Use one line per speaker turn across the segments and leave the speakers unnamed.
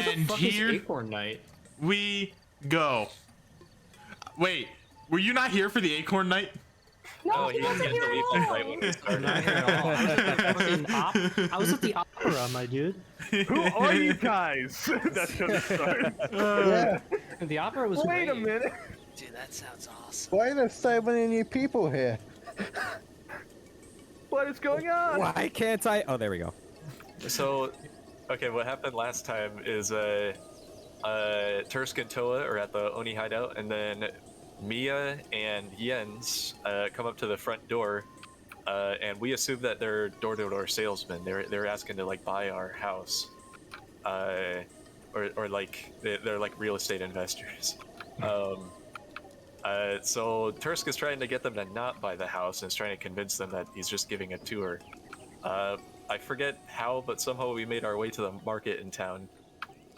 And here
Acorn Knight?
we go. Wait, were you not here for the Acorn Night?
No, he wasn't here at all.
Not here at all. I was at the opera, my dude.
Who are you guys? That's gonna start.
Yeah.
The opera was
Wait a
great.
minute.
Dude, that sounds awesome.
Why are there so many new people here?
What is going on?
Why can't I? Oh, there we go.
So, okay, what happened last time is Tursk and Toa are at the Oni hideout, and then Mia and Jens come up to the front door, and we assume that they're door-to-door salesmen. They're asking to like buy our house, or like they're like real estate investors. So Tursk is trying to get them to not buy the house and is trying to convince them that he's just giving a tour. I forget how, but somehow we made our way to the market in town,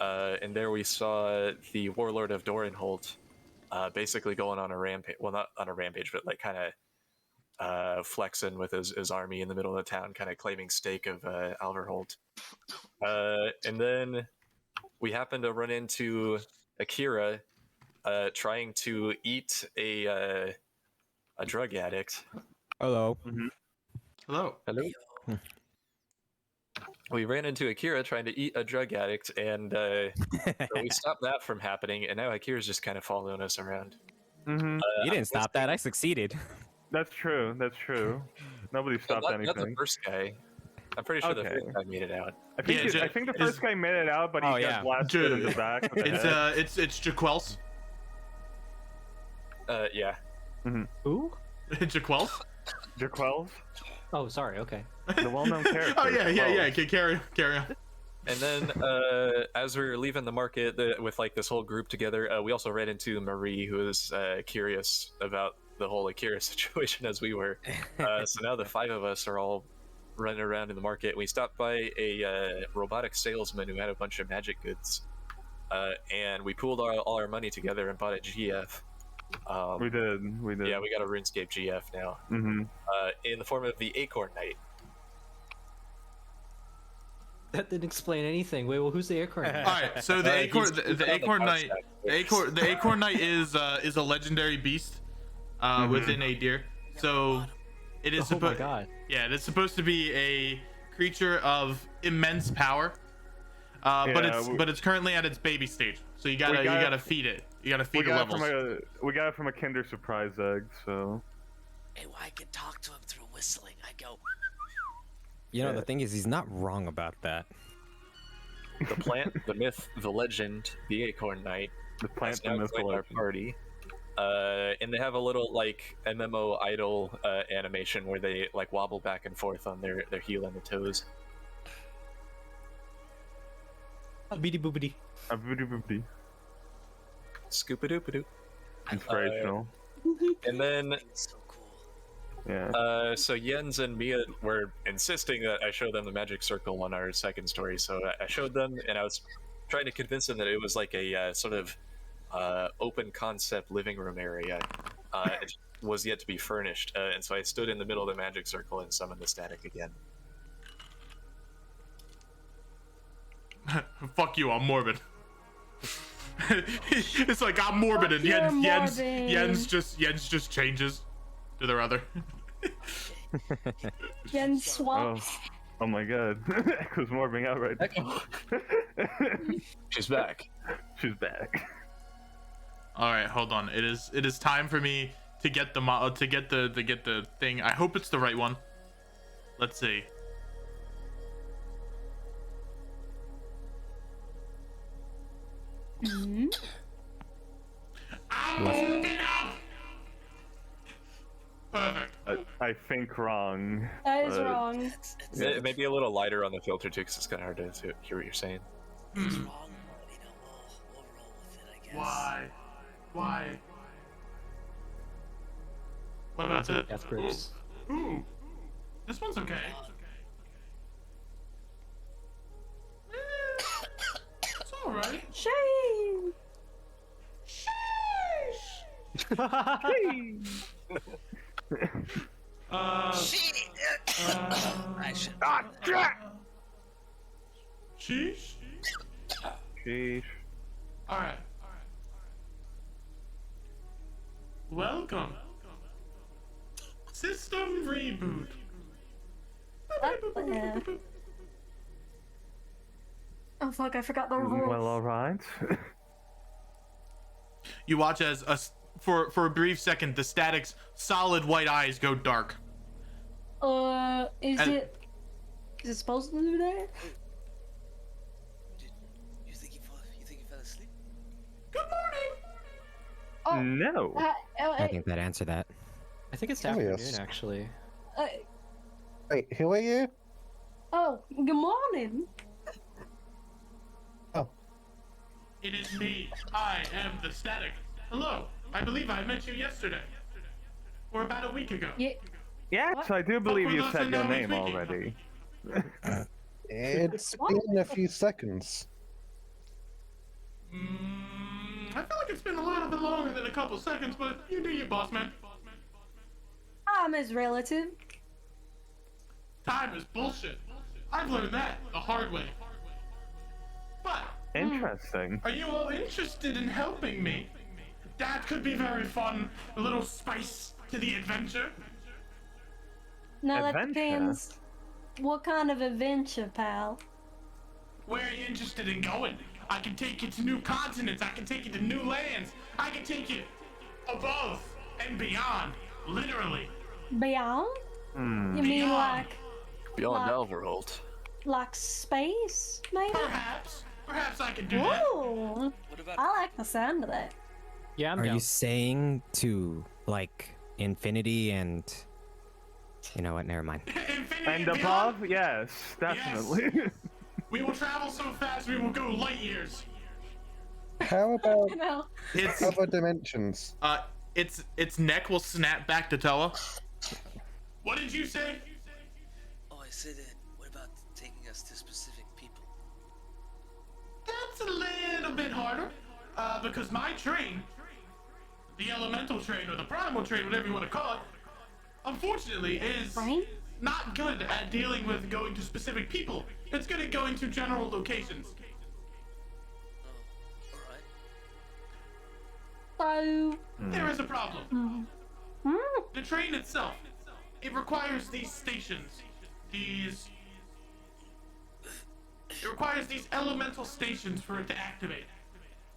and there we saw the warlord of Dorenholt. Basically going on a rampage. Well, not on a rampage, but like kind of flexing with his army in the middle of the town, kind of claiming stake of Alverholdt. And then we happened to run into Akira trying to eat a drug addict.
Hello.
Hello.
Hello. We ran into Akira trying to eat a drug addict, and so we stopped that from happening, and now Akira's just kind of following us around.
Mm-hmm.
You didn't stop that. I succeeded.
That's true. That's true. Nobody stopped
not
anything.
the first guy. I'm pretty sure the
Okay.
first guy made it out.
I think,
Yeah,
I think the first guy made it out, but he got blasted in the back. With the head.
It's Jaquels.
Yeah.
Who?
Jaquels?
Jaquels,
Oh, sorry. Okay.
the well-known character.
Oh yeah. Okay, carry on.
And then, as we were leaving the market with like this whole group together, we also ran into Marie, who was curious about the whole Akira situation as we were. So now the five of us are all running around in the market. We stopped by a robotic salesman who had a bunch of magic goods, and we pooled all our money together and bought a GF.
We did.
Yeah, we got a RuneScape GF now, in the form of the Acorn Knight.
That didn't explain anything. Wait, well, who's the Acorn Knight?
All right, so the Acorn, the Acorn Knight, the Acorn Knight is a legendary beast within a deer. So it is
Oh my god.
Yeah, it is supposed to be a creature of immense power, but it's currently at its baby stage. So you gotta feed it. You gotta feed it levels.
We got it from a Kinder Surprise egg, so.
Hey, well, I can talk to him through whistling. I go.
You know, the thing is, he's not wrong about that.
The plant, the myth, the legend, the Acorn Knight.
The plant,
the myth, our party. And they have a little like MMO idol animation where they like wobble back and forth on their heel and the toes.
Beady boobity.
A booty boopty.
Scoop-a-doop-a-doop.
Inspirational.
And then
So cool.
Yeah.
so Jens and Mia were insisting that I show them the magic circle on our second story. So I showed them, and I was trying to convince them that it was like a sort of open concept living room area. It was yet to be furnished, and so I stood in the middle of the magic circle and summoned the static again.
Fuck you, I'm morbid. It's like I'm morbid, and Jens just changes to their other.
Jens swaps.
Oh my god. Echo's morbing out right now.
She's back.
She's back.
All right, hold on. It is time for me to get the thing. I hope it's the right one. Let's see. Perfect.
I think wrong.
That is wrong.
Maybe a little lighter on the filter too, because it's kind of hard to hear what you're saying.
It's wrong, but you know, we'll roll with it, I guess.
Why? What about it?
Death grips.
Ooh. This one's okay. It's alright.
Shame.
I should.
Sheesh.
Sheesh.
All right. Welcome. System reboot.
Oh fuck, I forgot the rules.
Well, alright.
You watch as for a brief second, the static's solid white eyes go dark.
Is it supposed to do that?
You think he fell asleep?
Good morning.
Oh,
No.
I think that answered that.
I think it's
Oh,
afternoon,
yes.
actually.
Wait, who are you?
oh, good morning.
It is me. I am the static. Hello. I believe I met you yesterday. Or about a week ago.
Yeah.
Yes,
What?
I do believe you
with us
said
and
your
now we're
name
speaking.
already.
It's been a few seconds.
I feel like it's been a little bit longer than a couple seconds, but you do your boss, man.
I'm his relative.
Time is bullshit. I've learned that the hard way. But
Interesting.
are you all interested in helping me? That could be very fun. A little spice to the adventure.
Now that
Adventure?
depends. What kind of adventure, pal?
Where are you interested in going? I can take you to new continents. I can take you to new lands. I can take you above and beyond. Literally.
Beyond?
Hmm.
You mean
Beyond.
Beyond
Like-
Alverholdt.
like space, maybe?
Perhaps I can do that.
Ooh,
What about
I like the sound of that.
Yeah, I'm
Are
down.
you saying to like infinity and you know what? Never mind.
Infinity
And
beyond.
above? Yes, definitely.
We will travel so fast we will go light years.
How about
You know,
It's
other dimensions?
its neck will snap back to Toa. What did you say?
Oh, I said it. What about taking us to specific people?
That's a little bit harder. Because my train, the elemental train or the primal train, whatever you want to call it, unfortunately is
right?
not good at dealing with going to specific people. It's good at going to general locations.
Oh, alright.
So,
There is a problem.
hmm,
The train itself, it requires these stations. It requires these elemental stations for it to activate.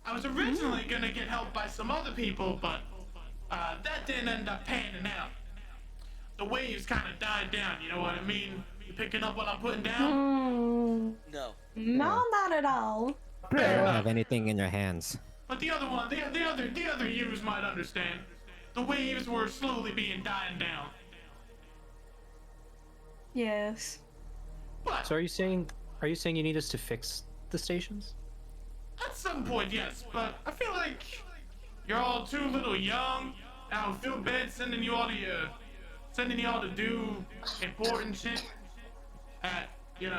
I was originally gonna get help by some other people, but that didn't end up panning out. The waves kind of died down, you know what I mean? You picking up what I'm putting down?
No.
no, not at all.
You
Fair
don't
enough.
have anything in your hands.
But the other one, the other yous might understand. The waves were slowly dying down.
Yes.
But
So are you saying you need us to fix the stations?
at some point, yes. But I feel like you're all too little young. I don't feel bad sending you all to do important shit. At you're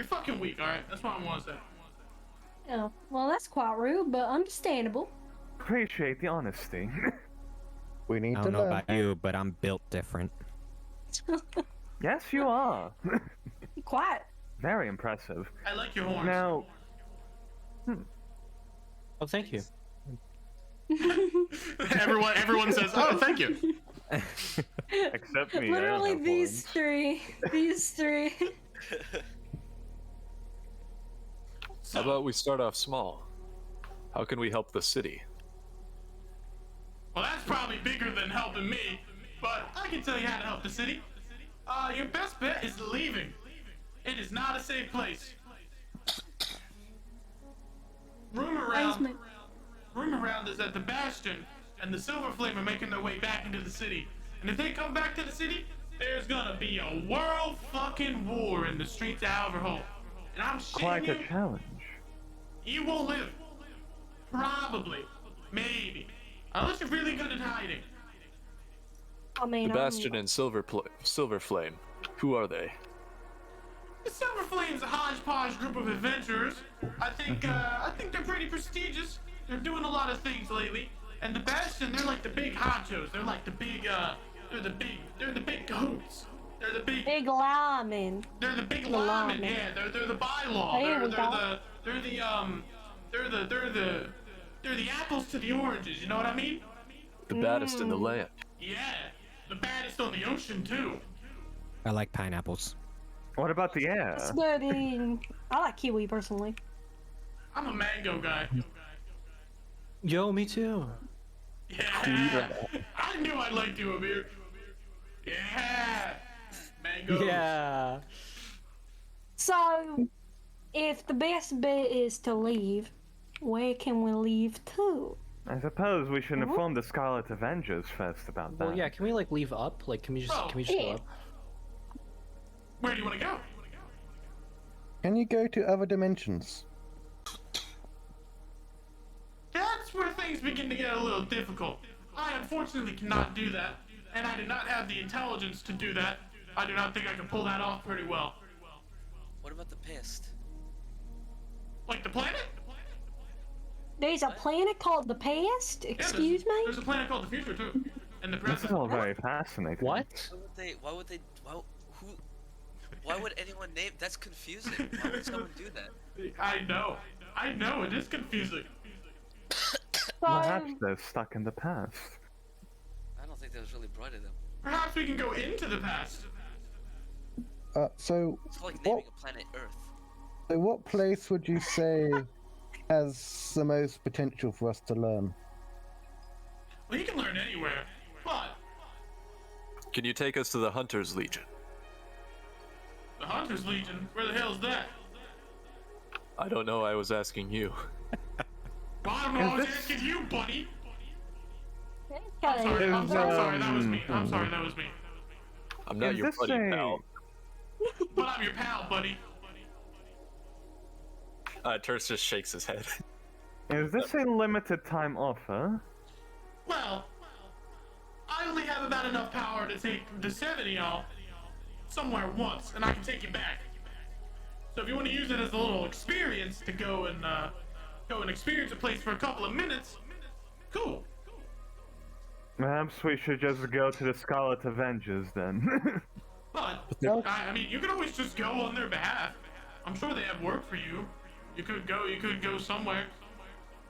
fucking weak. All right, that's what I want to say.
Oh, well, that's quite rude, but understandable.
Appreciate the honesty.
We need
I
to
don't know
learn.
about you, but I'm built different.
Yes, you are.
Quite.
Very impressive.
I like your horns.
Now,
Oh, thank you.
everyone says, "Oh, thank you."
except me. I don't
Literally
have
these
horns.
three. These three.
How about we start off small? How can we help the city?
Well, that's probably bigger than helping me, but I can tell you how to help the city. Your best bet is leaving. It is not a safe place. Rumor around is that the Bastion and the Silver Flame are making their way back into the city. And if they come back to the city, there's gonna be a world fucking war in the streets of Alverholdt. And I'm
Quite
shitting
a
you,
challenge.
you won't live. Probably. Maybe. Unless you're really good at hiding.
I mean,
The Bastion and Silver Flame. Who are they?
The Silver Flame's a hodgepodge group of adventurers. I think they're pretty prestigious. They're doing a lot of things lately. And the Bastion, they're like the big honchos. They're like the big, they're the big cahoots. They're the big.
Big linemen.
They're the big
The
linemen.
linemen.
Yeah, they're the bylaw.
There we go.
They're the apples to the oranges. You know what I mean?
The baddest in the land.
Yeah, the baddest on the ocean too.
I like pineapples.
What about the air?
It's good. I like kiwi personally.
I'm a mango guy.
Yo, me too.
Yeah, I knew I'd like you a beer. Yeah, mango.
Yeah.
So, if the best bet is to leave, where can we leave to?
I suppose we should inform the Scarlet Avengers first about that.
Well, yeah. Can we like leave up? Like, can we just go
Yeah.
up?
Where do you want to go?
Can you go to other dimensions?
That's where things begin to get a little difficult. I unfortunately cannot do that, and I do not have the intelligence to do that. I do not think I can pull that off pretty well.
What about the past?
Like the planet?
There's a planet called the Past?
Yeah,
Excuse me?
There's a planet called the future too, and the
This is
present.
all very fascinating.
What?
Why would anyone name? That's confusing. Why would someone do that?
I know, it is confusing.
Perhaps they're stuck in the past.
I don't think that was really bright of them.
Perhaps we can go into the past.
So
It's like naming a planet Earth.
what place would you say has the most potential for us to learn?
Well, you can learn anywhere, but
Can you take us to the Hunter's Legion?
the Hunter's Legion, where the hell's that?
I don't know, I was asking you.
Well, I don't know, I was asking you, buddy. I'm
Okay.
sorry, I'm sorry, that was
um,
me. I'm sorry, that was me.
I'm not
Is
your
this
buddy,
a-
pal.
But I'm your pal, buddy.
Terz just shakes his head.
Is this a limited time offer?
Well, I only have about enough power to take the 7 of y'all somewhere once, and I can take you back. So if you want to use it as a little experience to go and experience a place for a couple of minutes, cool.
Perhaps we should just go to the Scarlet Avengers then.
But I mean, you could always just go on their behalf. I'm sure they have work for you. You could go somewhere.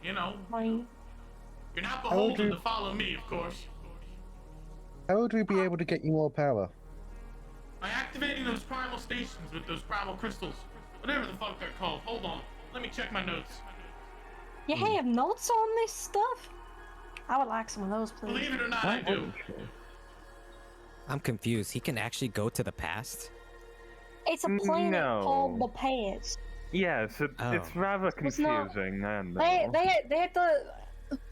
You know,
Fine.
you're not
How would
beholden
you-
to follow me, of course.
How would we be able to get you more power?
By activating those primal stations with those primal crystals, whatever the fuck they're called. Hold on, let me check my notes.
You have notes on this stuff? I would like some of those, please.
Believe it or not, I do.
I'm confused. He can actually go to the past?
It's a planet
No.
called the Past.
Yes, it's rather
It's not-
confusing. I know.
They have to.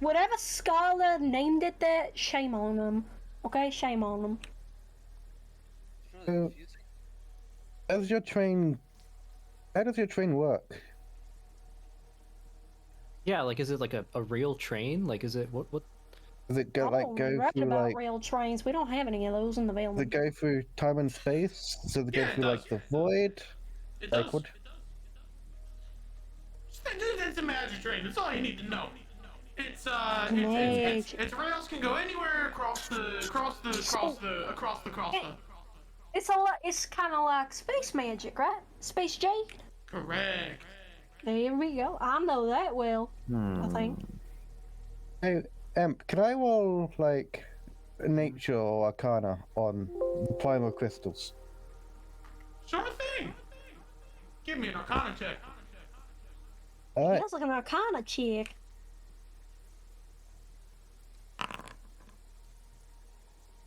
Whatever scholar named it that, shame on them. Okay, shame on them.
It's really
Uh,
confusing.
How does your train work?
Yeah, like, is it like a real train? Like, is it what?
Does it go
I've
go
read
through
about
like
rail trains. We don't have any of those in the
does
Vale.
it go through time and space? Does it go
Yeah, it
through like
does.
the void?
It
Like
does.
what?
It's a magic train. That's all you need to know. It's
Magic.
its rails can go anywhere across the.
It's kind of like space magic, right? Space Jade.
Correct.
There we go. I know that well. I think.
Hey, can I roll like nature or arcana on the primal crystals?
Sure thing. Give me an Arcana check.
Alright.
That's like an Arcana check.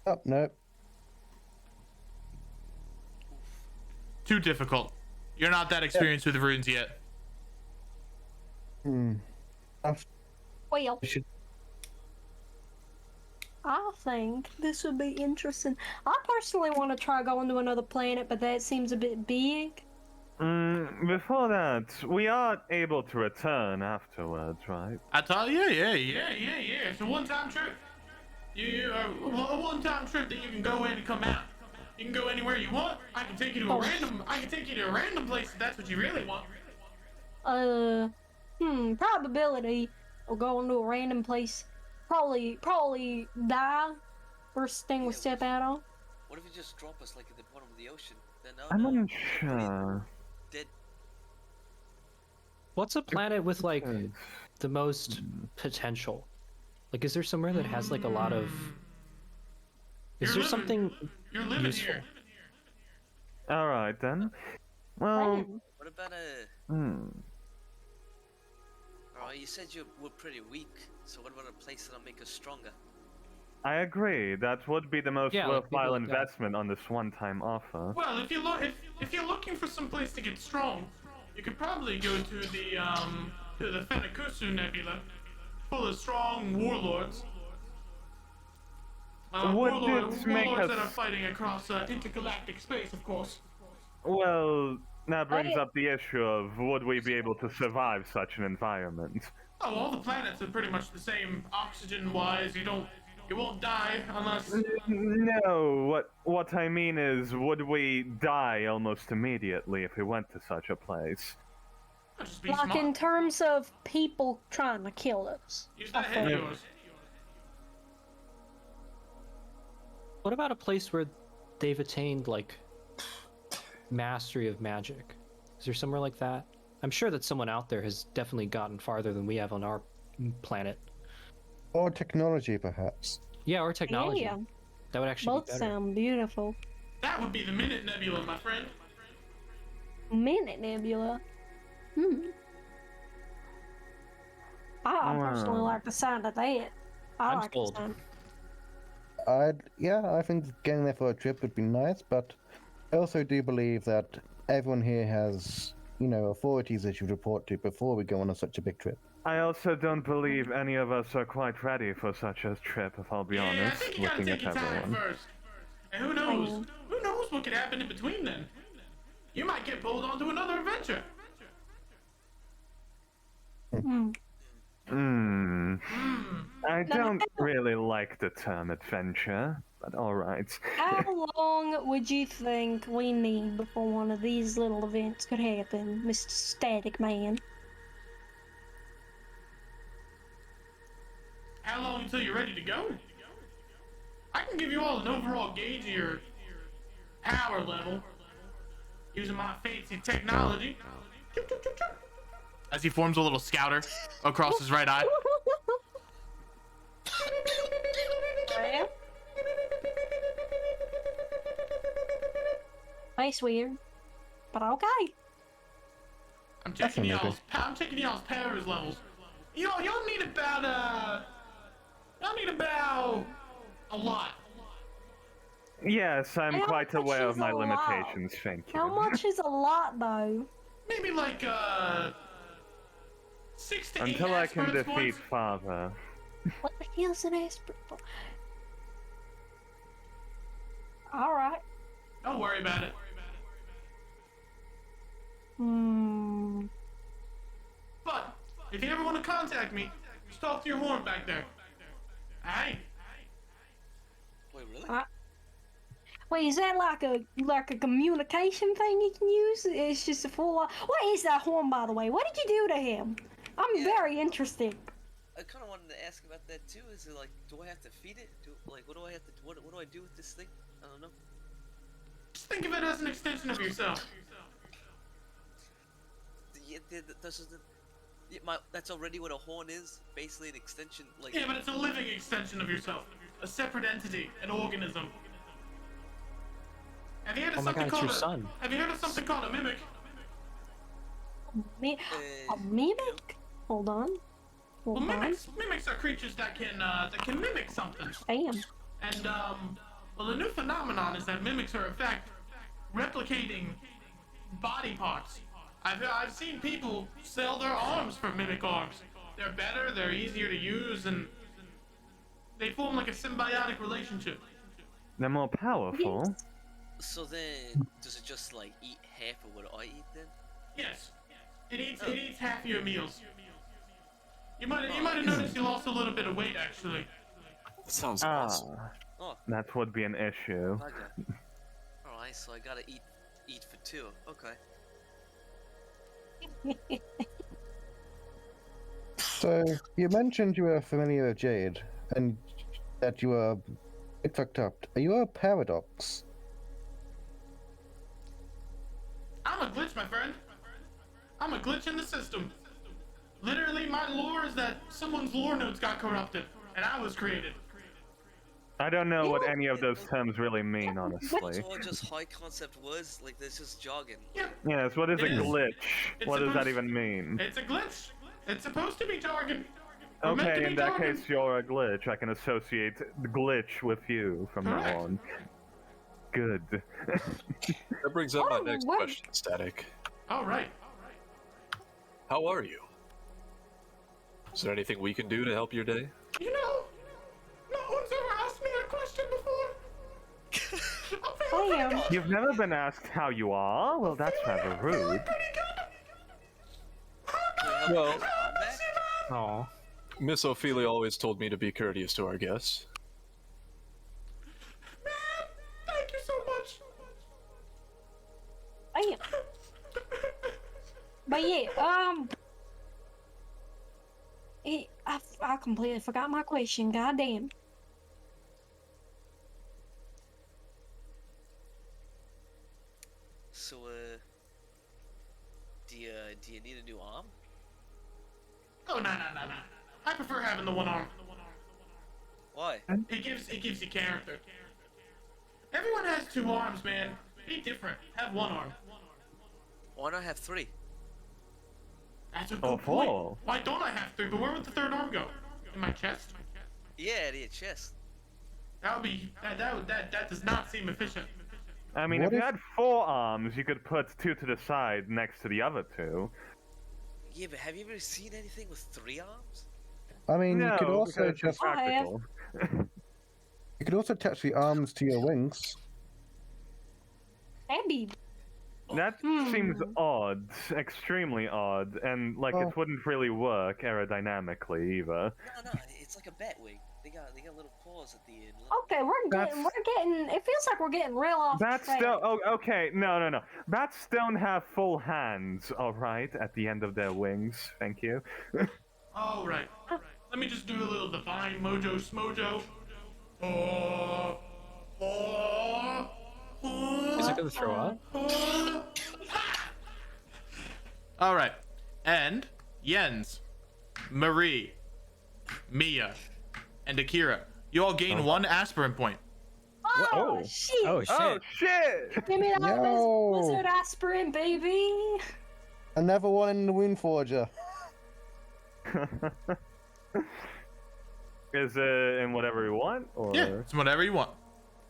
Oh, no.
Too difficult. You're not that experienced with runes yet.
Hmm.
Well,
We should-
I think this would be interesting. I personally want to try going to another planet, but that seems a bit big.
Before that, we are able to return afterwards, right?
I tell you, yeah. It's a one-time trip. A one-time trip that you can go in and come out. You can go anywhere you want. I can take you to a random place if that's what you really want.
Probability of going to a random place. Probably die. First thing we step out on.
What if you just drop us like in the bottom of the ocean? Then
I'm unsure.
Dead.
What's a planet with like
Yes.
the most potential? Like, is there somewhere that has like a lot of? Is there something
You're living
useful?
here.
All right then. Well,
Damn.
What about Alright, you said you were pretty weak, so what about a place that'll make us stronger?
I agree. That would be the most
Yeah, like maybe
worthwhile
like that.
investment on this one-time offer.
Well, if you're looking for some place to get strong, you could probably go to the Fenakusu Nebula, full of strong warlords.
Would it make
warlords
us-
that are fighting across intergalactic space, of course.
Well, that brings
Hey.
up the issue of would we be able to survive such an environment?
Oh, all the planets are pretty much the same oxygen-wise. You won't die unless.
No, what I mean is, would we die almost immediately if we went to such a place?
Just be
Like
smart.
in terms of people trying to kill us.
Use that
I
head of
think.
yours.
What about a place where they've attained like mastery of magic? Is there somewhere like that? I'm sure that someone out there has definitely gotten farther than we have on our planet.
Or technology, perhaps.
Yeah, or technology.
Yeah,
That would actually
both
be better.
sound beautiful.
That would be the Minute Nebula, my friend.
Minute Nebula. I personally
Wow.
like the sound of that. I
I'm
like
sold.
the sound.
I think getting there for a trip would be nice, but I also do believe that everyone here has, authorities they should report to before we go on such a big trip.
I also don't believe any of us are quite ready for such a trip, if I'll be
Yeah, I
honest,
think you gotta
looking
take
at
your time
everyone.
first. And who knows? Who knows what could happen in between then? You might get pulled onto another adventure.
I don't really like the term adventure, but alright.
How long would you think we need before one of these little events could happen, Mr. Static Man?
How long until you're ready to go? I can give you all an overall gauge of your power level using my fancy technology. As he forms a little scouter across his right eye.
Well, that's weird, but okay.
I'm checking
Definitely.
y'all's powers levels. Y'all need about a lot.
Yes, I'm
How
quite
much
aware of
is
my
a lot?
limitations, thank you.
How much is a lot, though?
Maybe like 6 to 8
Until I can
Asper's
defeat
points.
Father.
What the hell's an aspirin? All right.
Don't worry about it. But if you ever want to contact me, just talk to your horn back there. Alright?
Wait, really?
Wait, is that like a communication thing you can use? It's just a full. What is that horn, by the way? What did you do to him? I'm very interested.
I kind of wanted to ask about that too. Is it like, do I have to feed it? What do I have to? What do I do with this thing? I don't know.
Just think of it as an extension of yourself.
That's already what a horn is. Basically, an extension. Like.
Yeah, but it's a living extension of yourself. A separate entity, an organism. Have you heard of
Oh my
something
god, it's your
called
son.
Have you heard of something called a mimic?
A mimic? Hold on.
Well,
Hold on.
mimics are creatures that can mimic something.
Damn.
And well, the new phenomenon is that mimics are in fact replicating body parts. I've seen people sell their arms for mimic arms. They're better, they're easier to use, and they form like a symbiotic relationship.
They're more powerful.
So then, does it just like eat half of what I eat then?
Yes, it eats half your meals. You might have noticed you lost a little bit of weight actually.
Sounds awesome.
Oh,
That would be an issue.
okay. Alright, so I gotta eat for 2. Okay.
So, you mentioned you were familiar with Jade, and that you were It fucked up. Are you a paradox?
I'm a glitch, my friend. I'm a glitch in the system. Literally, my lore is that someone's lore notes got corrupted, and I was created.
I don't know what
Yeah.
any of those terms really mean, honestly.
It's all just high concept words, like there's just jargon.
Yep,
Yes, what is a
It is.
glitch?
It's
What does that
supposed-
even mean?
it's a glitch. It's supposed to be jargon. We're meant to
Okay,
be
in that
jargon.
case, you're a glitch. I can associate the glitch with you from
Correct.
now on. Good.
That brings up my
Oh,
next
what?
question, Static.
All right.
How are you? Is there anything we can do to help your day?
You know, no one's ever asked me that question before. I'm feeling
Damn.
pretty good.
You've never been asked how you are? Well, that's rather
Feeling
rude.
pretty good.
Well,
Back?
Aw.
Miss Ophelia always told me to be courteous to our guests.
Man, thank you so much.
Damn. But yeah, I completely forgot my question. Goddamn.
So, do you need a new arm?
Oh no. I prefer having the one arm.
Why?
It gives you character. Everyone has two arms, man. Be different. Have one arm.
Why not have three?
That's a good
Oh,
point.
four.
Why don't I have three? But where would the third arm go? In my chest?
Yeah, to your chest.
That would be that does not seem efficient.
I mean,
What
if you
if-
had 4 arms, you could put 2 to the side next to the other 2.
Yeah, but have you ever seen anything with 3 arms?
I mean,
No,
you could also
because it's
just
I have-
practical.
you could also attach the arms to your wings.
That'd be.
That seems odd, extremely odd, and like
Oh.
it wouldn't really work aerodynamically either.
No, it's like a bat wing. They got little claws at the end.
Okay, we're getting. It feels like we're getting real off
Bats
track.
don't. Oh, okay. No. Bats don't have full hands. All right, at the end of their wings. Thank you.
All right. Let me just do a little divine mojo smojo.
Is it gonna throw up?
All right. And Jens, Marie, Mia, and Akira. You all gain 1 aspirin point.
Oh,
Oh.
shit!
Oh shit!
Oh shit!
Give me that
Yo.
wizard aspirin, baby.
Another one in the Wound Forger.
Is it in whatever you want, or
Yeah, it's whatever you want.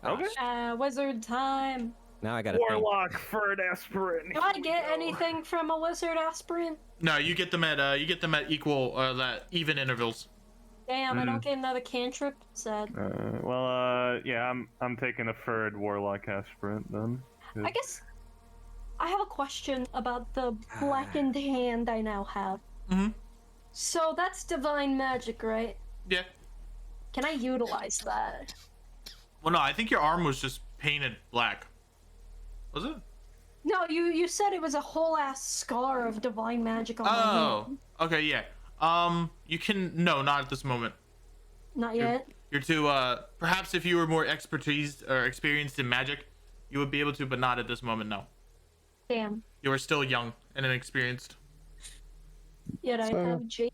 okay?
Wizard time.
Now I gotta think.
Warlock third aspirin.
Do I get anything from a wizard aspirin?
No, you get them at equal that even intervals.
Damn, I don't get another cantrip. Sad.
Yeah, I'm taking a third warlock aspirant then.
I guess I have a question about the blackened hand I now have.
Mhm.
So that's divine magic, right?
Yeah.
Can I utilize that?
Well, no, I think your arm was just painted black. Was it?
No, you said it was a whole ass scar of divine magic on my
Oh,
hand.
okay, yeah. You can not at this moment.
Not yet.
You're too perhaps if you were more expertise or experienced in magic, you would be able to, but not at this moment. No,
Damn.
you are still young and inexperienced.
Yet I
So-
have J.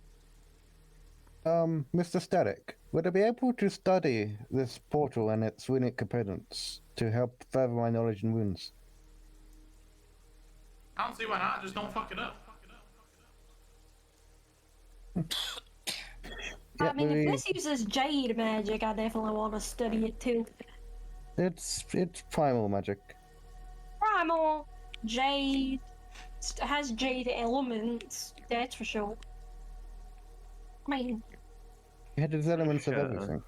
Mr. Static, would I be able to study this portal and its runic components to help further my knowledge in wounds?
I don't see why not. Just don't fuck it up.
Yeah,
I mean,
maybe-
if this uses jade magic, I definitely want to study it too.
It's primal magic.
Primal, jade, it has jade elements, that's for sure. I mean,
It has elements of
Sure.
everything.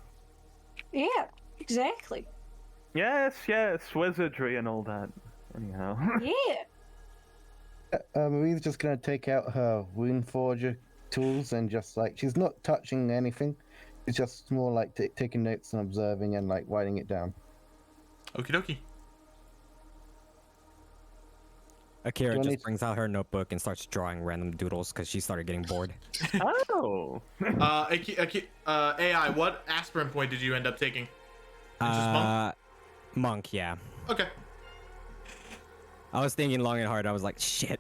yeah, exactly.
Yes, wizardry and all that. Anyhow.
Yeah.
Marie's just gonna take out her wound forger tools and just like she's not touching anything. It's just more like taking notes and observing and like writing it down.
Okie dokie.
Akira
Do I
just
need-
brings out her notebook and starts drawing random doodles because she started getting bored.
Oh.
AI, what aspirin point did you end up taking? Just monk?
Monk, yeah.
Okay.
I was thinking long and hard. I was like, shit.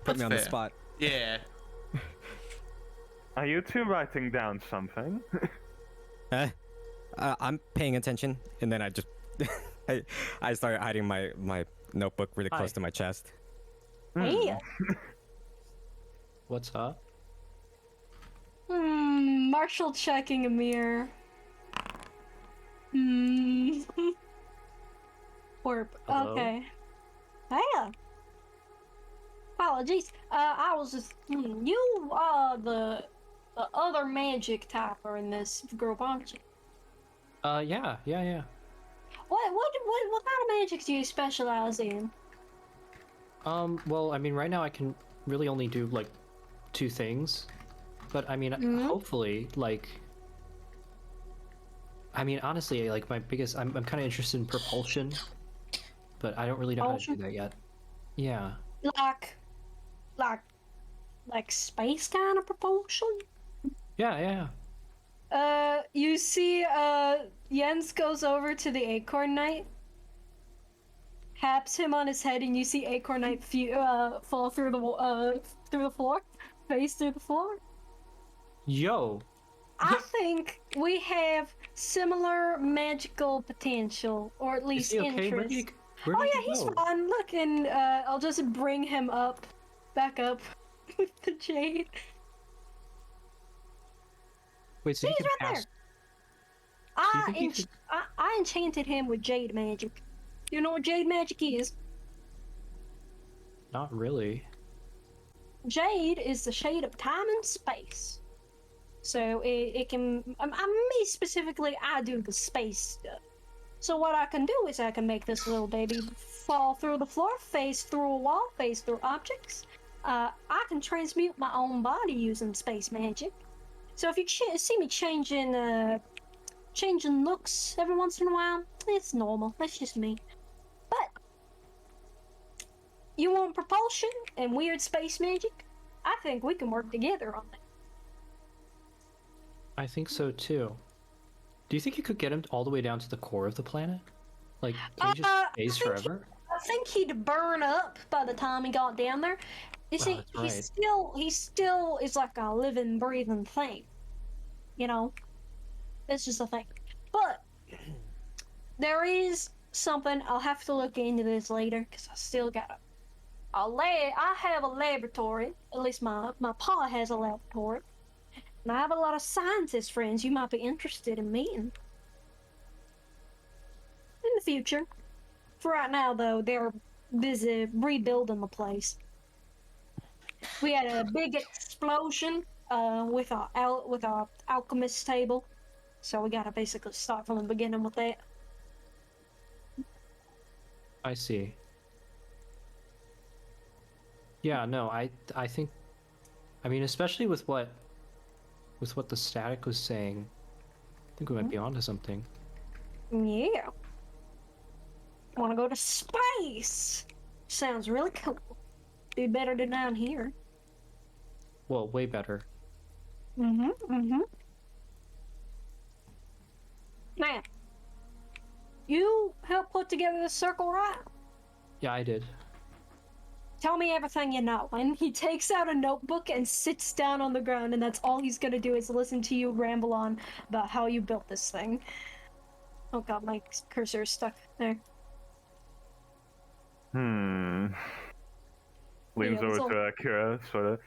Put
That's
me on the
fair.
spot.
Yeah.
Are you two writing down something?
I'm paying attention, and then I just I started hiding my notebook really close
Hi.
to my chest.
Hey.
What's up?
Marshall checking a mirror. Warp.
Hello?
Okay. Hey. Apologies. I was just. You are the other magic typer in this group, aren't you?
Yeah.
What kind of magic do you specialize in?
Well, I mean, right now I can really only do like 2 things, but I mean, hopefully, like, I mean, honestly, like my biggest, I'm kind of interested in propulsion, but I don't really know how to do that yet. Yeah.
Like space kind of propulsion?
Yeah.
You see, Jens goes over to the Acorn Knight, taps him on his head, and you see Acorn Knight fall through the floor, face through the floor.
Yo.
I think we have similar magical potential, or at
Is
least
he okay?
interest.
Where
Oh
did
yeah,
he
he's
go?
fine. Look, and I'll just bring him back up with the jade.
Wait, so he
He's
can
right
pass?
there.
think he could-
I enchanted him with jade magic. You know what jade magic is?
Not really.
Jade is the shade of time and space. So it can. Me specifically, I do the space stuff. So what I can do is I can make this little baby fall through the floor, face through a wall, face through objects. I can transmute my own body using space magic. So if you see me changing looks every once in a while, it's normal. That's just me. But you want propulsion and weird space magic? I think we can work together on that.
I think so too. Do you think you could get him all the way down to the core of the planet? Like, can he just stays forever?
I think he'd burn up by the time he got down there. You see,
that's right.
he still is like a living, breathing thing. You know, it's just a thing. But there is something. I'll have to look into this later because I still got I have a laboratory. At least my pa has a laboratory, and I have a lot of scientist friends you might be interested in meeting in the future. For right now, though, they're busy rebuilding the place. We had a big explosion with our alchemist table, so we gotta basically start from the beginning with that.
I see. Yeah, no, I think, I mean, especially with what the static was saying, I think we might be onto something.
Yeah. Want to go to space? Sounds really cool. Be better than down here.
Well, way better.
Now, you helped put together the circle, right?
Yeah, I did.
Tell me everything you know. And he takes out a notebook and sits down on the ground, and that's all he's gonna do is listen to you ramble on about how you built this thing. Oh god, my cursor is stuck there.
Leans
Yeah,
over
so-
to Akira, sort of.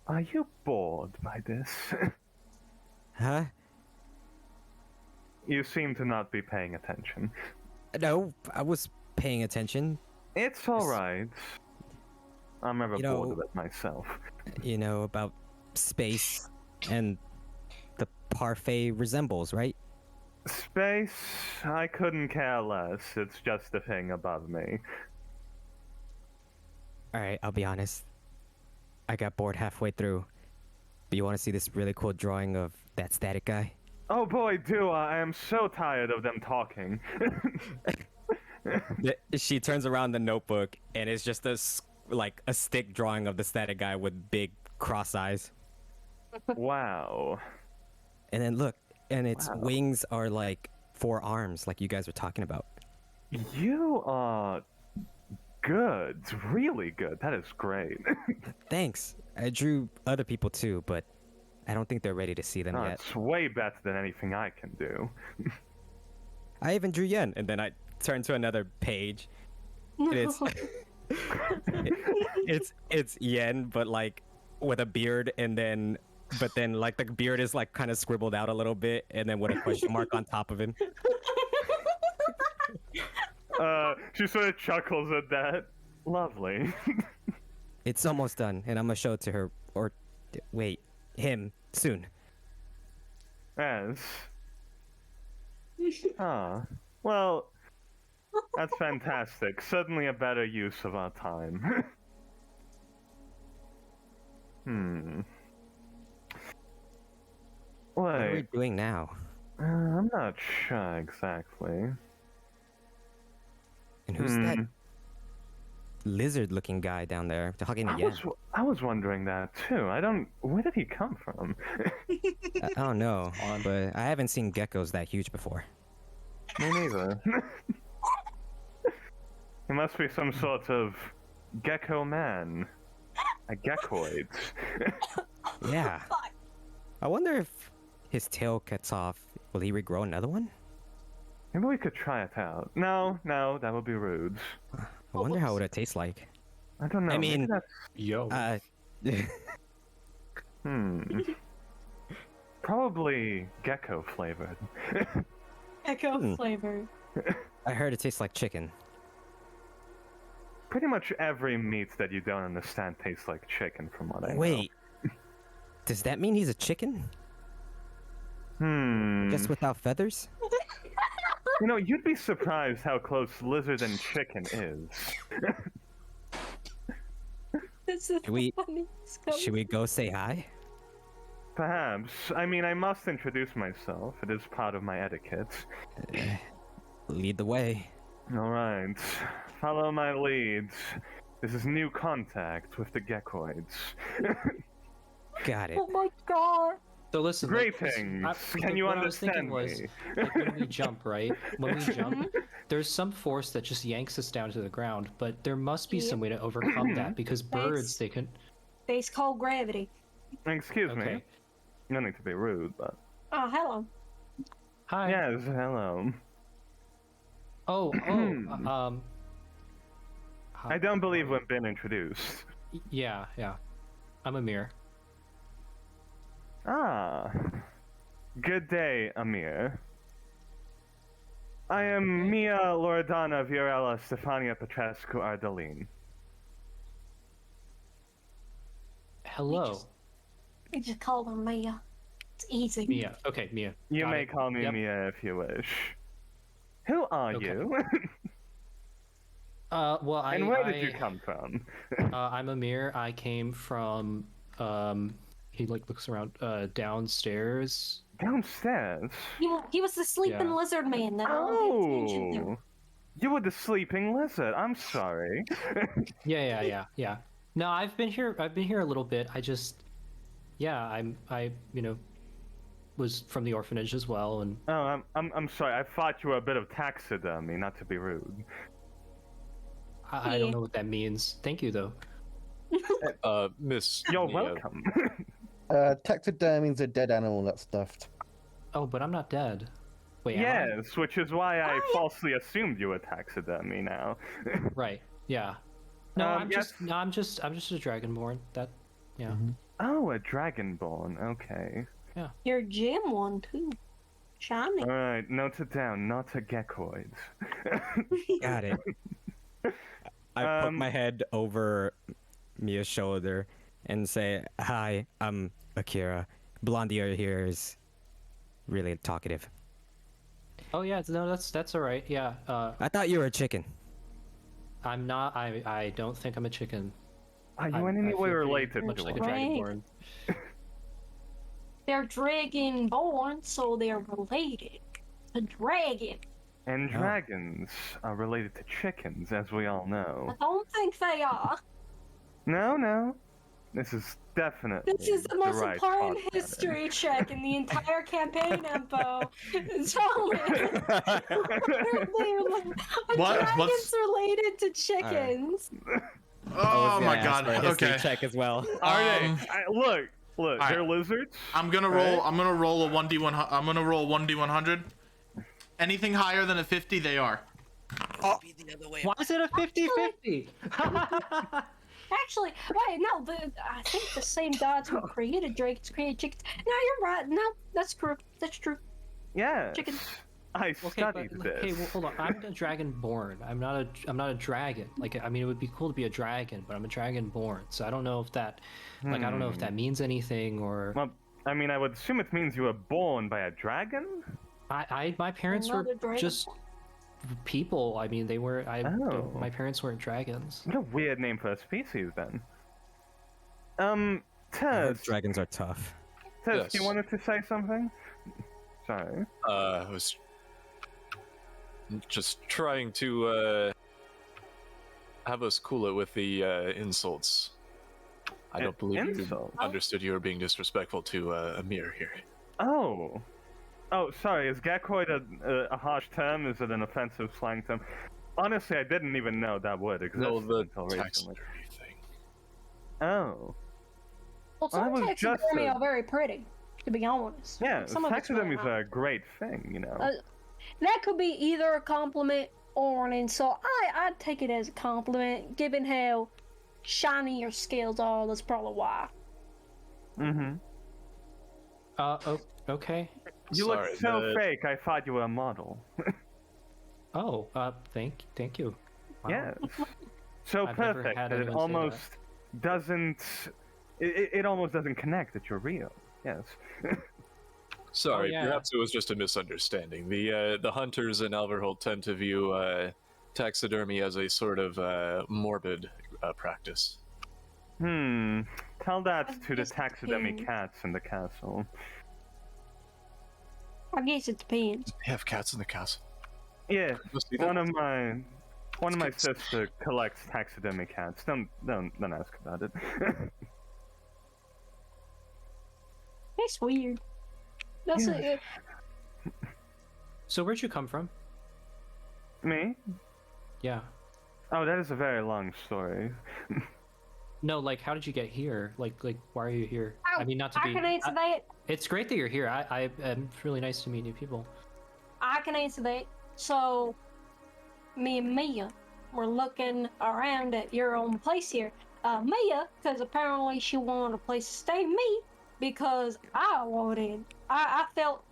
Are you bored by this?
Huh?
You seem to not be paying attention.
No, I was paying attention.
It's alright. I'm never
You know-
bored of it myself.
You know, about space and the parfait resembles, right?
Space, I couldn't care less. It's just a thing above me.
Alright, I'll be honest. I got bored halfway through. But you want to see this really cool drawing of that static guy?
Oh boy, do I am so tired of them talking.
She turns around the notebook, and it's just a stick drawing of the static guy with big cross eyes.
Wow.
And then look, and its
Wow.
wings are like 4 arms like you guys were talking about.
You are good, really good. That is great.
Thanks. I drew other people too, but I don't think they're ready to see them
No,
yet.
it's way better than anything I can do.
I even drew Yen, and then I turned to another page. And it's Yen, but like with a beard, and then like the beard is like kind of scribbled out a little bit, and then with a question mark on top of him.
She sort of chuckles at that. Lovely.
It's almost done, and I'm gonna show it to her, or wait, him soon.
Yes. Ah. Well, that's fantastic. Certainly a better use of our time.
What are we
Wait,
doing now?
I'm not sure exactly.
And who's that lizard-looking guy down there talking to Yen?
I was wondering that too. Where did he come from?
I don't know, but I haven't seen geckos that huge before.
Me neither. He must be some sort of gecko man. A geckoid.
Yeah. I wonder if his tail cuts off, will he regrow another one?
Maybe we could try it out. No, that would be rude.
I wonder how it would taste like.
I don't know.
I
maybe
mean,
that's...
Yo.
Probably gecko flavored.
Echo flavor.
I heard it tastes like chicken.
Pretty much every meat that you don't understand tastes like chicken, from what I know.
Wait. Does that mean he's a chicken? Just without feathers?
You know, you'd be surprised how close lizard and chicken is.
This is
Should we-
funniest.
Should we go say hi?
Perhaps. I mean, I must introduce myself. It is part of my etiquette.
Lead the way.
Alright. Follow my lead. This is new contact with the geckoids.
Got it.
Oh my god.
So listen.
Greetings. Can you
what I was thinking
understand
was,
me?
like, when we jump, right? When we jump, there's some force that just yanks us down to the ground, but there must be some way to overcome that because birds, they can.
It's called gravity.
Excuse me.
Okay.
You don't need to be rude, but...
Oh, hello.
Hi.
Yes, hello. I don't believe we've been introduced.
Yeah. I'm Amir.
Ah. Good day, Amir. I am Mia Loredana Viorella Stefania Petrescu Ardelin.
Hello,
We just call her Mia. It's easy.
Mia. Okay, Mia.
You
Got
may
it.
call me
Yep.
Mia if you wish. Who are
Okay.
you?
Well,
And where did you come from?
I'm Amir. I came from. He like looks around. Downstairs.
Downstairs?
He was the sleeping
Yeah.
lizard man that all the attention to.
Oh! You were the sleeping lizard. I'm sorry.
Yeah. No, I've been here a little bit. I just, I was from the orphanage as well, and
Oh, I'm sorry. I thought you were a bit of taxidermy, not to be rude.
I don't know what that means. Thank you though.
Miss.
You're
Mia,
welcome.
Taxidermy's a dead animal that's stuffed.
Oh, but I'm not dead. Wait, am I?
Yes, which is why I falsely assumed you were taxidermy now.
Right. Yeah. No, I'm
yes.
just a dragonborn. That, yeah.
Oh, a dragonborn. Okay.
You're Jim one too. Shiny.
Alright, note it down. Not a geckoid.
Got it. I put my head over Mia's shoulder and say, "Hi, I'm Akira. Blondie here is really talkative."
Oh yeah, no, that's all right. Yeah.
I thought you were a chicken.
I'm not. I don't think I'm a chicken.
Are you
I
in any
feel
way
very
related
much
to
like a
us?
Right.
dragonborn.
They're dragon born, so they're related. A dragon.
And
Oh.
dragons are related to chickens, as we all
I
know.
don't think they are.
No. This is definitely
This is the most
right
important
thought
history check in the entire campaign, Empo. So,
What?
dragons
What's-
related to chickens.
Oh my god.
For a history
Okay.
check as well.
Are they?
Um,
Look,
alright.
they're lizards.
I'm gonna roll. I'm gonna roll a 1d1. I'm gonna roll 1d100. Anything higher than a 50, they are.
Be the other way.
Why is it a 50-50?
Actually, wait, no, I think the same gods who created dragons created chickens. No, you're right. No, that's true. That's true.
Yeah.
Chicken.
I
Okay,
studied
but,
this.
okay, well, hold on. I'm a dragonborn. I'm not a dragon. Like, I mean, it would be cool to be a dragon, but I'm a dragonborn. So I don't know if that, like, I don't know if that means anything or.
Well, I mean, I would assume it means you were born by a dragon.
My parents were
Another dragon.
just people. I mean, they were.
Oh.
My parents weren't dragons.
What a weird name for a species, then.
I heard
Tess,
dragons are tough.
Yes.
you wanted to say something? Sorry.
I was just trying to have us cool it with the insults. I don't believe you
Insult?
understood you were being disrespectful to Amir here.
Oh. Oh, sorry. Is Gakoid a harsh term? Is it an offensive slang term? Honestly, I didn't even know that word existed
No, the
until recently.
taxidermy thing.
Oh.
Well,
Well, that
some
was just
taxidermy
a-
are very pretty, to be honest.
Yeah,
Some of it's really
taxidermy is
not.
a great thing, you know.
That could be either a compliment or an insult. I'd take it as a compliment, given how shiny your scales are. That's probably why.
Mm-hmm.
Oh, okay.
You
Sorry,
look so
the-
fake. I thought you were a model.
Oh, thank you. Wow.
Yes. So
I've never
perfect
had
that it
anyone say
almost doesn't. It almost doesn't connect that you're real. Yes.
Sorry,
yeah.
perhaps it was just a misunderstanding. The hunters in Alverholdt tend to view taxidermy as a sort of morbid practice.
Tell that to the
guess it
taxidermy
depends.
cats in the castle.
I guess it depends.
They have cats in the castle.
Yeah,
Must be
one
that.
of my sister collects taxidermy cats. Don't ask about it.
It's weird. That's
Yeah.
So where'd you come from?
Me?
Yeah.
Oh, that is a very long story.
No, like, how did you get here? Like, why are you here? I mean, not to
I
be.
can answer that.
It's great that you're here. It's really nice to meet new people.
I can answer that. So, me and Mia were looking around at your own place here. Mia, because apparently she wanted a place to stay. Me, because I felt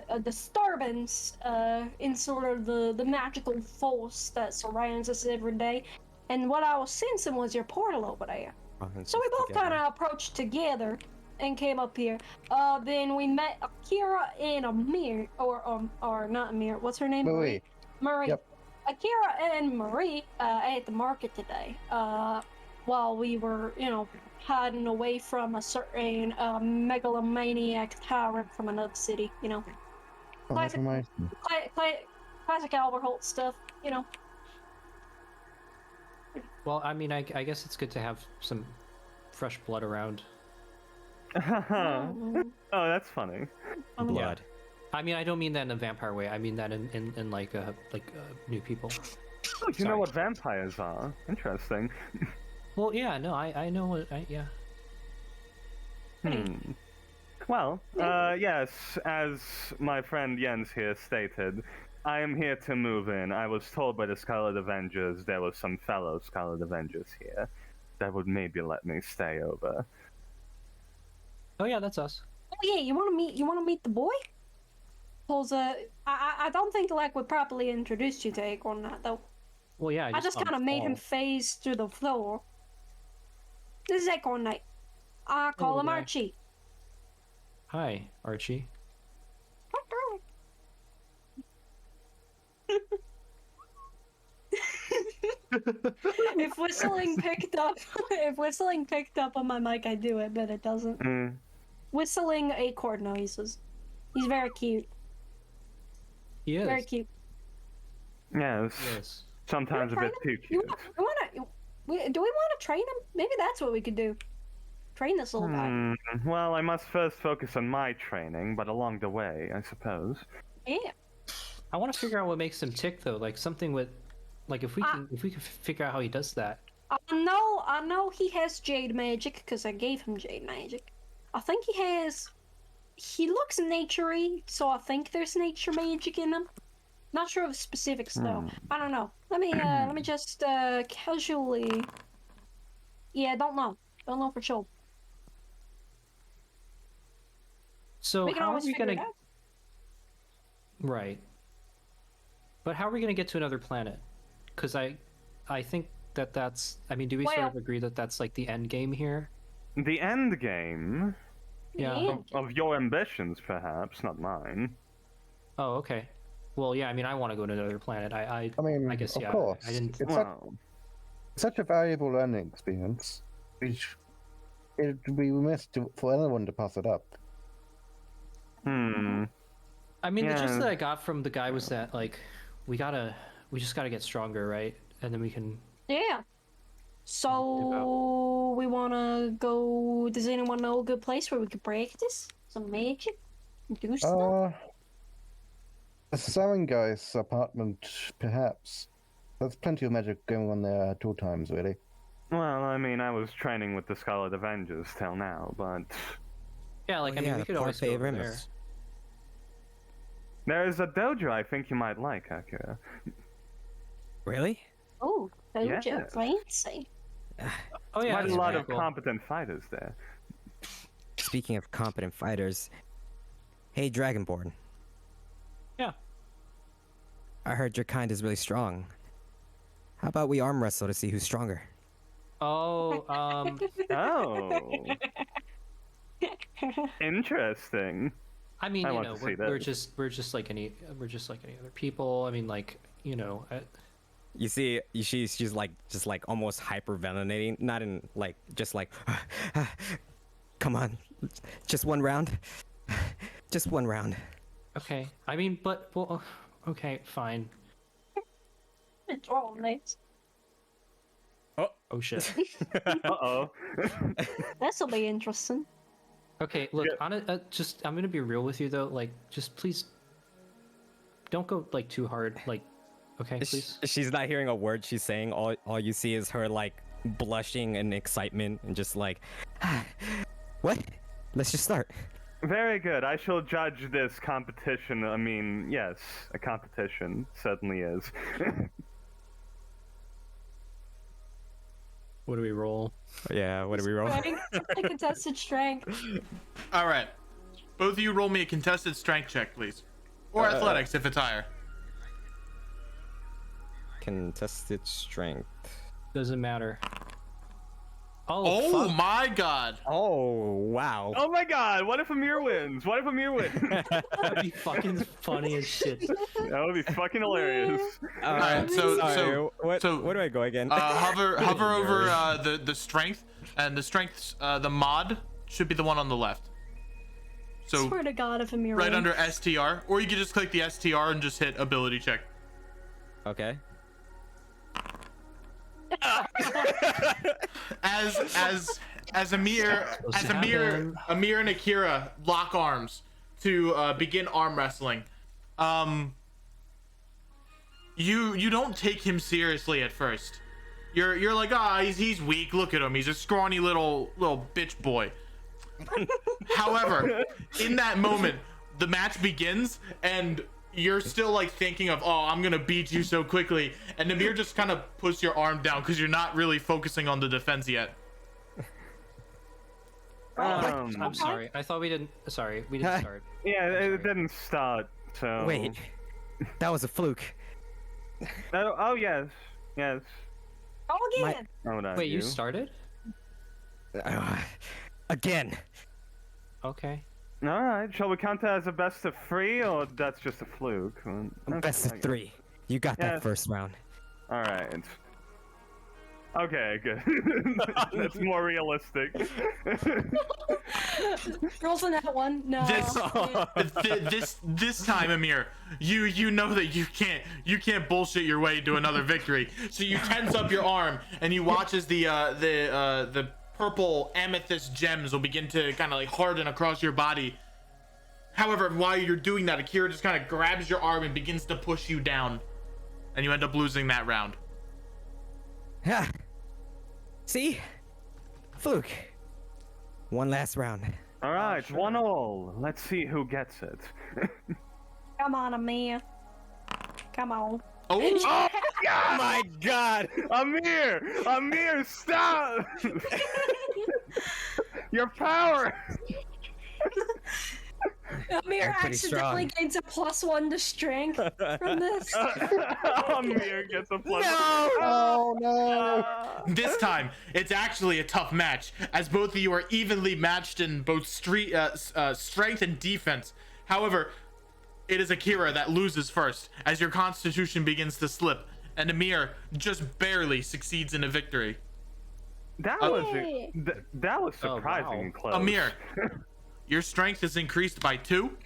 a disturbance in sort of the magical force that surrounds us every day. And what I was sensing was your portal over there. So we both kind of approached together and came up here. Then we met Akira and Amir, or not Amir. What's her name?
Marie.
Marie.
Yep.
Akira and Marie at the market today. While we were, hiding away from a certain megalomaniac tyrant from another city.
Oh, that
Classic.
reminds me.
Classic Alverholdt stuff.
Well, I mean, I guess it's good to have some fresh blood around.
Oh, that's funny.
Blood.
I mean, I don't mean that in a vampire way. I mean that in like new people.
Oh, you know
Sorry.
what vampires are? Interesting.
Well, yeah, no, I know what. Yeah.
Well, yes, as my friend Jens here stated, I am here to move in. I was told by the Scarlet Avengers there was some fellow Scarlet Avengers here that would maybe let me stay over.
Oh yeah, that's us.
Oh yeah, you want to meet the boy? Cause I don't think like we properly introduced you to Acorn Knight though.
Well, yeah.
I just kind of made him phase through the floor. This is Acorn Knight. I call
Hello
him
there.
Archie.
Hi, Archie.
If whistling picked up on my mic, I do it, but it doesn't. Whistling acorn noises. He's very cute.
He is.
Very cute.
Yes,
Yes.
sometimes a bit too
You
cute.
do we want to train him? Maybe that's what we could do. train this little guy.
Well, I must first focus on my training, but along the way, I suppose.
Yeah.
I want to figure out what makes him tick, though. Like something with, like if we can figure out how he does that.
I know he has jade magic because I gave him jade magic. I think he looks naturey, so I think there's nature magic in him. Not sure of the specifics though. I don't know. Let me just casually. Yeah, don't know for sure.
So
We can
how are
always
we
figure
gonna?
it out.
Right. But how are we gonna get to another planet? Because I think that's. I mean, do we sort of agree that that's like the end game here?
The end game
Yeah.
of your ambitions, perhaps, not mine.
Oh, okay. Well, yeah. I mean, I want to go to another planet. I
mean,
I guess
of
yeah.
course.
I didn't.
It's such a valuable learning experience. It would be remiss for anyone to pass it up.
I mean, the gist that I got from the guy was that like we just gotta get stronger, right? And then we can.
Yeah. So we wanna go. Does anyone know a good place where we could practice some magic, do stuff?
The Sewing Guy's apartment, perhaps. There's plenty of magic going on there at all times, really.
Well, I mean, I was training with the Scarlet Avengers till now, but
Yeah, like I mean, we could always go over there.
there's a dojo I think you might like, Akira.
Really?
Oh, dojo
Yeah.
fancy.
Oh yeah,
Quite a
that's
lot
pretty
of
cool.
competent fighters there.
Speaking of competent fighters, hey Dragonborn.
Yeah.
I heard your kind is really strong. How about we arm wrestle to see who's stronger?
Oh,
Oh, interesting.
I mean,
I
you
want
know,
to see
we're
this.
just like any other people. I mean, like, you know,
You see, she's like just like almost hyperventilating, not in like just like, come on, just one round, just one round.
okay. I mean, but well, okay, fine.
It's all nice.
Oh shit.
Uh-oh.
This'll be interesting.
Okay, look, just I'm gonna be real with you though. Like, just please, don't go like too hard. Like, okay, please.
She's not hearing a word she's saying. All you see is her like blushing in excitement and just like, what? Let's just start.
Very good. I shall judge this competition. I mean, yes, a competition certainly is.
What do we roll?
Yeah, what do we roll?
Strength. A contested strength.
All right. Both of you roll me a contested strength check, please. Or athletics if it's higher.
Contested strength.
Doesn't matter.
Oh
fuck.
my god.
Oh wow.
Oh my god, what if Amir wins? What if Amir wins?
That'd be fucking funny as shit.
That would be fucking hilarious.
Alright, so
what do I go again?
hover over the strength, and the strength's the mod should be the one on the left. So
Swear to God, if I'm
right under STR, or you can just click the STR and just hit ability check.
Okay.
As Amir and Akira lock arms to begin arm wrestling, you don't take him seriously at first. You're like, he's weak. Look at him. He's a scrawny little bitch boy. However, in that moment, the match begins and you're still like thinking of, I'm gonna beat you so quickly, and Amir just kind of puts your arm down because you're not really focusing on the defense yet.
I'm sorry. I thought we didn't. Sorry, we didn't start.
Yeah, it didn't start, so...
Wait, that was a fluke.
Oh, yes. Yes.
Oh, again.
Oh, not
Wait, you started?
Again.
Okay.
Alright, shall we count that as a best of 3, or that's just a fluke?
Best of 3. You got that first round.
Alright. Okay, good. That's more realistic.
Girls in that one. No.
This time, Amir, you know that you can't bullshit your way to another victory. So you tense up your arm and you watch as the purple amethyst gems will begin to kind of like harden across your body. However, while you're doing that, Akira just kind of grabs your arm and begins to push you down, and you end up losing that round.
Ha! See? Fluke. One last round.
All right, 1-1. Let's see who gets it.
Come on, Amir. Come on.
Oh,
Oh
Oh my god!
Amir, stop! Your power!
Amir
I'm pretty
accidentally gains a +1 to strength from this.
Amir gets a plus.
No!
Oh no!
this time it's actually a tough match, as both of you are evenly matched in both strength and defense. However, it is Akira that loses first, as your constitution begins to slip, and Amir just barely succeeds in a victory.
That was surprisingly close.
Amir, your strength is increased by 2.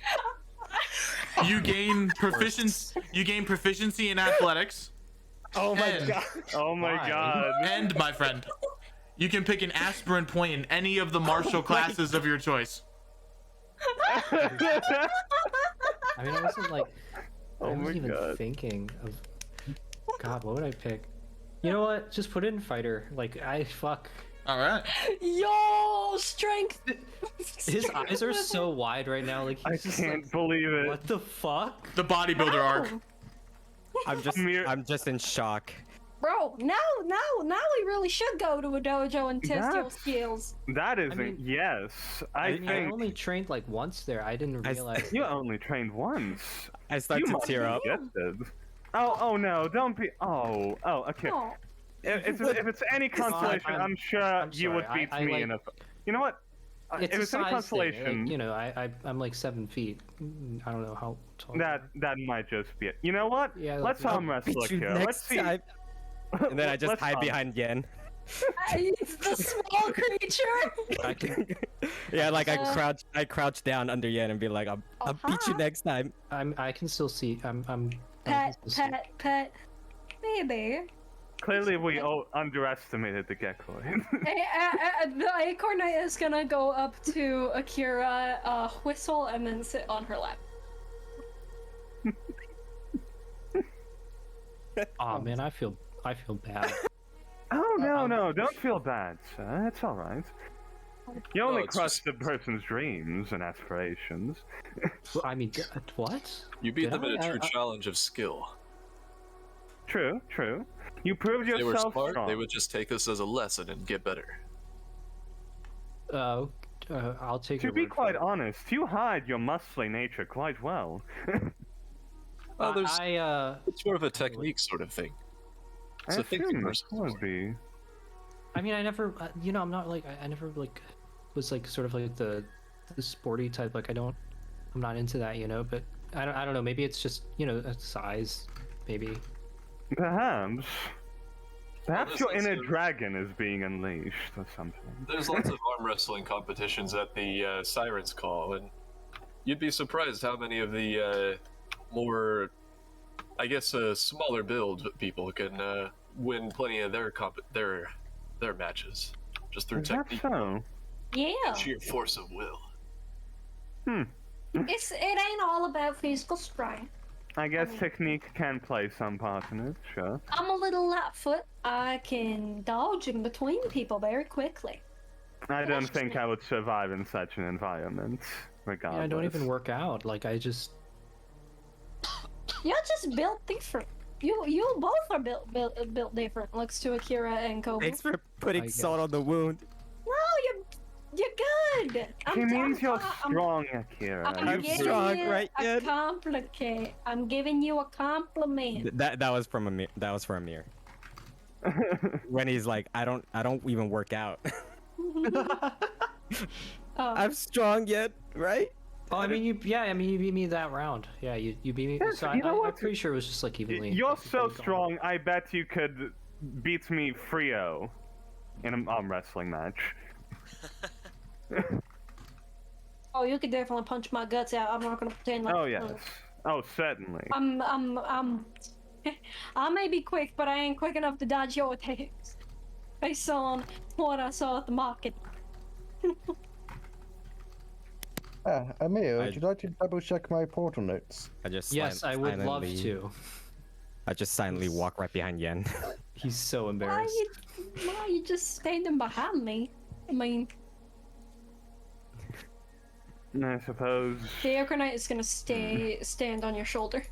You gain proficiency in athletics.
Oh my
And-
god!
Oh my
Why?
god.
And my friend, you can pick an aspirant point in any of the martial classes of your choice.
I mean, I wasn't like,
Oh
I
my
wasn't even
God.
thinking of. God, what would I pick? You know what? Just put it in fighter. Like fuck.
All right.
Yo, strength.
His eyes are so wide right now. Like
I
he's just
can't
like,
believe it.
what the fuck?
The bodybuilder arc.
I'm just in shock.
Bro, now we really should go to a dojo and test your
That's-
skills.
That isn't.
mean,
yes, I
I
think
only trained like once there. I didn't
I-
realize.
you only trained once.
I start
You
to
must
tear
have
up.
gifted. Oh no! Don't be. Oh, okay.
Oh,
If it's any consolation,
I'm-
I'm sure
I'm
you would
sorry,
beat
I
me
like-
in a. You know what?
It's
if
a
it's any
size
consolation,
thing. Like, you know, I'm like 7 feet. I don't know how tall.
that might just be it. You know what?
Yeah,
Let's
I'll
arm wrestle
Beat you
here. Let's
next
see.
time. And then I just
Let's
hide
arm-
behind Yen.
it's the small creature.
I can.
Yeah, like
Uh,
I crouch down under Yen and be like, I'll beat you next time.
I can still see. I can
Pet,
still see.
pet, baby.
Clearly, we underestimated the gecko.
The acorn is gonna go up to Akira, whistle, and then sit on her lap.
Oh man, I feel bad.
Oh no, don't feel bad, sir. It's all right. You only
it's
crushed the person's dreams and aspirations.
I mean, what?
You beat
Did
them in
I?
a true challenge of skill.
True. You proved
If they were
yourself
smart,
strong.
they would just take this as a lesson and get better.
I'll take
To
your
be
word for
quite
it.
honest, you hide your muscly nature quite well.
Well, there's
It's
it's more of a technique sort of thing. It's
I
a thinking
assume it
process.
would be.
I mean, I never, you know, I'm not like, I never like was like sort of like the sporty type. Like I'm not into that, you know. But I don't know. Maybe it's just, you know, a size, maybe.
Perhaps
this
your
is
inner
a-
dragon is being unleashed or something.
There's lots of arm wrestling competitions at the Sirens Call, and you'd be surprised how many of the more, I guess, smaller build people can win plenty of their matches just through
Is that
technique,
so?
Yeah,
sheer force of will.
it ain't all about physical strength.
I guess technique can play some part in it, sure.
I'm a little lightfoot. I can dodge in between people very quickly.
I don't think I would survive in such an environment, regardless.
Yeah, I don't even work out. Like I just,
You're just built different. You both are built different. Looks to Akira and Kobe.
Thanks for putting
I
salt on the wound.
No, you're good.
She means you're
I'm-
strong, Akira.
I'm
giving
strong,
you
right,
a
Yen?
compliment. I'm giving you a compliment.
That was from Amir. That was for Amir. When he's like, I don't even work out. I'm strong yet, right?
oh, I mean, you beat me that round. Yeah, you beat me.
Yes,
So
you know
I'm
what?
pretty sure it was just like evenly.
You're
like,
so
equally gone.
strong, I bet you could beat me Frio in an arm wrestling match.
Oh, you could definitely punch my guts out. I'm not gonna pretend like.
Oh, yes. Oh, certainly.
I may be quick, but I ain't quick enough to dodge your attacks. based on what I saw at the market.
Amir,
I-
would you like to double check my portal notes?
I just
Yes, I would love
silently-
to.
I just silently walk right behind Yen.
He's so
Why
embarrassed.
are you just standing behind me? I mean,
I suppose.
the Airgranite is gonna stand on your shoulder.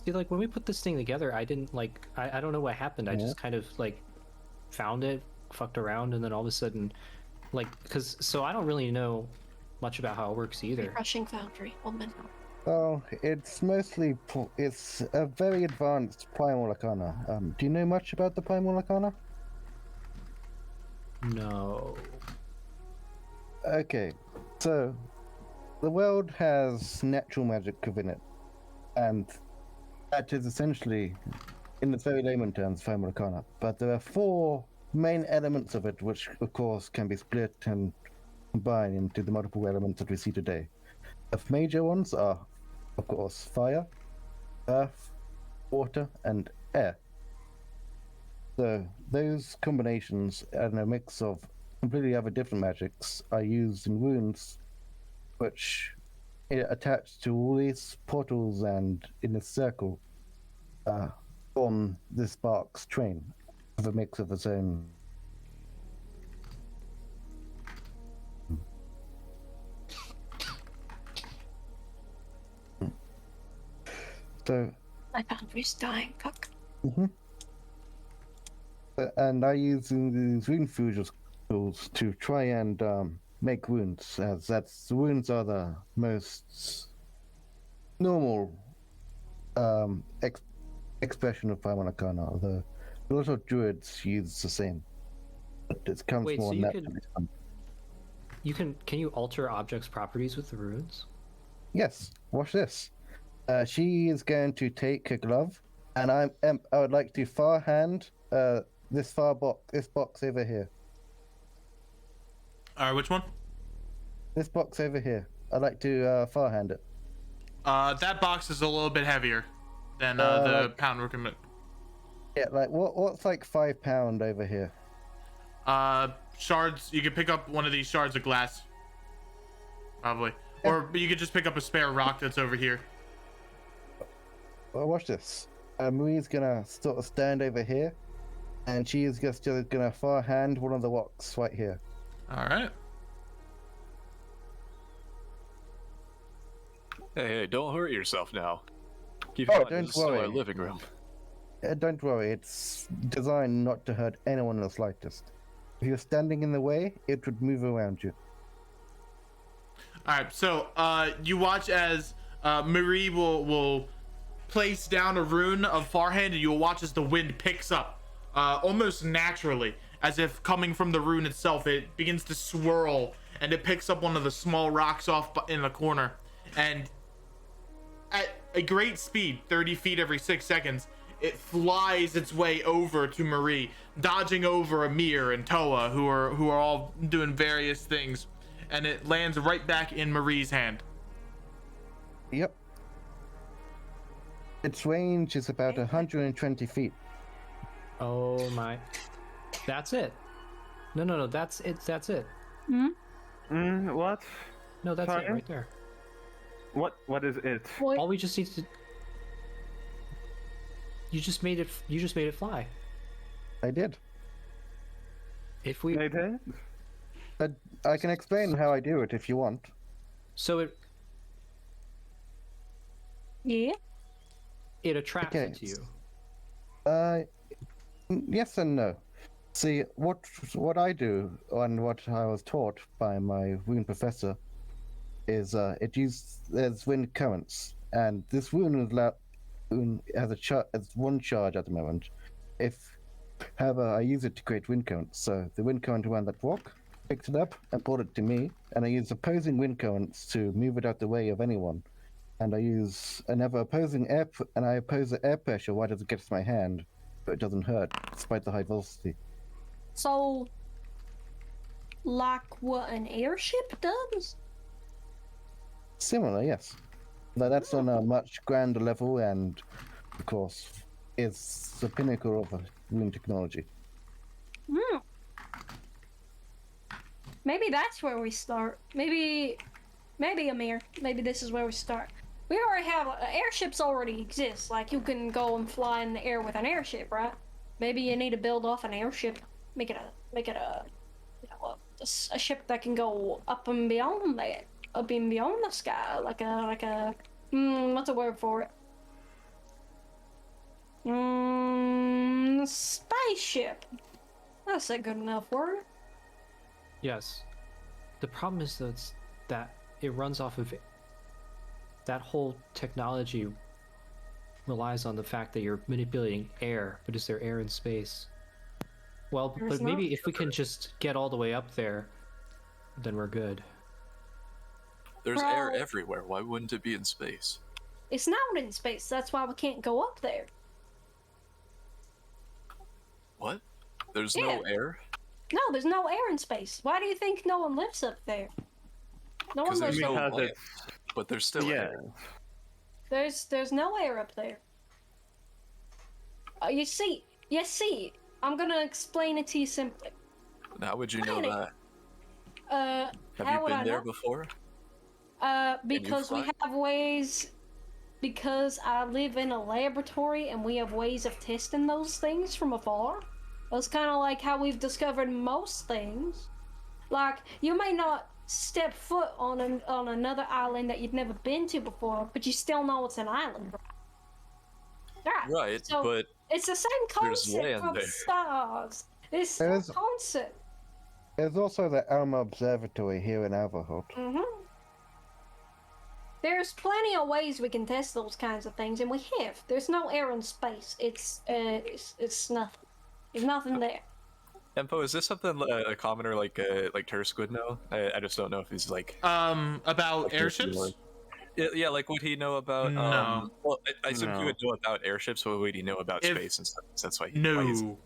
See, like when we put this thing together, I didn't like. I don't know what happened. I just kind of like found it, fucked around, and then all of a sudden, like, so I don't really know much about how it works either.
Crushing Foundry, 1 minute.
Oh, it's mostly it's a very advanced primal arcana. Do you know much about the primal arcana?
No.
Okay, so the world has natural magic within it, and that is essentially, in its very layman terms, primal arcana. But there are 4 main elements of it, which of course can be split and combined into the multiple elements that we see today. The major ones are, of course, fire, earth, water, and air. So those combinations and a mix of completely other different magics are used in runes, which attach to all these portals and in a circle form this spark's train of a mix of its own. So,
My Foundry's dying, fuck.
and I use these rune fusion tools to try and make runes, as the runes are the most normal expression of primal arcana. Although a lot of druids use the same, but it comes
Wait,
more
so you
naturally.
Can you alter objects' properties with the runes?
Yes, watch this. She is going to take a glove, and I would like to far hand this box over here.
All right, which one?
This box over here. I'd like to far hand it.
That box is a little bit heavier than the
like-
pound recommend.
Yeah, like what's like 5 pound over here?
Shards. You could pick up one of these shards of glass, probably, or you could just pick up a spare rock that's over here.
Well, watch this. Marie's gonna sort of stand over here, and she is just gonna far hand one of the rocks right here.
All right.
Hey, don't hurt yourself now. Keep
Oh,
in mind,
don't
this is still our
worry.
living room.
Don't worry, it's designed not to hurt anyone in the slightest. If you're standing in the way, it would move around you.
All right. So you watch as Marie will place down a rune of Farhand, and you'll watch as the wind picks up almost naturally, as if coming from the rune itself. It begins to swirl, and it picks up one of the small rocks off in the corner, and at a great speed, 30 feet every 6 seconds, it flies its way over to Marie, dodging over Amir and Toa, who are all doing various things, and it lands right back in Marie's hand.
Yep. Its range is about 120 feet.
Oh my. That's it. No. That's it. That's it.
What?
No, that's
Sorry?
it right there.
What is it?
All we just need to. You just made it. You just made it fly.
I did.
If we.
I did?
I can explain how I do it if you want.
So it
Yeah.
attracts
Okay.
it to you.
Yes and no. See, what I do and what I was taught by my rune professor is there's wind currents, and this rune has one charge at the moment. However, I use it to create wind currents. So the wind current around that rock picked it up and brought it to me, and I use opposing wind currents to move it out the way of anyone. And I use another opposing and I oppose the air pressure right as it gets to my hand, but it doesn't hurt despite the high velocity.
So, like what an airship does?
Similar, yes. Though that's on a much grander level, and of course, is the pinnacle of human technology.
Hmm. Maybe that's where we start. Maybe Amir. Maybe this is where we start. We already have airships. Already exist. Like you can go and fly in the air with an airship, right? Maybe you need to build off an airship. Make it a a ship that can go up and beyond that, up and beyond the sky, like a what's the word for it? Spaceship. That's a good enough word.
Yes. The problem is that it runs off of that whole technology relies on the fact that you're manipulating air, but is there air in space? Well, but maybe if we can just get all the way up there, then we're good.
There's air everywhere. Why wouldn't it be in space?
It's not in space. That's why we can't go up there.
What? There's no air?
No, there's no air in space. Why do you think no one lives up there? No one
Because
lives
there's no
up there.
land, but there's still air.
There's no air up there. You see, I'm gonna explain it to you simply.
How would you know that? Have
how
you
would
been
I
there
know?
before?
Because we
fly?
have ways. Because I live in a laboratory and we have ways of testing those things from afar. That's kind of like how we've discovered most things. Like you may not step foot on another island that you've never been to before, but you still know it's an island.
Right,
so
but
it's the same concept
land
for the
there.
stars. It's the
There's-
same concept.
There's also the Alma Observatory here in Alverholdt.
There's plenty of ways we can test those kinds of things, and we have. There's no air in space. It's nothing. There's nothing there.
Empo, is this something a commoner like Tursk would know? I just don't know if he's like
About
a
airships?
Tursk lord. Yeah, like would he know about
No.
well I assume he
No.
would know about airships, but would he know about
If-
space and stuff? That's why
No.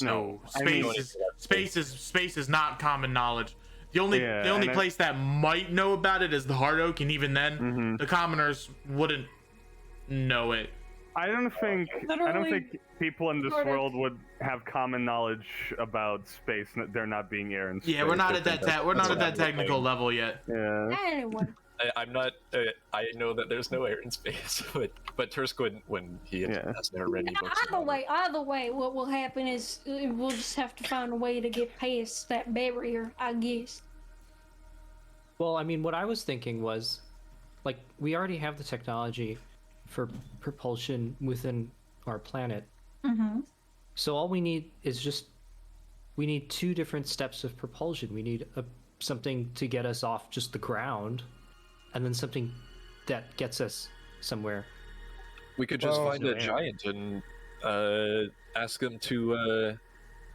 No.
I mean-
Space is not common knowledge. The only
Yeah,
place that might know about it is the Hard Oak, and even then,
Mhm.
the commoners wouldn't know it.
I don't think
Literally,
people in this
sort of-
world would have common knowledge about space. There not being air in space.
Yeah, we're not
I
at
think
that we're not at
that's
that
what I'm
technical
saying.
level yet.
Yeah.
Anyway,
I'm not. I know that there's no air in space, but Tursk when he
Yeah.
has never read any books.
either way, what will happen is we'll just have to find a way to get past that barrier, I guess.
Well, I mean, what I was thinking was, like, we already have the technology for propulsion within our planet. So all we need is we need two different steps of propulsion. We need something to get us off just the ground, and then something that gets us somewhere.
We could just
Well,
find a giant and ask him to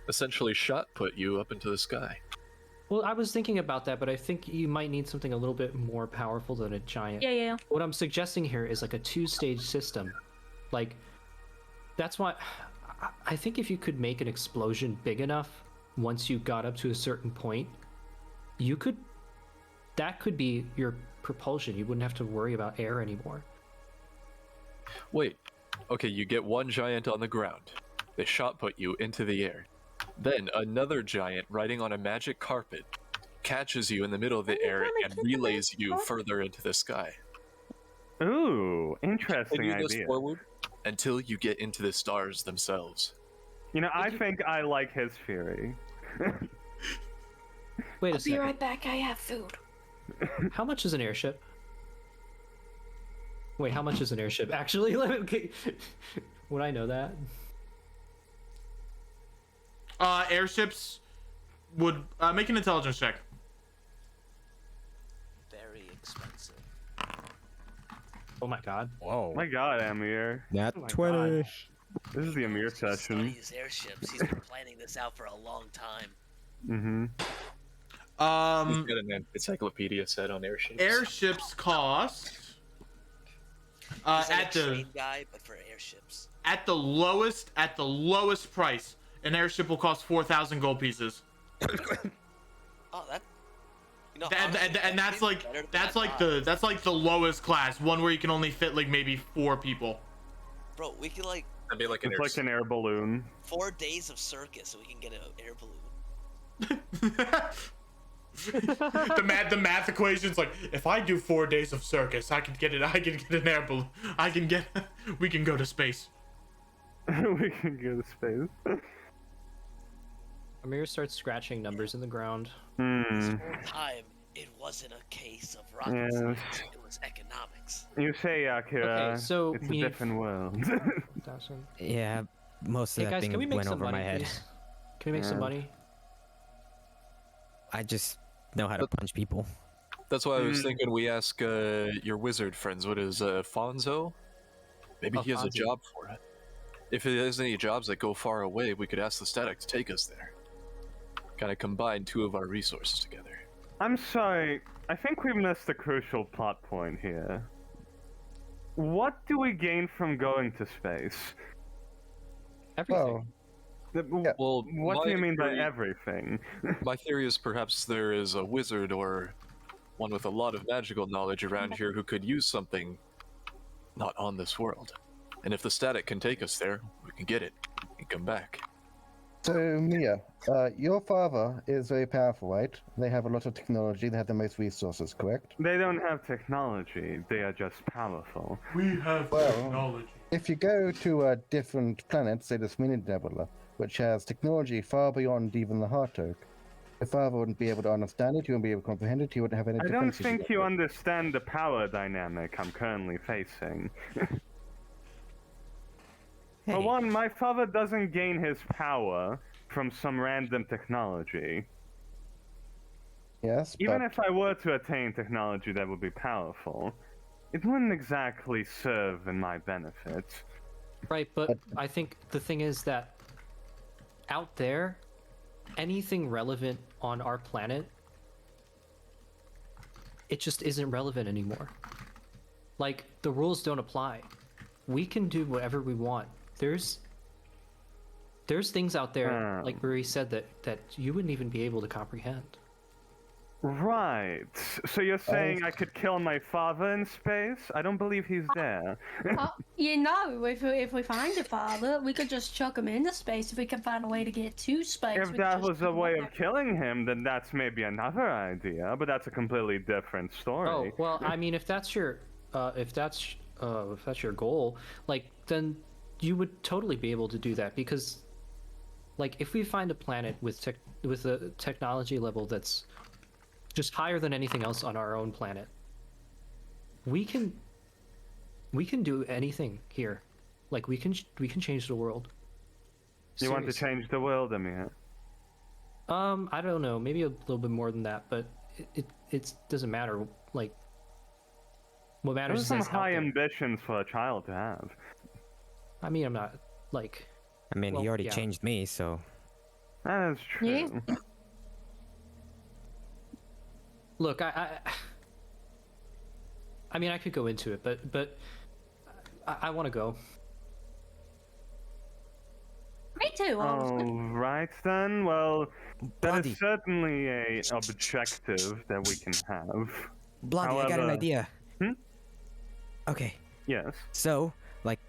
essentially shot put you up into the sky.
Well, I was thinking about that, but I think you might need something a little bit more powerful than a giant.
Yeah.
What I'm suggesting here is like a two-stage system. Like, that's why I think if you could make an explosion big enough, once you got up to a certain point, that could be your propulsion. You wouldn't have to worry about air anymore.
Wait. Okay, you get one giant on the ground. They shot put you into the air. Then another giant riding on a magic carpet catches you in the middle of the air and relays you further into the sky.
Ooh, interesting
Continue this
idea.
forward until you get into the stars themselves.
You know, I think I like his theory.
Wait a
I'll be
second.
right back. I have food.
How much is an airship? Wait, how much is an airship? Actually, okay. Would I know that?
Airships would make an intelligence check.
Very expensive.
Oh my god.
Whoa.
My God, Amir,
Nat
Oh my
20.
this is the Amir
He
session.
studies airships. He's been planning this out for a long time.
Mm-hmm.
He's got an encyclopedia set on airships.
Airships cost
He's like
at
a
the
train guy, but for airships.
at the lowest price, an airship will cost 4,000 gold pieces.
Oh, that. You know,
And
honestly,
that's
maybe
like
better than
that's
I
like
thought.
that's like the lowest class, one where you can only fit like maybe 4 people.
Bro, we could like
That'd be like an
It's
air
like an air balloon.
4 days of circus so we can get an air balloon.
The math equation's like, if I do 4 days of circus, I can get an air balloon. We can go to space.
We can go to space.
Amir starts scratching numbers in the ground.
Hmm.
This whole time, it wasn't a case of rocket science, it was economics.
You say, Akira,
Okay, so
it's a
we've-
different world.
1,000.
Yeah, most of
Hey
that
guys,
thing
can we make
went
some
over
money,
my head.
please? Can we make some
Yeah.
money?
I just know how to punch people.
That's why I was thinking we ask your wizard friends. What is Fonzo? Maybe he has a
Fonzie.
job for it. If he has any jobs that go far away, we could ask the static to take us there. Kind of combine 2 of our resources together.
I'm sorry, I think we missed a crucial plot point here. What do we gain from going to space?
Everything.
Well,
Well,
What do you
my
mean by
theory-
everything?
My theory is perhaps there is a wizard or one with a lot of magical knowledge around here who could use something not on this world. And if the static can take us there, we can get it and come back.
so Mia, your father is very powerful, right? They have a lot of technology. They have the most resources, correct?
They don't have technology, they are just powerful.
We have
Well-
technology.
If you go to a different planet, say this mini nebula, which has technology far beyond even the heart oak, your father wouldn't be able to understand it. He wouldn't be able to comprehend it. He wouldn't have any
I don't
defenses
think
against
you
it.
understand the power dynamic I'm currently facing. For
Hey,
one, my father doesn't gain his power from some random technology.
Yes,
Even
but
if I were to attain technology that would be powerful, it wouldn't exactly serve in my benefit.
Right, but I think the thing is that out there, anything relevant on our planet, it just isn't relevant anymore. Like, the rules don't apply. We can do whatever we want. There's things out there, like Marie said, that you wouldn't even be able to comprehend.
Right. So you're saying I could kill my father in space? I don't believe he's there.
If we find your father, we could just chuck him into space. If we can find a way to get to space.
If
we could
that
just
was
chuck
a
him
way
up
of killing him, then that's maybe another idea, but that's a completely different story.
Oh well, I mean, if that's your goal, like, then you would totally be able to do that, because, like, if we find a planet with a technology level that's just higher than anything else on our own planet, we can do anything here. Like, we can change the world.
You want to
Seriously.
change the world, Amir?
I don't know, maybe a little bit more than that, but it doesn't matter. Like, what matters
Those
is
are
that
some
it's out
high
there.
ambitions for a child to have.
I mean, I'm not like.
I mean,
Well,
he already
yeah.
changed me, so
That is true.
Yeah.
Look, I mean, I could go into it, but I want to go.
Me too. honestly.
All right then. Well, that
Blondie.
is certainly a objective that we can have.
Blondie, I got an
However-
idea.
Hmm?
Okay,
Yes.
so like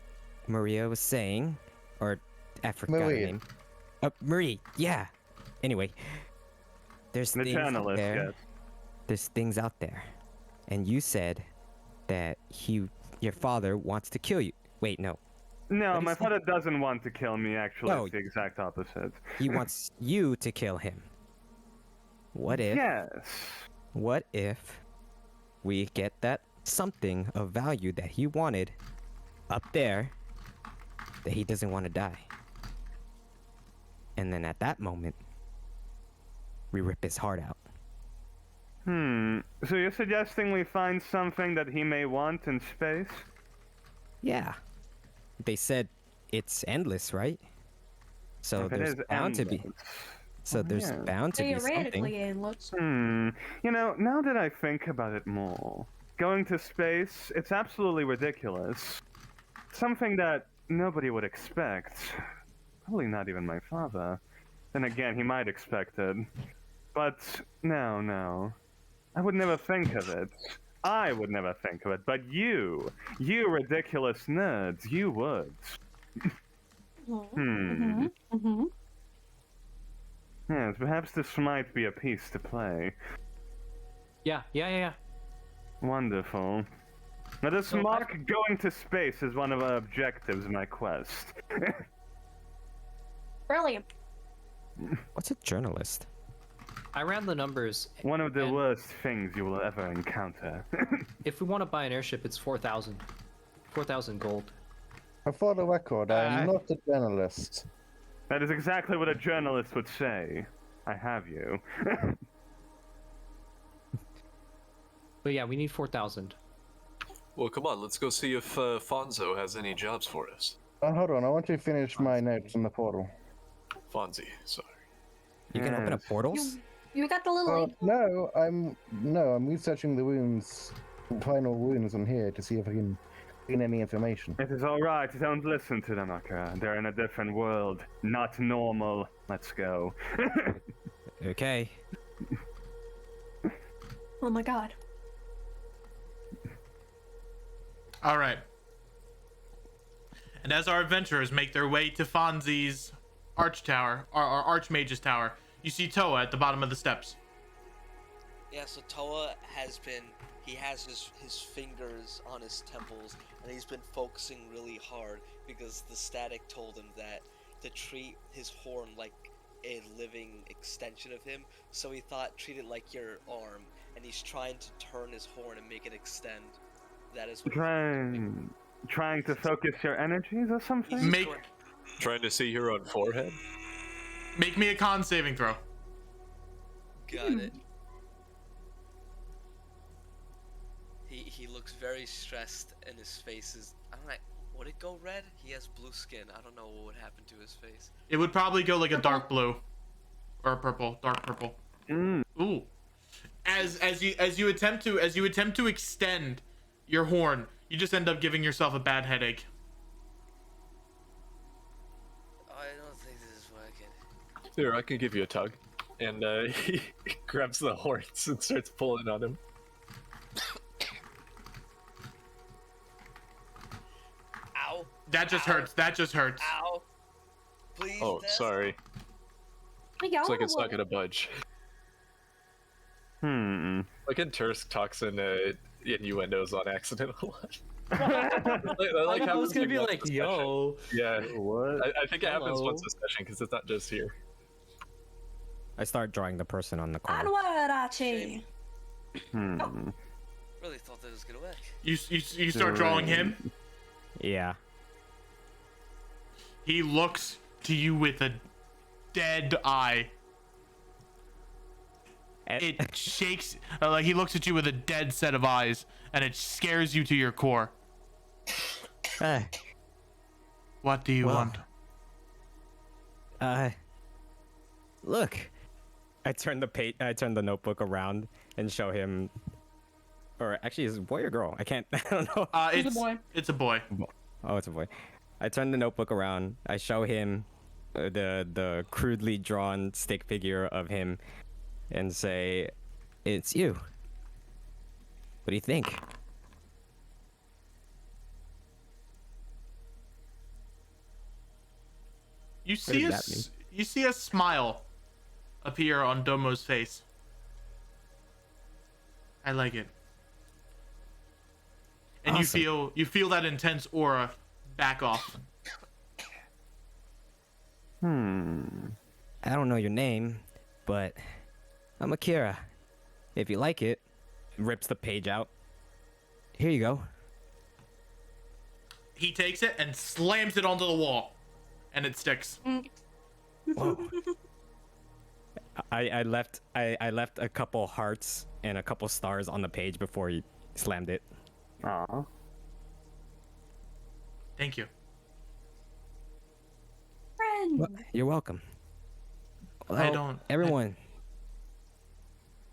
Maria was saying, or I forgot her
Maria.
name. Marie, yeah. Anyway, there's
The
things out
journalist.
there.
Yes.
There's things out there, and you said that your father wants to kill you. Wait, no,
No,
What
my
is he-
father doesn't want to kill me. Actually,
No.
it's the exact opposite.
he wants you to kill him. What if?
Yes.
What if we get that something of value that he wanted up there, that he doesn't want to die? And then at that moment, we rip his heart out.
So you're suggesting we find something that he may want in space?
Yeah. They said it's endless, right? So
If it
there's
is
bound to be.
endless.
So there's
yeah.
bound to be
Theoretically
something.
endless.
You know, now that I think about it more, going to space, it's absolutely ridiculous. Something that nobody would expect. Probably not even my father. Then again, he might expect it. But no. I would never think of it. I would never think of it. But you ridiculous nerds, you would.
Mm-hmm.
Yes, perhaps this might be a piece to play.
Yeah.
Wonderful. Now, this
So
mark going to space is one of our objectives in my quest.
Brilliant.
What's a journalist?
I ran the numbers.
One of the
and
worst things you will ever encounter.
If we want to buy an airship, it's 4,000. 4,000 gold.
For the record, I'm not a journalist.
That is exactly what a journalist would say. I have you.
But yeah, we need 4,000.
Well, come on, let's go see if Fonzo has any jobs for us.
Hold on, I want to finish my notes in the portal.
Fonzie, sorry.
You can open up portals?
You got the little.
I'm researching the wounds, final wounds on here to see if I can gain any information.
It is alright, don't listen to them, Akira. They're in a different world. Not normal. Let's go.
Okay.
Oh my god.
All right. And as our adventurers make their way to Fonzie's arch tower, or Archmage's tower, you see Toa at the bottom of the steps.
Yeah, so Toa has his fingers on his temples, and he's been focusing really hard because the static told him that to treat his horn like a living extension of him, so he thought treat it like your arm, and he's trying to turn his horn and make it extend. That is what
Trying to focus your energies or something?
Trying to see your own forehead?
Make me a con saving throw.
Got it. He looks very stressed, and his face is. I'm like, would it go red? He has blue skin. I don't know what would happen to his face.
It would probably go like a dark blue, or a purple, dark purple. Ooh. As you attempt to extend your horn, you just end up giving yourself a bad headache.
I don't think this is working.
Here, I can give you a tug. And he grabs the horns and starts pulling on him.
Ow!
That just hurts. That just hurts.
Ow! Please.
Oh,
Dad.
sorry. Looks like it's not gonna budge. Like in Tursk talks in innuendos on accident a lot.
I was gonna be like, yo.
Yeah.
What?
I think it happens
Hello?
once a session because it's not just here.
I start drawing the person on the corner.
Onward, Archie.
Really thought that was gonna work.
You start drawing him.
Yeah.
He looks to you with a dead eye. It shakes, like he looks at you with a dead set of eyes, and it scares you to your core.
Hey.
What do you want?
Look. I turn the notebook around and show him, or actually, is it a boy or girl? I don't know.
It's a boy. It's a boy.
Oh, it's a boy. I turn the notebook around. I show him the crudely drawn stick figure of him, and say, "It's you. What do you think?"
You see
does that mean?
you see a smile appear on Domo's face. I like it. And
Awesome.
you feel that intense aura back off.
I don't know your name, but I'm Akira. If you like it, rips the page out. Here you go.
He takes it and slams it onto the wall, and it sticks.
Whoa. I left a couple hearts and a couple stars on the page before he slammed it.
Aw.
Thank you.
Friend.
Well, you're welcome.
I
Well,
don't-
Everyone.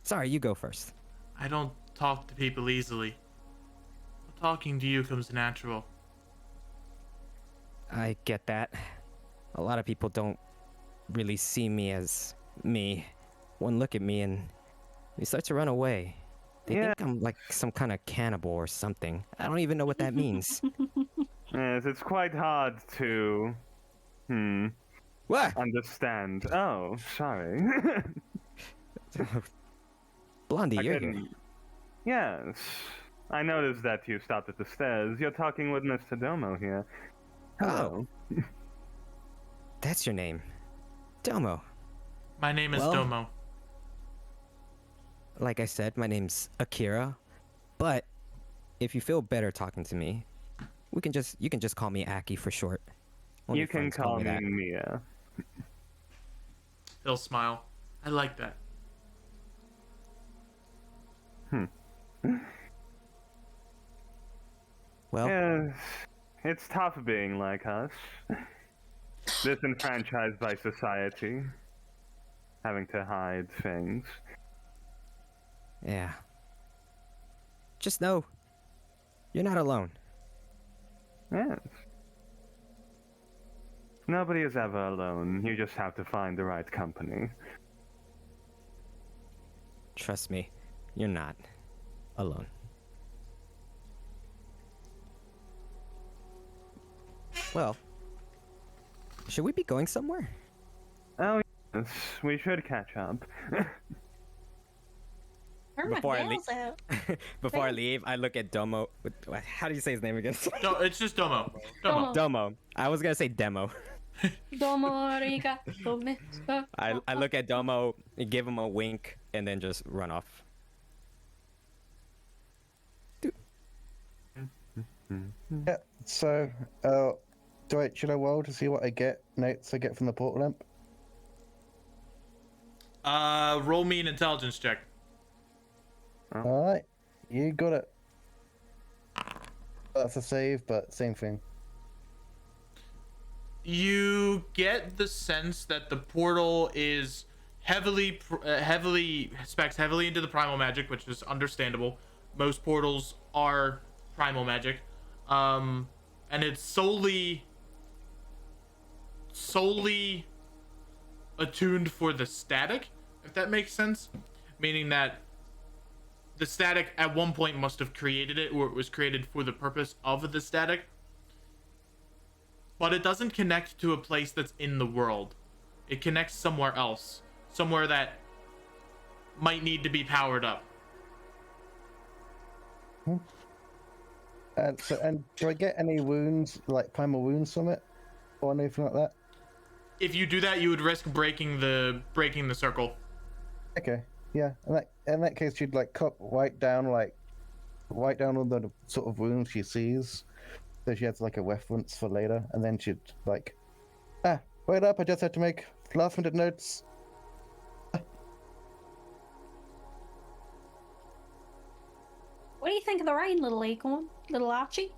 Sorry, you go first.
I don't talk to people easily. Talking to you comes natural.
I get that. A lot of people don't really see me as me. One look at me and they start to run away. They
Yeah.
think I'm like some kind of cannibal or something. I don't even know what that means.
Yes, it's quite hard to
What?
Understand. Oh, sorry.
Blondie,
I
you're
couldn't.
here.
Yes. I noticed that you stopped at the stairs. You're talking with Mr. Domo here. Hello.
That's your name. Domo.
My name is
Well-
Domo.
Like I said, my name's Akira. But if you feel better talking to me, you can just call me Aki for short. Only
You can
friends
call me
that.
Mia.
He'll smile. I like that.
Well,
Yes. It's tough being like us. Disenfranchised by society. Having to hide things.
yeah. Just know, you're not alone.
Yes. Nobody is ever alone. You just have to find the right company.
Trust me, you're not alone. Well, should we be going somewhere?
Oh, yes. We should catch up.
Turn my
Before I
nails out.
Before I leave, I look at Domo. How do you say his name again?
No, it's just Domo. Domo.
Domo. I was gonna say demo.
Domo arigato, mister.
I look at Domo, give him a wink, and then just run off.
Yeah. So, should I roll to see what notes I get from the portal lamp?
Roll me an intelligence check.
All right, you got it. That's a save, but same thing.
You get the sense that the portal is heavily specs heavily into the primal magic, which is understandable. Most portals are primal magic, and it's solely attuned for the static, if that makes sense. Meaning that the static at one point must have created it, or it was created for the purpose of the static. But it doesn't connect to a place that's in the world. It connects somewhere else. Somewhere that might need to be powered up.
And do I get any wounds, like primal wounds from it, or anything like that?
If you do that, you would risk breaking the circle.
Okay, yeah. In that case, you'd like write down all the sort of wounds she sees, so she has like a reference for later, and then she'd like, wait up! I just had to make last-minute notes.
What do you think of the rain, little acorn? Little Archie?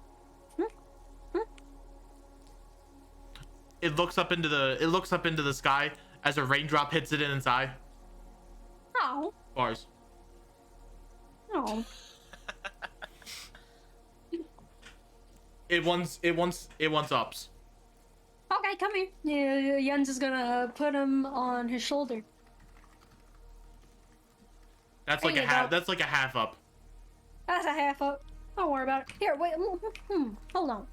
It looks up into the sky as a raindrop hits it in its eye.
Oh.
Bars.
Oh.
It wants ups.
Okay, come here. Yeah, Jens is gonna put him on his shoulder.
That's
There
like a
you
half.
go.
That's like a half up.
That's a half up. Don't worry about it. Here, wait. Hold on.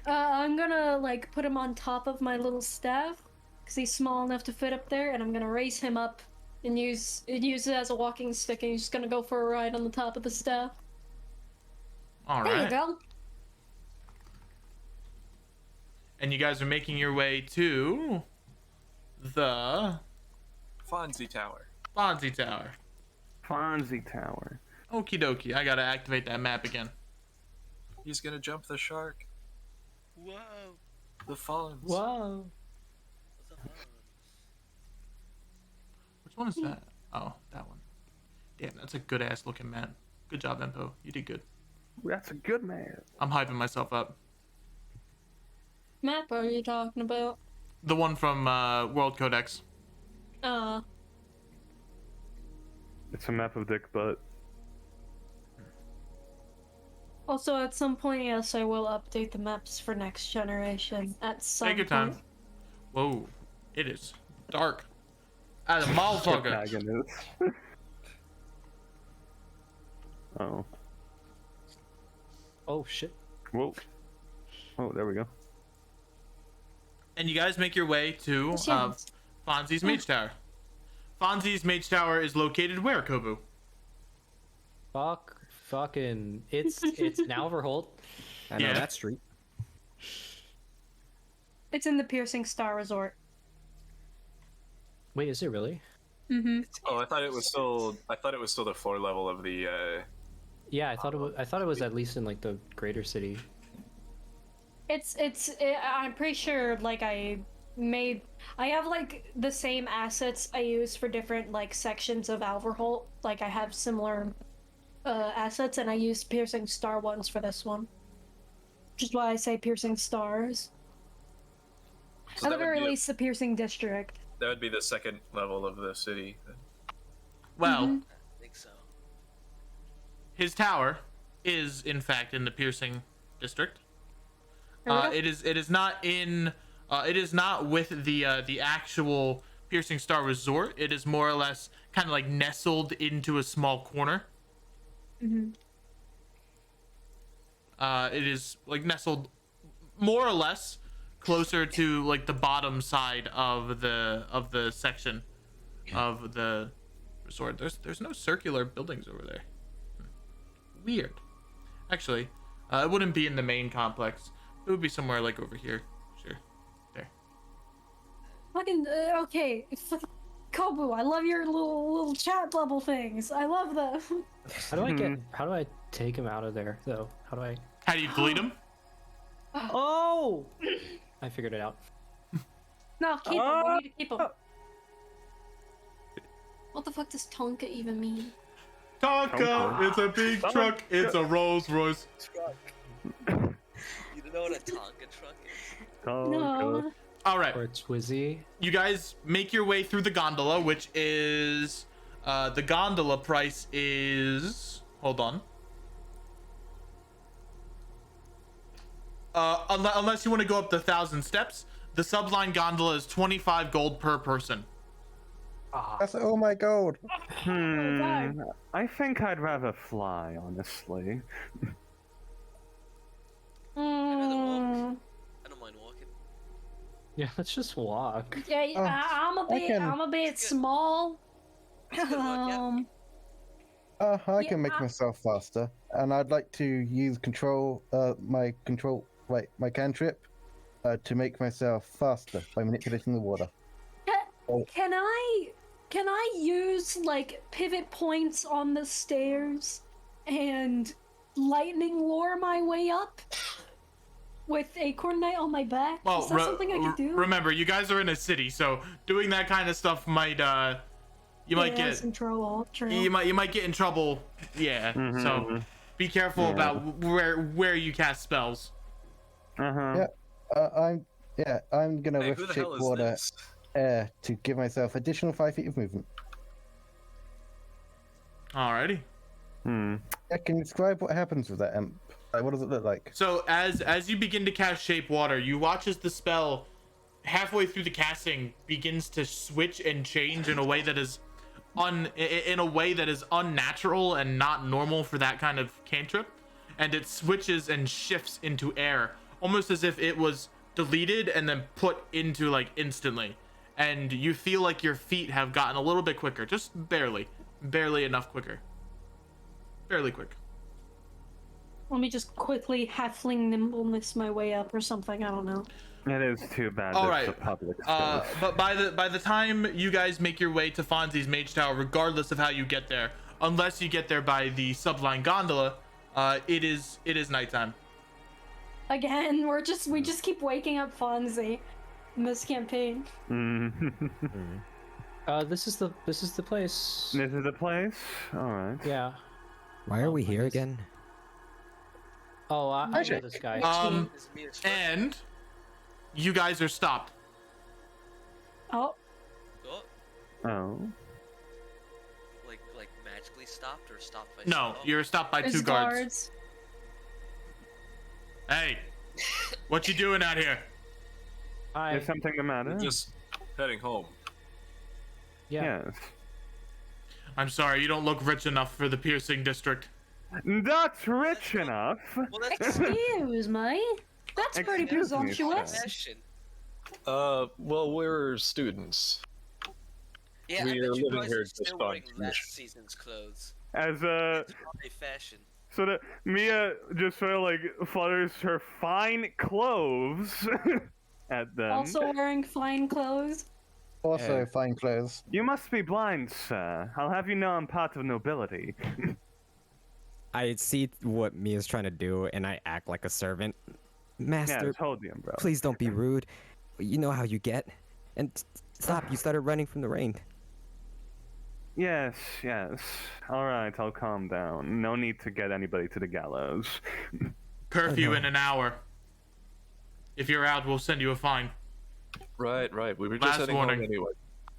I'm gonna like put him on top of my little staff because he's small enough to fit up there, and I'm gonna raise him up and use it as a walking stick, and he's just gonna go for a ride on the top of the staff.
All
There you
right.
go.
And you guys are making your way to the
Fonzie Tower.
Fonzie Tower.
Fonzie Tower.
Okie dokie. I gotta activate that map again.
He's gonna jump the shark.
Whoa.
The Fonz.
Whoa.
Which one is that? Oh, that one. Damn, that's a good ass looking map. Good job, Empo. You did good.
That's a good man.
I'm hyping myself up.
Map are you talking about?
The one from World Codex.
It's a map of Dick Butt.
Also, at some point, yes, I will update the maps for next generation. At some
Take your
point.
time. Whoa. It is dark. As a motherfucker.
Protagonist. Oh.
Oh shit.
Whoa. Oh, there we go.
and you guys make your way to
Yes.
Fonzie's Mage Tower. Fonzie's Mage Tower is located where, Kobu?
Fucking, it's in Alverholdt.
I know
Yeah.
that street.
It's in the Piercing Star Resort.
Wait, is it really?
Mm-hmm.
Oh, I thought it was still the floor level of the.
Yeah, I thought it was at least in like the greater city.
I'm pretty sure like I have like the same assets I use for different like sections of Alverholdt. Like I have similar assets, and I used Piercing Star ones for this one. Which is why I say Piercing Stars.
So
At
that
the
would
very
be
least, the Piercing District.
that would be the second level of the city.
Well,
Mhm.
I think so.
his tower is in fact in the Piercing District.
There we go.
It is not in. It is not with the actual Piercing Star Resort. It is more or less kind of like nestled into a small corner.
Mhm.
It is like nestled more or less closer to like the bottom side of the section of the resort. There's no circular buildings over there. Weird. Actually, it wouldn't be in the main complex. It would be somewhere like over here. Sure. There.
Fucking okay. Kobu, I love your little chat bubble things. I love them.
How do I take him out of there though? How do
How do you delete them?
Oh! I figured it out.
No, keep them. We need to keep them. What the fuck does Tonka even mean?
Tonka, it's a big truck. It's a Rolls Royce.
Truck. You don't know what a Tonka truck is?
No.
All right.
Or Twizzy.
You guys make your way through the gondola, which is the gondola price is, hold on, unless you want to go up the 1,000 steps, the subline gondola is 25 gold per person.
That's all my gold.
I think I'd rather fly, honestly.
Mm,
I don't mind walking.
Yeah, let's just walk.
yeah,
Oh,
I'm a bit
It's good.
small.
It's good work, yeah.
I
Yeah,
can make myself faster, and I'd like to use my cantrip, to make myself faster by manipulating the water.
Can I use like pivot points on the stairs and lightning lure my way up with Acorn Knight on my back?
Well,
Is that something I could do?
remember, you guys are in a city, so doing that kind of stuff might you might get
some trouble. True.
you might get in trouble. Yeah. So be careful
Yeah.
about where you cast spells.
Uh-huh.
Yeah. I'm gonna
Hey,
rift
who the
shape
hell is
water
this?
air to give myself additional 5 feet of movement.
Alrighty.
I can describe what happens with that imp. Like, what does it look like?
So as you begin to cast shape water, you watch as the spell halfway through the casting begins to switch and change in a way that is unnatural and not normal for that kind of cantrip, and it switches and shifts into air, almost as if it was deleted and then put into like instantly, and you feel like your feet have gotten a little bit quicker, just barely enough quicker, fairly quick.
Let me just quickly halfling nimbleness my way up or something. I don't know.
It is too bad
All
it's
right.
a public space.
But by the time you guys make your way to Fonzie's Mage Tower, regardless of how you get there, unless you get there by the subline gondola, it is nighttime.
Again, we just keep waking up Fonzie in this campaign.
This is the place.
This is the place? Alright.
Yeah.
Why are we here again?
Oh, I know
Magic.
this guy.
Is it me to start?
And you guys are stopped.
Oh,
Oh,
Oh.
like magically stopped or stopped by?
No,
oh.
you're stopped by
there's
two guards. Hey, what you doing out here?
Hi.
Is something the matter?
Just heading home.
Yeah.
Yes.
I'm sorry, you don't look rich enough for the piercing district.
That's rich enough!
Well, that's
Excuse me. That's pretty
Excuse me,
presumptuous.
sir.
fashion.
Well, we're students.
Yeah,
We
I
are
bet you
living
guys
here
are
just
still
on
wearing
permission.
last season's clothes.
As
It's holiday fashion.
so that Mia just sort of like flutters her fine clothes at them.
Also wearing fine clothes.
Also, fine clothes.
You must be blind, sir. I'll have you know I'm part of nobility.
I see what Mia's trying to do, and I act like a servant.
Yeah,
Master,
I told you, bro.
please don't be rude. You know how you get. And stop, you started running from the rain.
Yes, yes. All right, I'll calm down. No need to get anybody to the gallows.
Curfew in an hour. If you're out, we'll send you a fine.
Right. We were just
Last
heading
warning.
home anyway.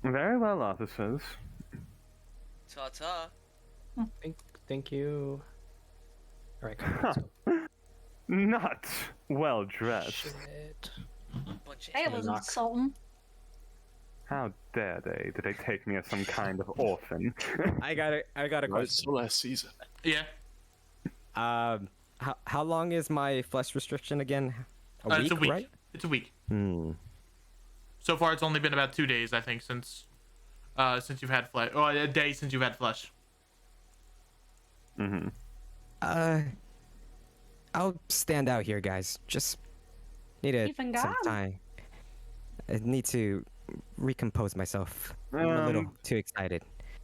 Very well, officers.
Ta-ta.
Thank you. All right, come on. Let's go.
Not well dressed.
Shit.
Bunch of
That was
knock.
insulting.
How dare they? Did they take me as some kind of orphan?
I got a
Right,
question.
so last season.
Yeah.
How long is my flesh restriction again?
It's a week.
Right?
It's a week.
Hmm.
So far, it's only been about 2 days, I think, since you've had flesh. Oh, a day since you've had flesh.
Mm-hmm.
I'll stand out here, guys. Just need
Even
some
God.
time. I need to recompose myself. I'm a little too excited.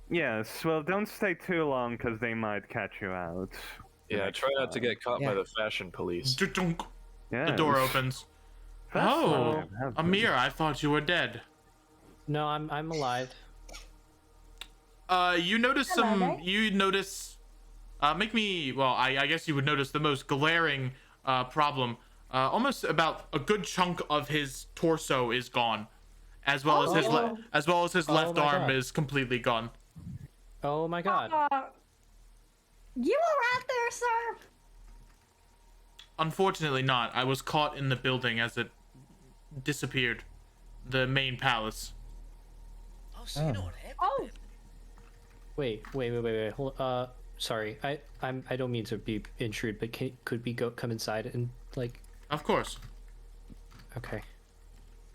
Yes, well, don't stay too long, because they might catch you out.
Yeah,
Next
try not to
time.
get caught by the fashion police.
Dunk.
Yes.
The door opens.
First
Oh,
time I've been.
Amir, I thought you were dead.
No, I'm alive.
You notice
Hello
some.
there.
You notice. Make me. Well, I guess you would notice the most glaring problem. Almost about a good chunk of his torso is gone, as well as his
Oh.
left
my
arm
God.
is completely gone.
Oh my god.
You were right there, sir.
Unfortunately, not. I was caught in the building as it disappeared, the main palace.
Oh, so you know what happened?
Oh,
Wait. Hold, sorry. I don't mean to be intrude, but could we come inside and like?
Of course.
Okay.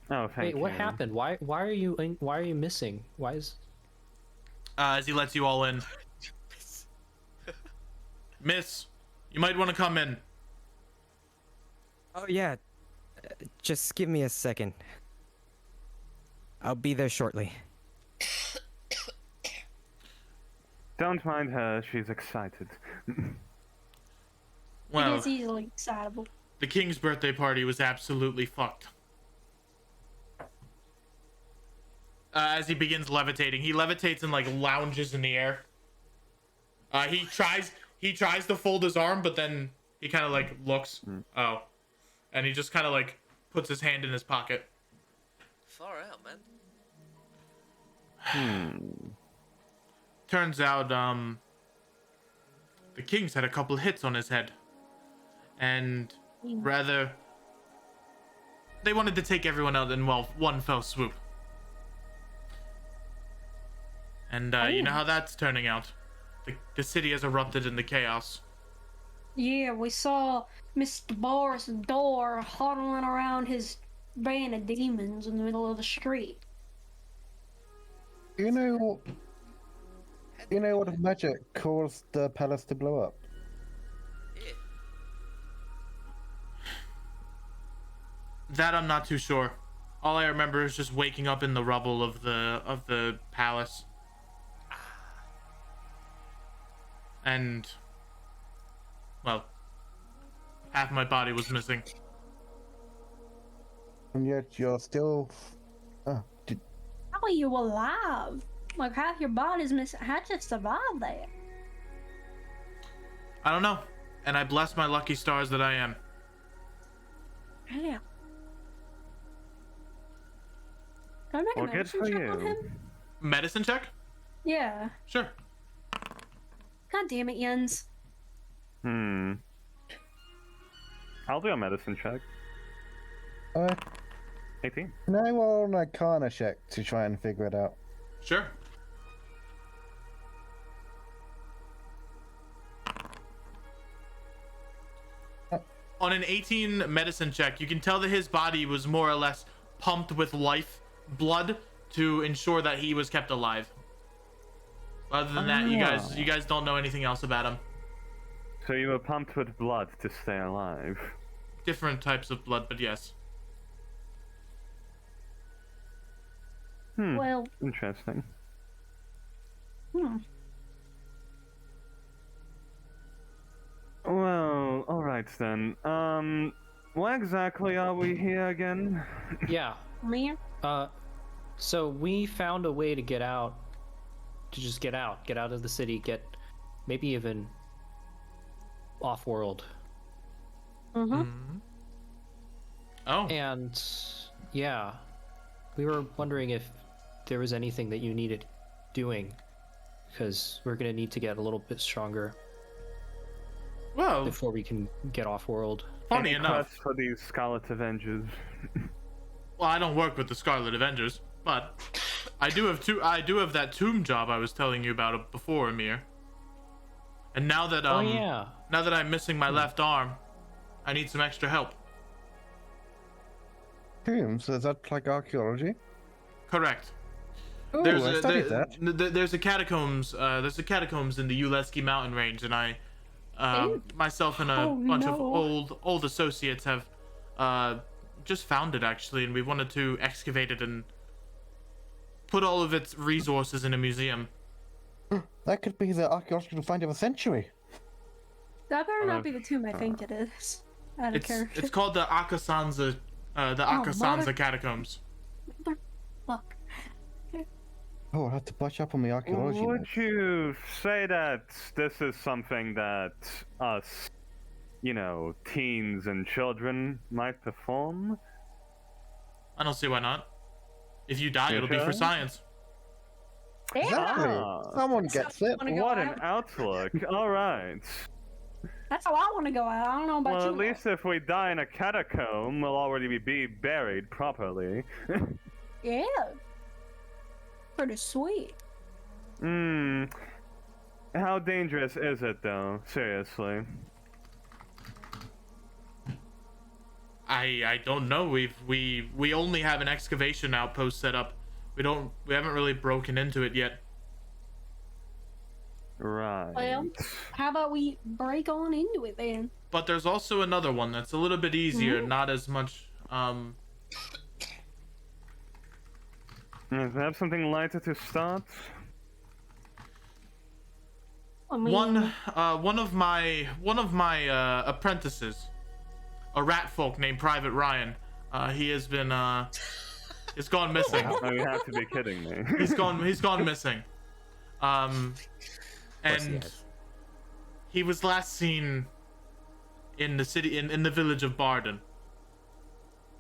Oh, thank
Wait,
you.
what happened? Why are you missing? Why is?
As he lets you all in. Miss, you might want to come in.
Oh yeah. Just give me a second. I'll be there shortly.
Don't mind her, she's excited.
it
Well,
is easily excitable.
the king's birthday party was absolutely fucked. As he begins levitating, he levitates and like lounges in the air. He tries to fold his arm, but then he kind of like looks. Oh, and he just kind of like puts his hand in his pocket.
Far out, man.
Turns out, the king's had a couple hits on his head, and rather, they wanted to take everyone out in one fell swoop. And you know how that's turning out. The city has erupted into chaos.
Yeah, we saw Mr. Boris Door huddling around his band of demons in the middle of the street.
You know what magic caused the palace to blow up?
Yeah.
That I'm not too sure. All I remember is just waking up in the rubble of the palace. And well, half my body was missing.
And yet you're still. Oh,
How are you alive? Like half your body's missing. How'd you survive that?
I don't know. And I bless my lucky stars that I am.
Damn. Can I make
Well,
a
good
medicine
for
check on
you.
him?
Medicine check?
Yeah.
Sure.
God damn it, Jens.
I'll do a medicine check. 18.
Can I roll an Arcana check to try and figure it out?
Sure. On an 18 medicine check, you can tell that his body was more or less pumped with life blood to ensure that he was kept alive. Other than that, you guys don't know anything else about him.
So you were pumped with blood to stay alive.
Different types of blood, but yes.
Well,
Interesting. Well, alright then. Why exactly are we here again?
Yeah.
man.
So we found a way to get out. To just get out of the city, get maybe even off-world.
Oh.
And yeah, we were wondering if there was anything that you needed doing, because we're gonna need to get a little bit stronger
Well,
before we can get off-world.
funny
Any
enough.
quest for these Scarlet Avengers?
Well, I don't work with the Scarlet Avengers, but I do have that tomb job I was telling you about before, Amir. And now that
Oh yeah.
now that I'm missing my left arm, I need some extra help.
Tombs? So is that like archaeology?
Correct.
Oh, I studied that.
There's a catacombs. There's a catacombs in the Uleski mountain range, and I, myself and a bunch of old associates have, just found it actually, and we wanted to excavate it and put all of its resources in a museum.
That could be the archaeological find of a century.
That better not be the tomb I think it is. Out of character.
It's called the Akasanza,
mother-
catacombs.
Fuck.
Oh, I'll have to brush up on my archaeology.
Would
notes.
you say that this is something that us, teens and children might perform?
I don't see why not. If you die, it'll be for
Okay.
science.
Exactly.
Ah.
Someone
That's how
gets
I
it.
wanna go
What an
out.
outlook. Alright.
That's how I want to go out. I don't know about
Well,
you.
at least if we die in a catacomb, we'll already be buried properly.
Yeah. Pretty sweet.
How dangerous is it, though? Seriously.
I don't know. We only have an excavation outpost set up. We haven't really broken into it yet.
Right.
Well, how about we break on into it then?
But there's also another one that's a little bit easier, not as much
If we have something lighter to start?
I mean,
one of my apprentices, a rat folk named Private Ryan, he has been he's gone missing.
Oh, you have to be kidding me.
He's gone missing. And he was last seen in the city, in the village of Barden.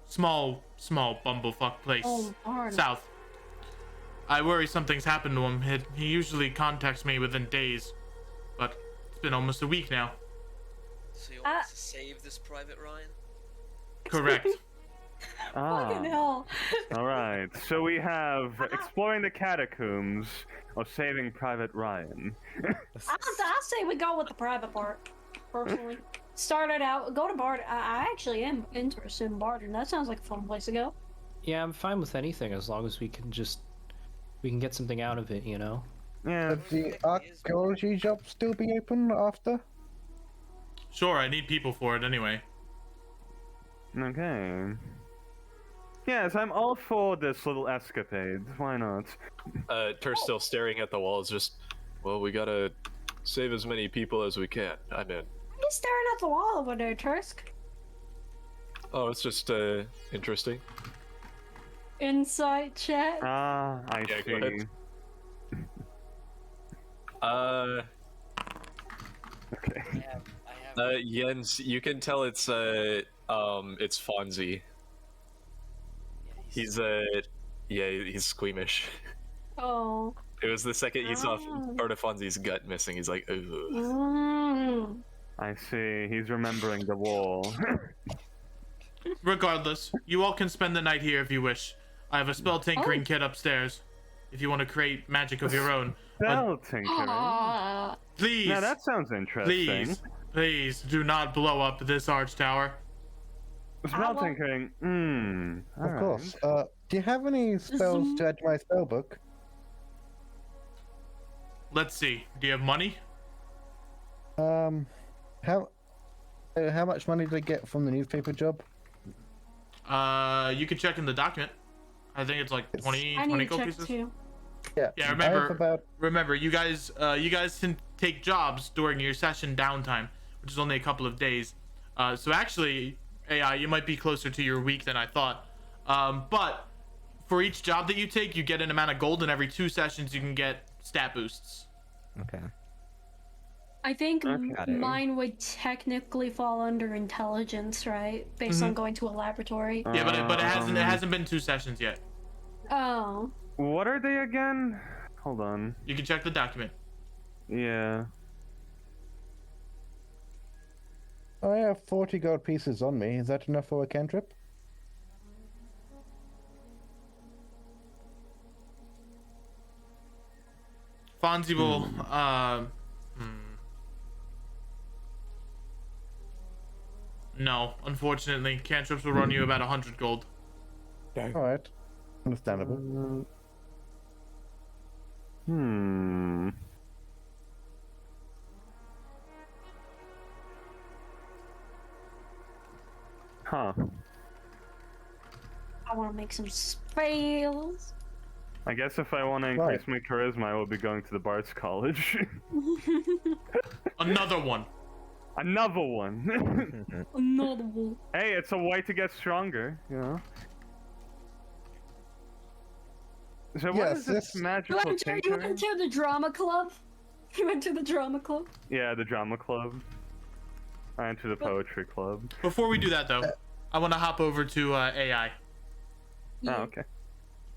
Small bumblefuck place.
Oh, Barden.
South. I worry something's happened to him. He usually contacts me within days, but it's been almost a week now.
So you want us to save this Private Ryan?
Correct.
fucking hell.
Alright, so we have exploring the catacombs or saving Private Ryan.
I say we go with the private part, personally. Started out, go to Barden. I actually am interested in Barden. That sounds like a fun place to go.
Yeah, I'm fine with anything as long as we can get something out of it, you know?
Yeah,
Would the archaeology job still be open after?
Sure, I need people for it anyway.
okay. Yes, I'm all for this little escapade. Why not?
Tur's still staring at the walls, just, well, we gotta save as many people as we can. I'm in.
Are you staring at the wall over there, Tursk?
Oh, it's just, interesting.
Insight chat.
Ah, I
Yeah,
see.
go ahead.
Okay.
I have
Jens, you can tell it's Fonzie. He's he's squeamish.
Oh.
It was the second he saw
Oh.
part of Fonzie's gut missing, he's like, ooh.
Mm.
I see. He's remembering the wall.
Regardless, you all can spend the night here if you wish. I have a spell tinkering kit upstairs, if you want to create magic of your own.
Spell tinkering.
Ah.
Please,
Now that sounds interesting.
please do not blow up this arch tower.
Spell
will-
tinkering.
Of course. Do you have any spells to add to my spell book?
Let's see. Do you have money?
How much money did I get from the newspaper job?
You can check in the document. I think it's like 20
I need to
gold
check
pieces.
too.
Yeah.
Yeah,
I have
remember.
about
Remember, you guys can take jobs during your session downtime, which is only a couple of days. So actually, AI, you might be closer to your week than I thought. But for each job that you take, you get an amount of gold, and every 2 sessions you can get stat boosts.
Okay.
I think
Got it.
mine would technically fall under intelligence, right? Based on going to a laboratory.
Yeah, but it hasn't been 2 sessions yet.
Oh.
What are they again? Hold on.
You can check the document.
Yeah.
I have 40 gold pieces on me. Is that enough for a cantrip?
Fonzie will No, unfortunately, cantrips will run you about 100 gold.
Alright. Understandable.
Huh.
I want to make some spells.
I guess if I want to increase my charisma, I will be going to the Bard's College.
Another one.
Another one.
Another one.
Hey, it's a way to get stronger, you know? So what
Yes,
is this
You
magical
went
tinkering?
to the drama club? You went to the drama club?
Yeah, the drama club. I went to the poetry club.
Before we do that, though, I want to hop over to AI.
Oh, okay.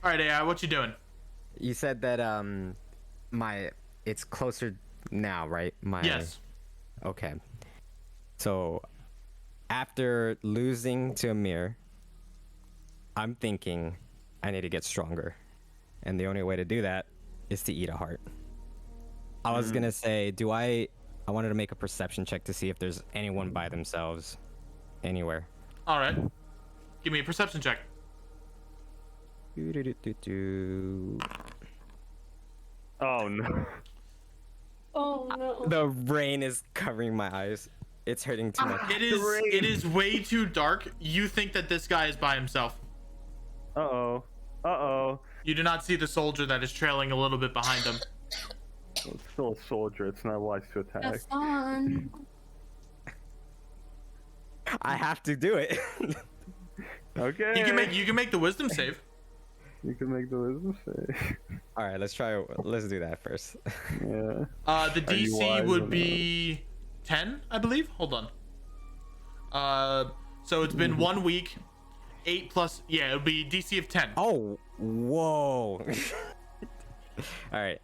All right, AI, what you doing?
You said that it's closer now, right?
Yes.
Okay. So after losing to Amir, I'm thinking I need to get stronger. And the only way to do that is to eat a heart. I was gonna say, I wanted to make a perception check to see if there's anyone by themselves anywhere.
All right. Give me a perception check.
Oh no.
Oh no.
The rain is covering my eyes. It's hurting too much.
It is way too dark. You think that this guy is by himself.
Uh-oh. Uh-oh.
You do not see the soldier that is trailing a little bit behind him.
It's still a soldier. It's not wise to attack.
Have fun.
I have to do it.
Okay.
You can make the wisdom save.
You can make the wisdom save.
All right, let's do that first.
Yeah.
The
Are you
DC
wise
would
or
be 10, I believe. Hold on. So it's been 1 week. 8 plus, yeah, it would be DC of 10.
Oh, whoa. All right.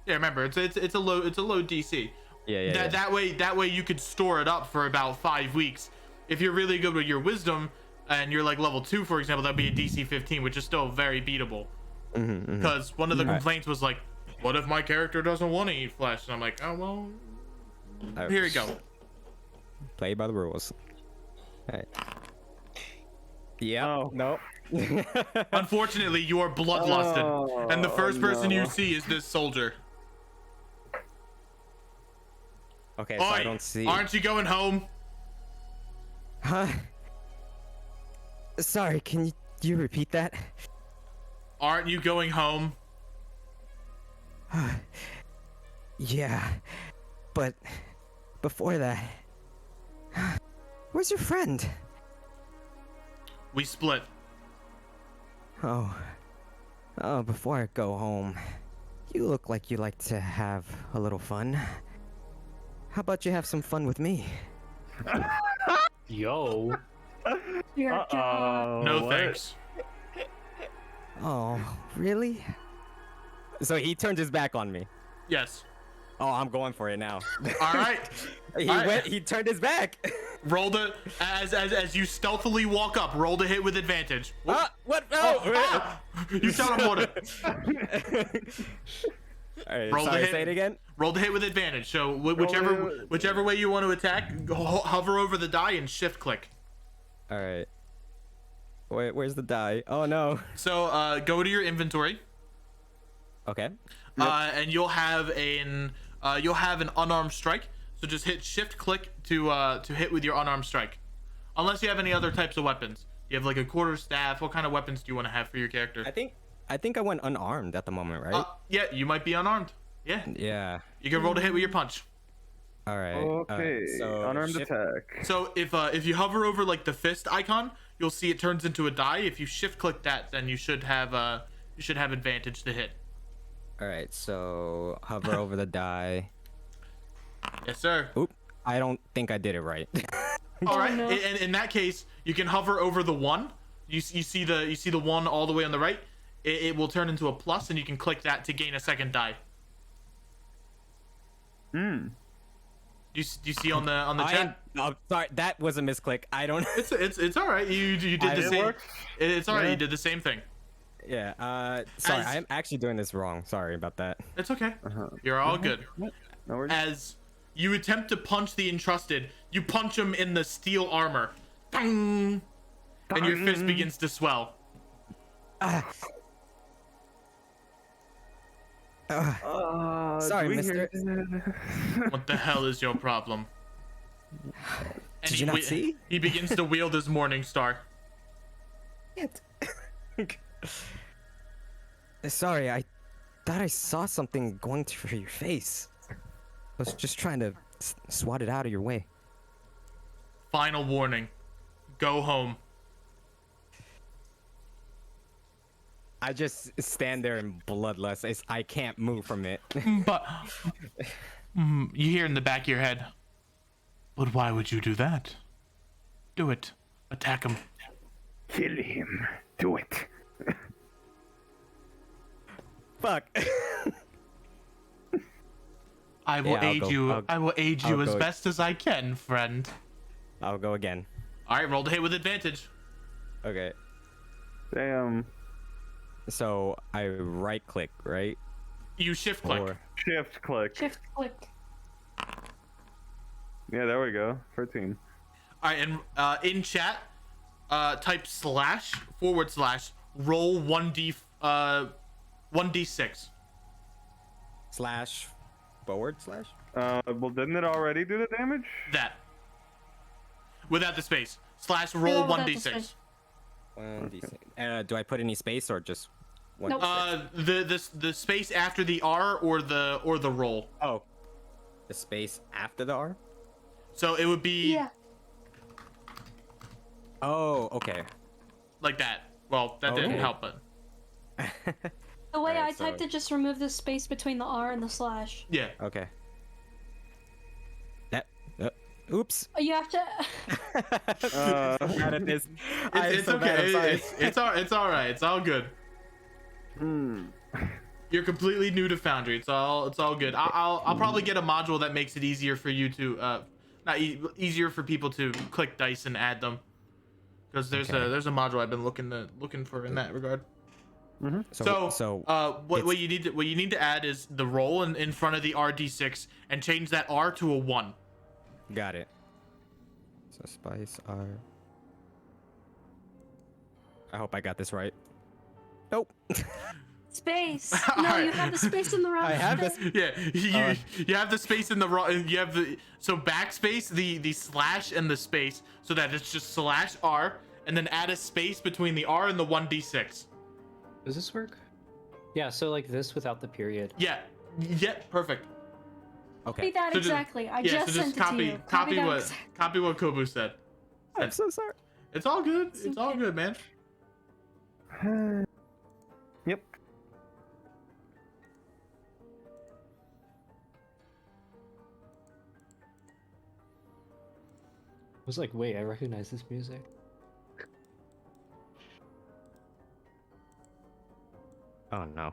Yeah, remember, it's a low DC.
Yeah.
That way you could store it up for about 5 weeks. If you're really good with your wisdom and you're like level 2, for example, that'd be a DC 15, which is still very beatable. Because one of the complaints was like, what if my character doesn't want to eat flesh? And I'm like, oh well, here we go.
Play by the rules. All right. Yeah.
Oh.
Nope.
Unfortunately, you are bloodlusted, and the first person you see is this soldier.
Okay, so I don't see.
Aren't you going home?
Huh? Sorry, can you repeat that?
Aren't you going home?
Yeah, but before that, where's your friend?
We split.
Oh, before I go home, you look like you like to have a little fun. How about you have some fun with me?
Yo.
Dear God.
No
what?
thanks.
Oh, really? So he turned his back on me.
Yes.
Oh, I'm going for it now.
All right.
He turned his back.
Roll the as you stealthily walk up. Roll the hit with advantage.
What? Oh,
You tell him what.
All right,
Roll the
sorry,
hit.
say it again.
Roll the hit with advantage. So whichever way you want to attack, hover over the die and shift click.
All right. Wait, where's the die? Oh no.
So go to your inventory,
Okay.
and you'll have an unarmed strike. So just hit shift click to hit with your unarmed strike. Unless you have any other types of weapons. You have like a quarterstaff. What kind of weapons do you want to have for your character?
I think I went unarmed at the moment, right?
Yeah, you might be unarmed. Yeah.
Yeah.
You can roll to hit with your punch.
All right.
Okay,
so
unarmed
shift-
attack.
So if you hover over like the fist icon, you'll see it turns into a die. If you shift click that, then you should have advantage to hit.
All right. So hover over the die.
Yes, sir.
Oop. I don't think I did it right.
All right.
no.
And in that case, you can hover over the one. You see the one all the way on the right. It will turn into a plus, and you can click that to gain a second die.
Hmm.
Do you see on the chat?
Oh, sorry. That was a misclick. I don't.
It's all right. You did the
It
same.
works.
It's all right.
Yeah.
You did the same thing.
Yeah. Sorry.
As-
I'm actually doing this wrong. Sorry about that.
It's okay.
Uh-huh.
You're all good.
No worries.
As you attempt to punch the entrusted, you punch him in the steel armor. Bang! And your fist begins to swell.
Sorry,
do we
mister.
hear-
What the hell is your problem? And
Did you not see?
He begins to wield his morning star.
Sorry, I thought I saw something going through your face. I was just trying to swat it out of your way.
Final warning. Go home.
I just stand there in bloodlust. I can't move from it.
But you hear in the back of your head. But why would you do that? Do it. Attack him.
Kill him. Do it.
Fuck.
I will
Yeah, I'll
aid
go.
you. I will aid you
I'll
as
go.
best as I can, friend.
I'll go again.
All right, roll to hit with advantage.
Okay.
Damn.
So I right click, right?
You shift click.
Or
Shift click.
Shift click.
Yeah, there we go. 13.
All right, and in chat, type / roll 1d6.
slash forward slash?
Well, didn't it already do the damage?
That. Without the space. / roll
Yeah, without the
1d6.
space.
1d6. Do I put any space or just one?
Nope.
The space after the R or the roll.
Oh, the space after the R?
So it would be
Yeah.
Oh, okay.
like that. Well, that didn't
Okay.
help, but
The way
Alright,
I typed
so-
it just removed the space between the R and the slash.
yeah.
Okay. That. Oops.
You have to.
Bad at this. I'm
It's
so bad, I'm
okay.
sorry.
It's all right. It's all good.
Hmm.
You're completely new to Foundry. It's all good. I'll probably get a module that makes it easier for you to easier for people to click dice and add them. Because there's a module I've been looking for in that regard. So what you need to add is the roll in front of the RD6 and change that R to a 1.
Got it. So spice R. I hope I got this right. Nope.
Space. No,
Alright.
you have the space in the wrong.
I have this.
Yeah, you have the space in the wrong. You have the backspace, the slash and the space, so that it's just /R, and then add a space between the R and the 1d6.
Does this work? Yeah, so like this without the period.
Yeah, perfect.
Okay.
Copy that
So just-
exactly. I
Yeah,
just
so
sent
just
it to you.
copy
that
what
exact-
copy what Kobu said.
I'm so sorry.
It's all good. It's all
okay.
good, man.
Yep.
I was like, wait, I recognize this music.
Oh no.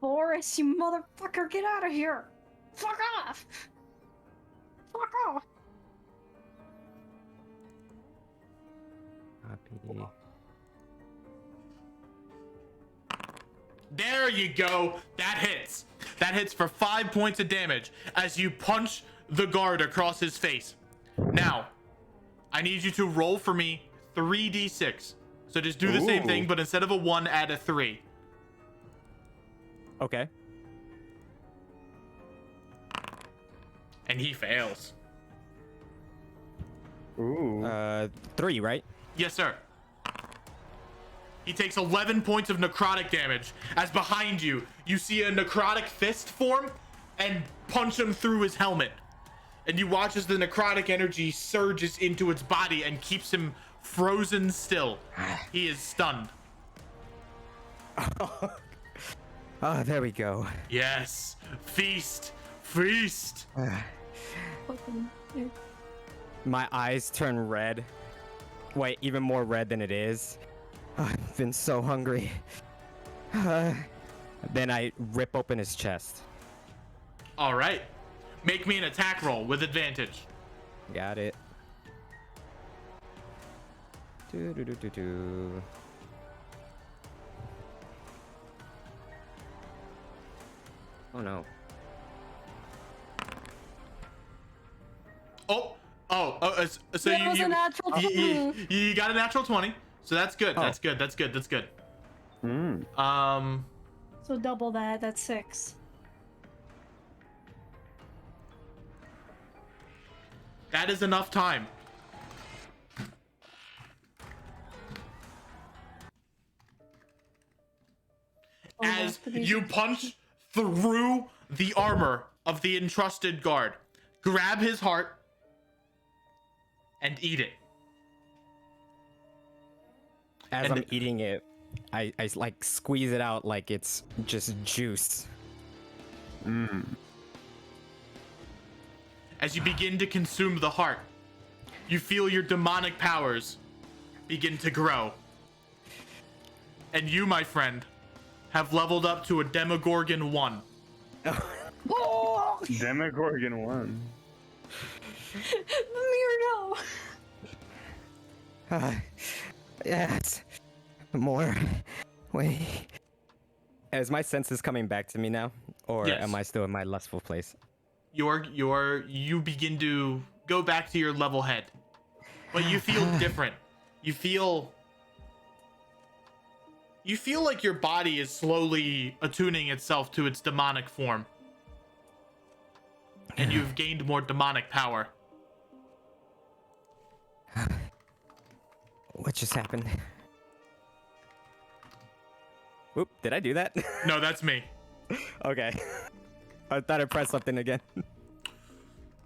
Boris, you motherfucker, get out of here! Fuck off! Fuck off!
Copy.
There you go. That hits. That hits for 5 points of damage as you punch the guard across his face. Now, I need you to roll for me 3d6. So just do the same
Ooh.
thing, but instead of a 1, add a 3.
Okay.
And he fails.
Ooh.
3, right?
Yes, sir. He takes 11 points of necrotic damage as behind you, you see a necrotic fist form and punch him through his helmet. And you watch as the necrotic energy surges into its body and keeps him frozen still. He is stunned.
Oh, there we go.
Yes. Feast. Feast.
My eyes turn red. Wait, even more red than it is. I've been so hungry. Then I rip open his chest.
All right. Make me an attack roll with advantage.
Got it. Do. Oh no.
So
That was a natural 20.
you got a natural 20. So that's good.
Oh.
That's good. That's good. That's good.
So double that. That's 6.
That is enough time. As you punch through the armor of the entrusted guard, grab his heart and eat it.
As
And-
I'm eating it, I like squeeze it out like it's just juice.
As you begin to consume the heart, you feel your demonic powers begin to grow. And you, my friend, have leveled up to a Demogorgon 1.
Demogorgon 1.
Mirno!
Yes. More. Wait. Is my senses coming back to me now? Or
Yes.
am I still in my lustful place?
You begin to go back to your level head. But you feel different. You feel like your body is slowly attuning itself to its demonic form. And you've gained more demonic power.
What just happened? Oop, did I do that?
No, that's me.
Okay. I thought I pressed something again.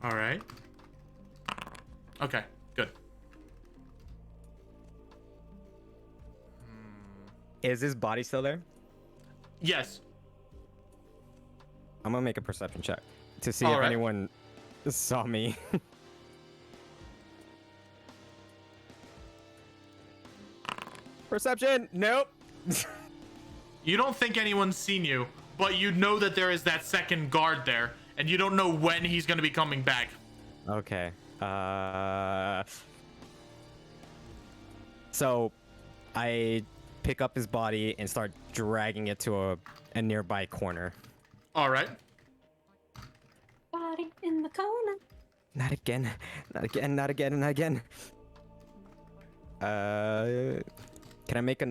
All right. Okay, good.
Is his body still there?
Yes.
I'm gonna make a perception check to see
All
if
right.
anyone saw me. Perception! Nope.
You don't think anyone's seen you, but you know that there is that second guard there, and you don't know when he's going to be coming back.
Okay. So I pick up his body and start dragging it to a nearby corner.
All right.
Body in the corner.
Not again. Not again. Not again. Not again. Can I make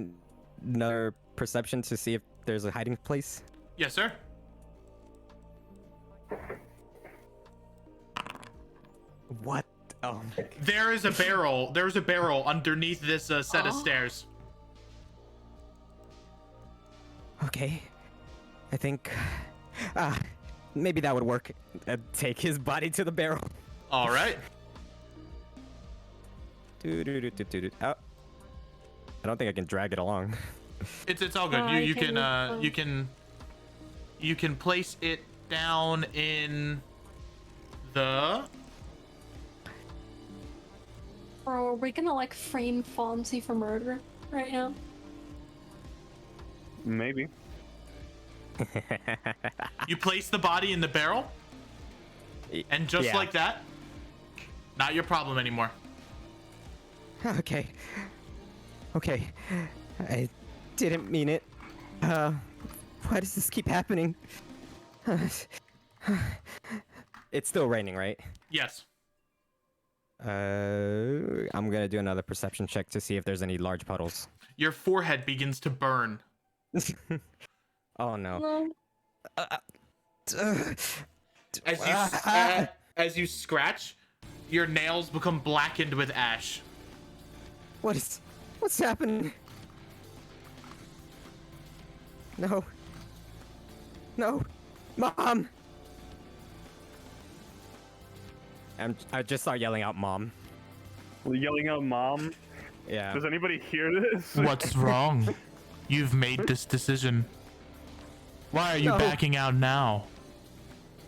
another perception to see if there's a hiding place?
Yes, sir.
What? Oh.
There is a barrel. There's a barrel underneath this set of stairs.
Okay. I think. Maybe that would work. Take his body to the barrel.
All right.
Oh. I don't think I can drag it along.
It's all good.
I
You
can-
you can place it down in the.
Bro, are we gonna like frame Fonzie for murder right now?
Maybe.
You place the body in the barrel, and just
Yeah.
like that, not your problem anymore.
Okay. Okay. I didn't mean it. Why does this keep happening? It's still raining, right?
Yes.
I'm gonna do another perception check to see if there's any large puddles.
Your forehead begins to burn.
Oh no.
No.
As you scratch, your nails become blackened with ash.
What's happening? No. No. Mom! I just start yelling out, Mom.
Yelling out mom?
Yeah.
Does anybody hear this?
What's wrong? You've made this decision. Why are you
No.
backing out now?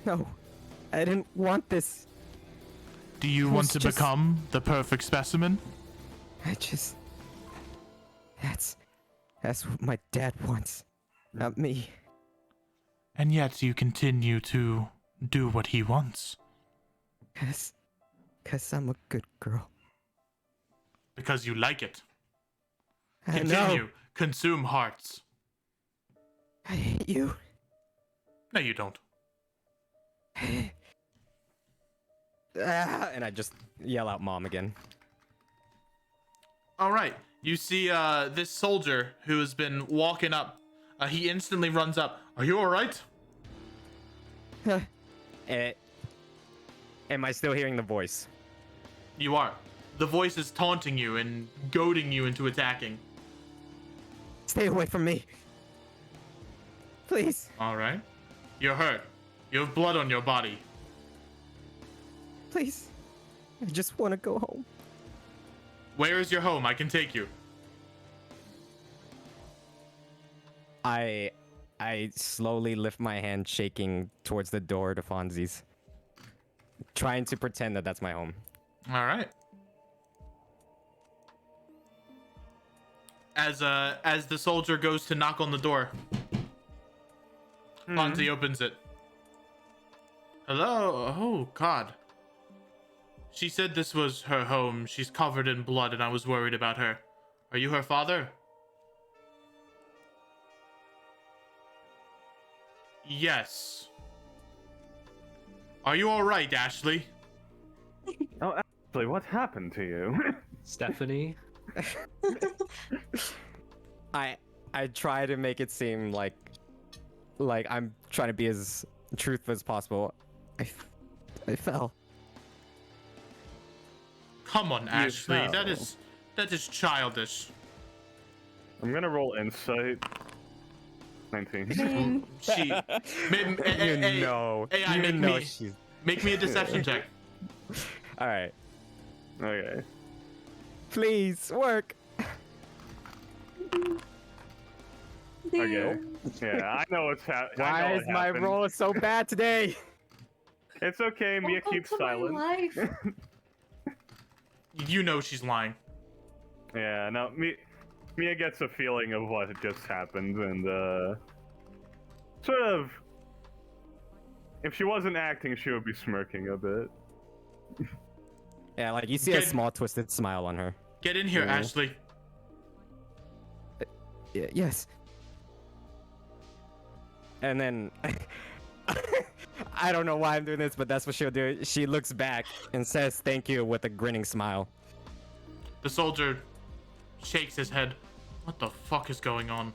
No. I didn't want this.
Do you
It
want
was
to
just-
become the perfect specimen?
That's what my dad wants. Not me.
And yet you continue to do what he wants.
Cause I'm a good girl.
Because you like it.
I
Continue.
know.
Consume hearts.
I hate you.
No, you don't.
And I just yell out, Mom, again.
All right. You see this soldier who has been walking up. He instantly runs up. Are you all right?
Am I still hearing the voice?
You are. The voice is taunting you and goading you into attacking.
Stay away from me. Please.
All right. You're hurt. You have blood on your body.
Please. I just want to go home.
Where is your home? I can take you.
I slowly lift my hand, shaking towards the door to Fonzie's, trying to pretend that that's my home.
All right. As the soldier goes to knock on the door, Fonzie opens it. Hello? Oh, God. She said this was her home. She's covered in blood, and I was worried about her. Are you her father? Yes. Are you all right, Ashley?
Oh, actually, what happened to you?
Stephanie.
I try to make it seem like I'm trying to be as truthful as possible. I fell.
Come on, Ashley.
fell.
That is childish.
I'm gonna roll insight. 19.
She.
know.
AI,
you
make
know
me
she's.
make me a deception check.
All right.
Okay.
Please work.
Okay. Yeah, I know what's happening.
Why is my roll so bad today?
It's okay, Mia
Welcome
keeps
to my
silent.
life.
You know she's lying.
Yeah, no, Mia gets a feeling of what had just happened, and sort of. If she wasn't acting, she would be smirking a bit.
Yeah, like you see a
Good.
small twisted smile on her.
Get in here,
Yeah.
Ashley.
Yes. And then I don't know why I'm doing this, but that's what she'll do. She looks back and says thank you with a grinning smile.
The soldier shakes his head. What the fuck is going on?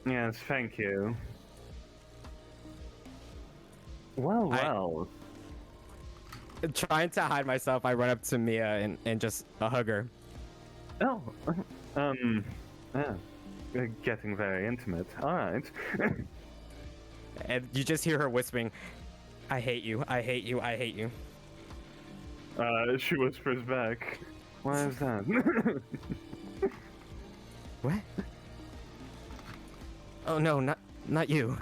Yes, thank you. Well,
I-
well.
Trying to hide myself, I run up to Mia and just hug her.
Oh, yeah. Getting very intimate. All right.
And you just hear her whispering, I hate you, I hate you, I hate you.
She whispers back. Why is that?
What? Oh no, not you.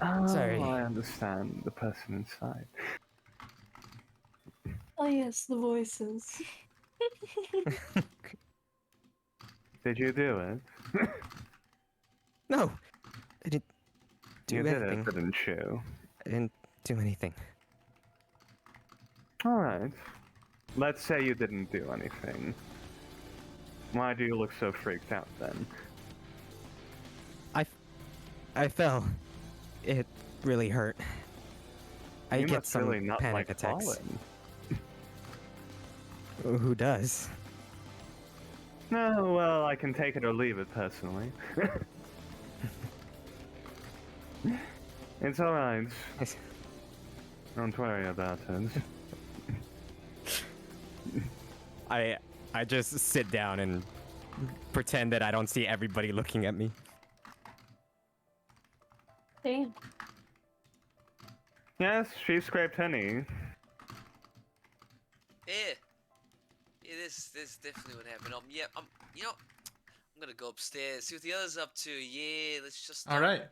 Oh,
Sorry.
I understand. The person inside.
Oh yes, the voices.
Did you do it?
No, I didn't do
You
anything.
did it, didn't you?
I didn't do anything.
All right. Let's say you didn't do anything. Why do you look so freaked out then?
I fell. It really hurt. I
you
get
must
some
really not
panic
like
attacks.
falling.
Who does?
No, well, I can take it or leave it personally. It's alright. Don't worry about it.
I just sit down and pretend that I don't see everybody looking at me.
Damn.
Yes, she scraped her knee.
Yeah. Yeah, this definitely what happened. Yeah, you know, I'm gonna go upstairs, see what the others up to. Yeah, let's just.
All right.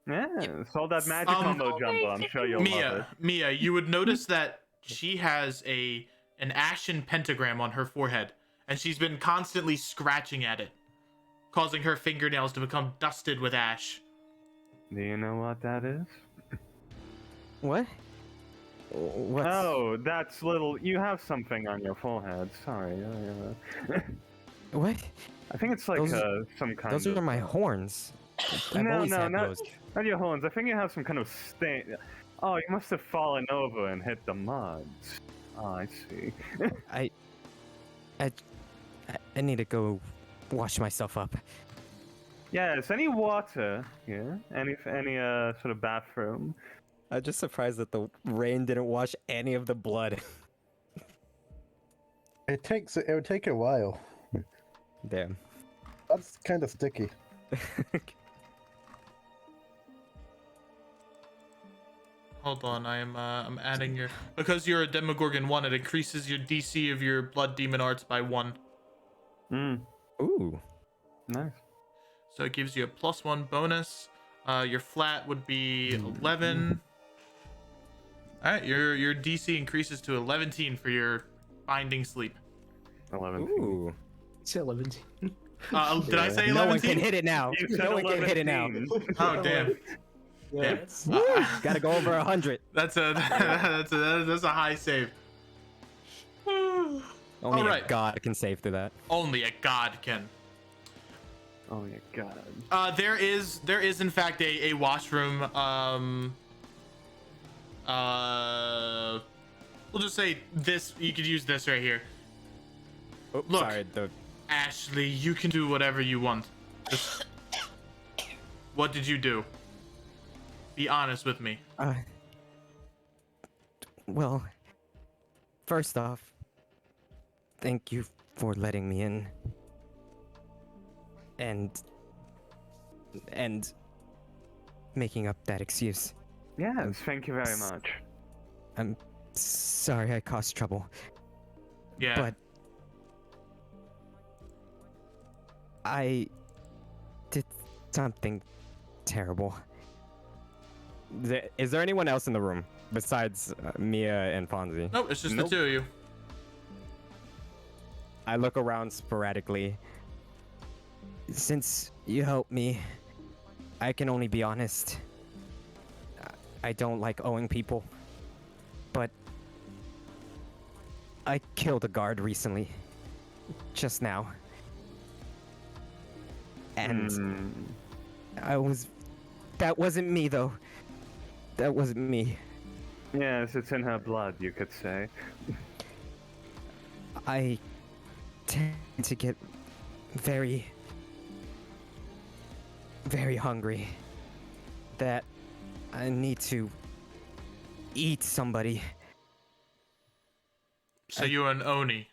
Yeah, all that magic combo jumbo. I'm sure you'll love it.
Mia, you would notice that she has an ashen pentagram on her forehead, and she's been constantly scratching at it, causing her fingernails to become dusted with ash.
Do you know what that is?
What? What's...
Oh, that's little. You have something on your forehead. Sorry.
What?
I think it's like
Those-
some kind
Those
of.
are my horns. I've
No,
always had
not,
those.
not your horns. I think you have some kind of stain. Oh, you must have fallen over and hit the mud. Oh, I see.
I need to go wash myself up.
Yes, any water? Yeah. Any sort of bathroom?
I'm just surprised that the rain didn't wash any of the blood.
It would take a while.
Damn.
That's kind of sticky.
Hold on, I'm adding your, because you're a Demogorgon 1, it increases your DC of your Blood Demon Arts by 1.
Ooh.
Nice.
So it gives you a +1 bonus. Your flat would be 11. All right, your DC increases to 11 for your binding sleep.
11.
Ooh.
It's 11.
Did I say 11?
No one can hit it now.
You said
No one can hit it now.
11.
Oh damn.
Yeah.
Gotta go over 100.
That's a high save.
Only
Alright.
a god can save through that.
Only a god can.
Oh my god.
There is in fact a washroom. We'll just say this. You could use this right here.
Oh,
Look.
sorry.
Ashley, you can do whatever you want. Just... What did you do? Be honest with me.
Well, first off, thank you for letting me in. And making up that excuse.
Yes, thank you very much.
I'm sorry I caused trouble,
Yeah.
but I did something terrible. Is there anyone else in the room besides Mia and Fonzie?
Nope, it's just
Nope.
the two of you.
I look around sporadically. Since you helped me, I can only be honest. I don't like owing people, but I killed a guard recently, just now. And that wasn't me though. That wasn't me.
Yes, it's in her blood, you could say.
I tend to get very hungry. That I need to eat somebody.
So you're an Oni.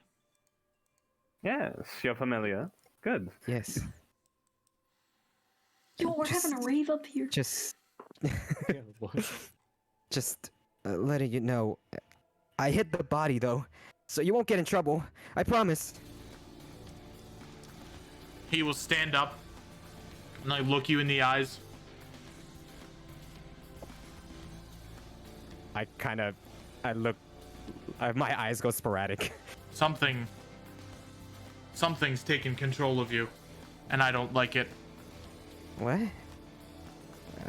Yes, you're familiar. Good.
Yes.
Yo, we're having a rave up here.
Just
Yeah, what?
Just letting you know. I hit the body though, so you won't get in trouble. I promise.
He will stand up and like look you in the eyes.
I look. My eyes go sporadic.
Something's taken control of you, and I don't like it.
What?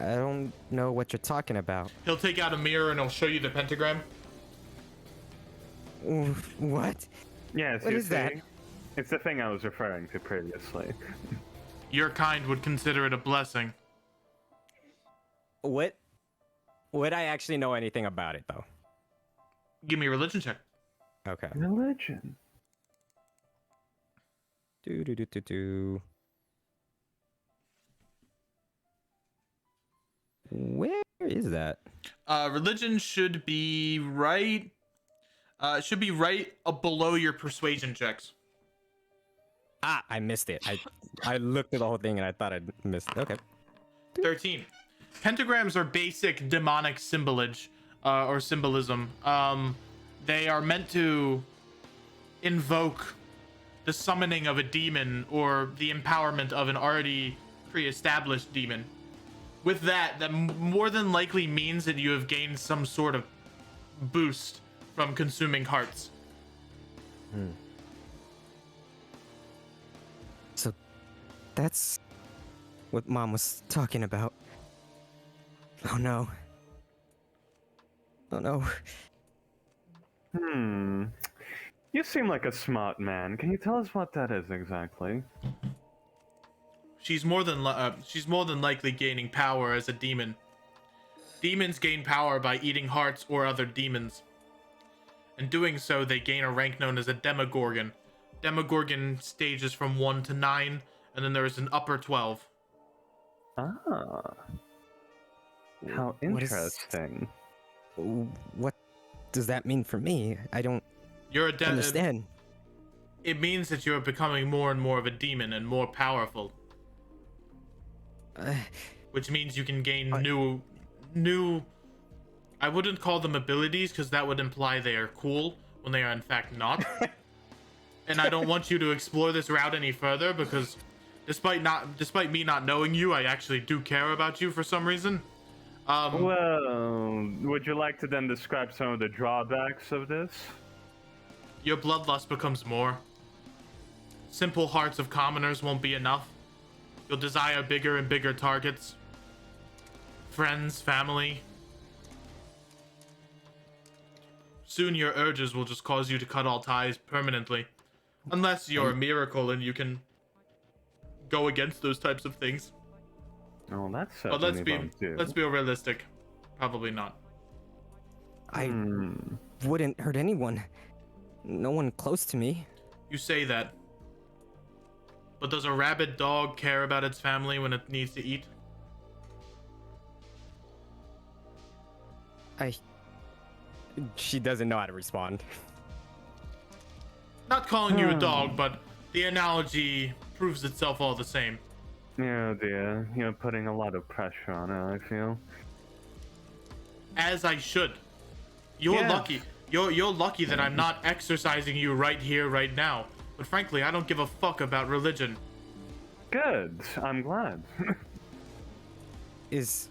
I don't know what you're talking about.
He'll take out a mirror and he'll show you the pentagram.
What?
Yes,
What
you
is that?
see? It's the thing I was referring to previously.
Your kind would consider it a blessing.
What? Would I actually know anything about it though?
Give me a religion check.
Okay.
Religion.
Do do do do do. Where is that?
Religion should be right. Should be right up below your persuasion checks.
Ah, I missed it. I looked at the whole thing and I thought I missed it. Okay.
13. Pentagrams are basic demonic symbolage, or symbolism. They are meant to invoke the summoning of a demon or the empowerment of an already pre-established demon. With that more than likely means that you have gained some sort of boost from consuming hearts.
So that's what Mom was talking about. Oh no. Oh no.
You seem like a smart man. Can you tell us what that is exactly?
She's more than likely gaining power as a demon. Demons gain power by eating hearts or other demons. In doing so, they gain a rank known as a Demogorgon. Demogorgon stages from 1 to 9, and then there is an upper 12.
Ah. How
What is-
interesting.
What does that mean for me? I don't
You're a
understand.
It means that you're becoming more and more of a demon and more powerful. Which means you can gain new I wouldn't call them abilities because that would imply they are cool when they are in fact not. And I don't want you to explore this route any further because despite me not knowing you, I actually do care about you for some reason.
Well, would you like to then describe some of the drawbacks of this?
Your bloodlust becomes more. Simple hearts of commoners won't be enough. You'll desire bigger and bigger targets. Friends, family. Soon your urges will just cause you to cut all ties permanently. Unless you're a miracle and you can go against those types of things.
Oh, that's
But
certainly
let's be realistic. Probably not.
I wouldn't hurt anyone. No one close to me.
You say that. But does a rabid dog care about its family when it needs to eat?
She doesn't know how to respond.
Not calling you a dog, but the analogy proves itself all the same.
Yeah, dear. You're putting a lot of pressure on her, I feel.
As I should. You're
Yeah.
lucky. You're lucky that I'm not exercising you right here, right now. But frankly, I don't give a fuck about religion.
Good. I'm glad.
Is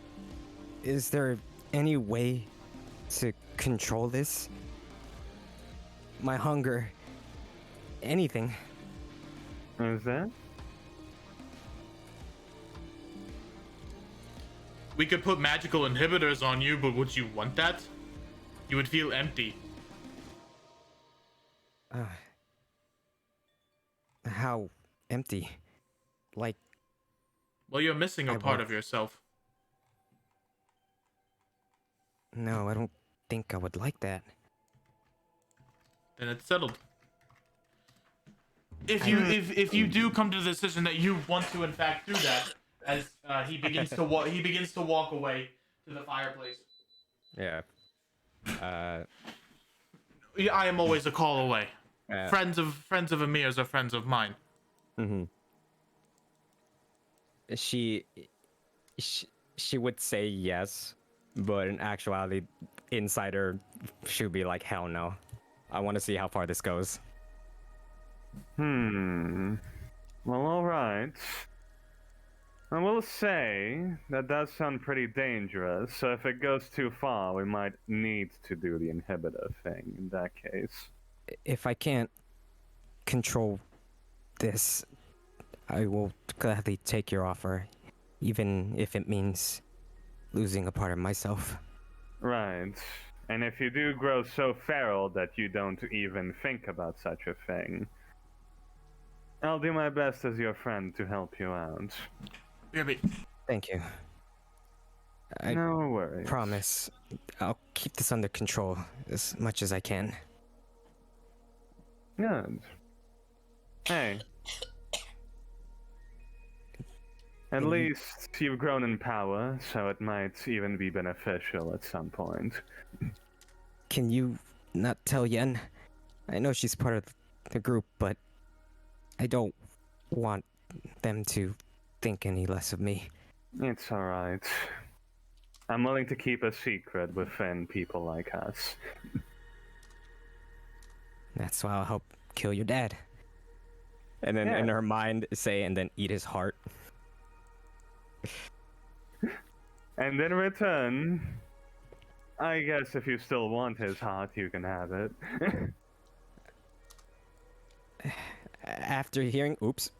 there any way to control this? My hunger. Anything.
Is that?
We could put magical inhibitors on you, but would you want that? You would feel empty.
How empty? Like,
Well, you're missing a
I
part
want-
of yourself.
no, I don't think I would like that.
Then it's settled. If you do come to the decision that you want to in fact do that, as he begins to walk away to the fireplace.
Yeah.
Yeah, I am always a call away.
Uh,
Friends of Amir's are friends of mine.
She would say yes, but in actuality, inside her, she'd be like, hell no. I want to see how far this goes.
Well, alright. I will say that does sound pretty dangerous, so if it goes too far, we might need to do the inhibitor thing in that case.
If I can't control this, I will gladly take your offer, even if it means losing a part of myself.
Right. And if you do grow so feral that you don't even think about such a thing, I'll do my best as your friend to help you out.
BRB.
Thank you. I
No worries.
promise I'll keep this under control as much as I can.
Good. Hey, At least you've grown in power, so it might even be beneficial at some point.
Can you not tell Yen? I know she's part of the group, but I don't want them to think any less of me.
It's alright. I'm willing to keep a secret within people like us.
That's why I'll help kill your dad. And then in her mind say, and then eat his heart.
And in return, I guess if you still want his heart, you can have it.
After hearing, oops.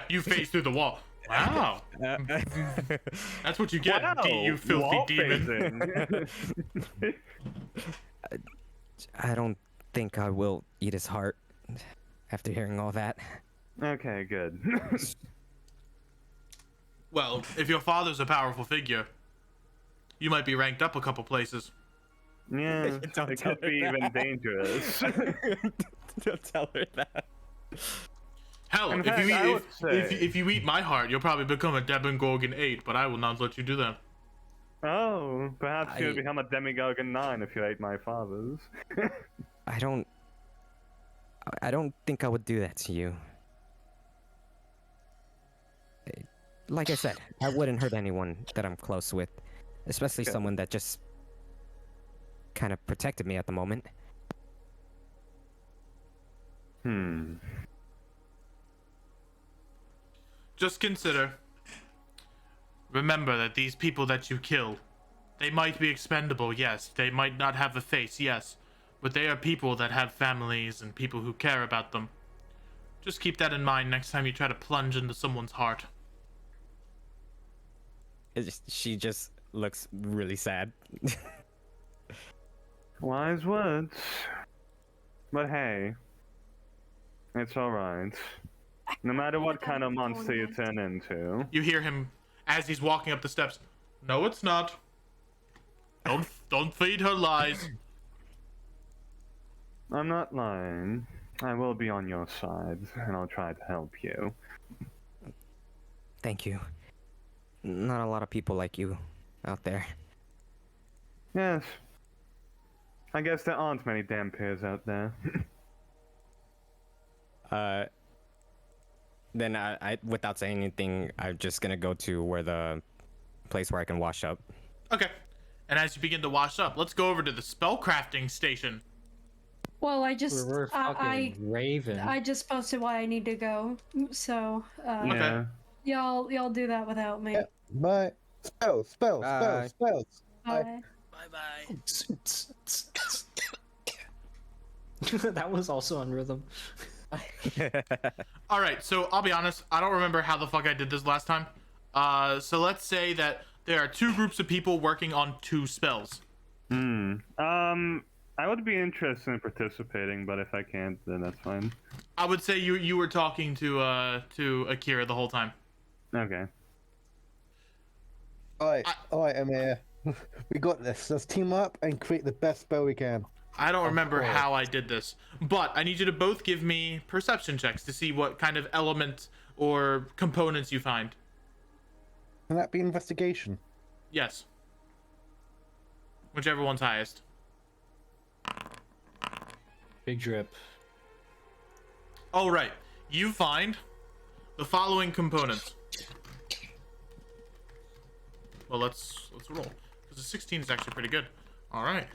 You phased through the wall. Wow. That's what you get, you filthy
wall
demon.
phasing.
I don't think I will eat his heart after hearing all that.
Okay, good.
Well, if your father's a powerful figure, you might be ranked up a couple places.
Yeah,
Don't
it
tell
could be
her
even
that.
dangerous.
Don't tell her that.
Hell,
In
if
fact,
you
I
eat
would
if you eat my heart, you'll probably become a Demogorgon 8, but I will not let you do that.
Oh, perhaps you would
I-
become a Demigorgon 9 if you ate my father's.
I don't think I would do that to you. Like I said, I wouldn't hurt anyone that I'm close with, especially
Good.
someone that just kind of protected me at the moment.
Just remember that these people that you kill, they might be expendable, yes. They might not have a face, yes. But they are people that have families and people who care about them. Just keep that in mind next time you try to plunge into someone's heart.
She just looks really sad.
Wise words. But hey, it's alright. No matter what kind of monster you turn into.
You hear him as he's walking up the steps. No, it's not. Don't feed her lies.
I'm not lying. I will be on your side, and I'll try to help you.
Thank you. Not a lot of people like you out there.
Yes. I guess there aren't many damn peers out there.
Then I without saying anything, I'm just gonna go to where the place where I can wash up.
Okay. And as you begin to wash up, let's go over to the spellcrafting station.
Well, I just
We're fucking Raven.
I just posted why I need to go, so
Yeah.
y'all do that without me.
Yeah. Bye. Spells.
Bye.
Bye.
Bye-bye.
That was also on rhythm.
All right, so I'll be honest, I don't remember how the fuck I did this last time. So let's say that there are two groups of people working on two spells.
I would be interested in participating, but if I can't, then that's fine.
I would say you were talking to Akira the whole time.
Okay.
Alright, Amir. We got this. Let's team up and create the best spell we can.
I don't remember
course.
how I did this, but I need you to both give me perception checks to see what kind of element or components you find.
Can that be investigation?
Yes. Whichever one's highest.
Big drip.
All right, you find the following components. Well, let's roll, because the 16 is actually pretty good. All right.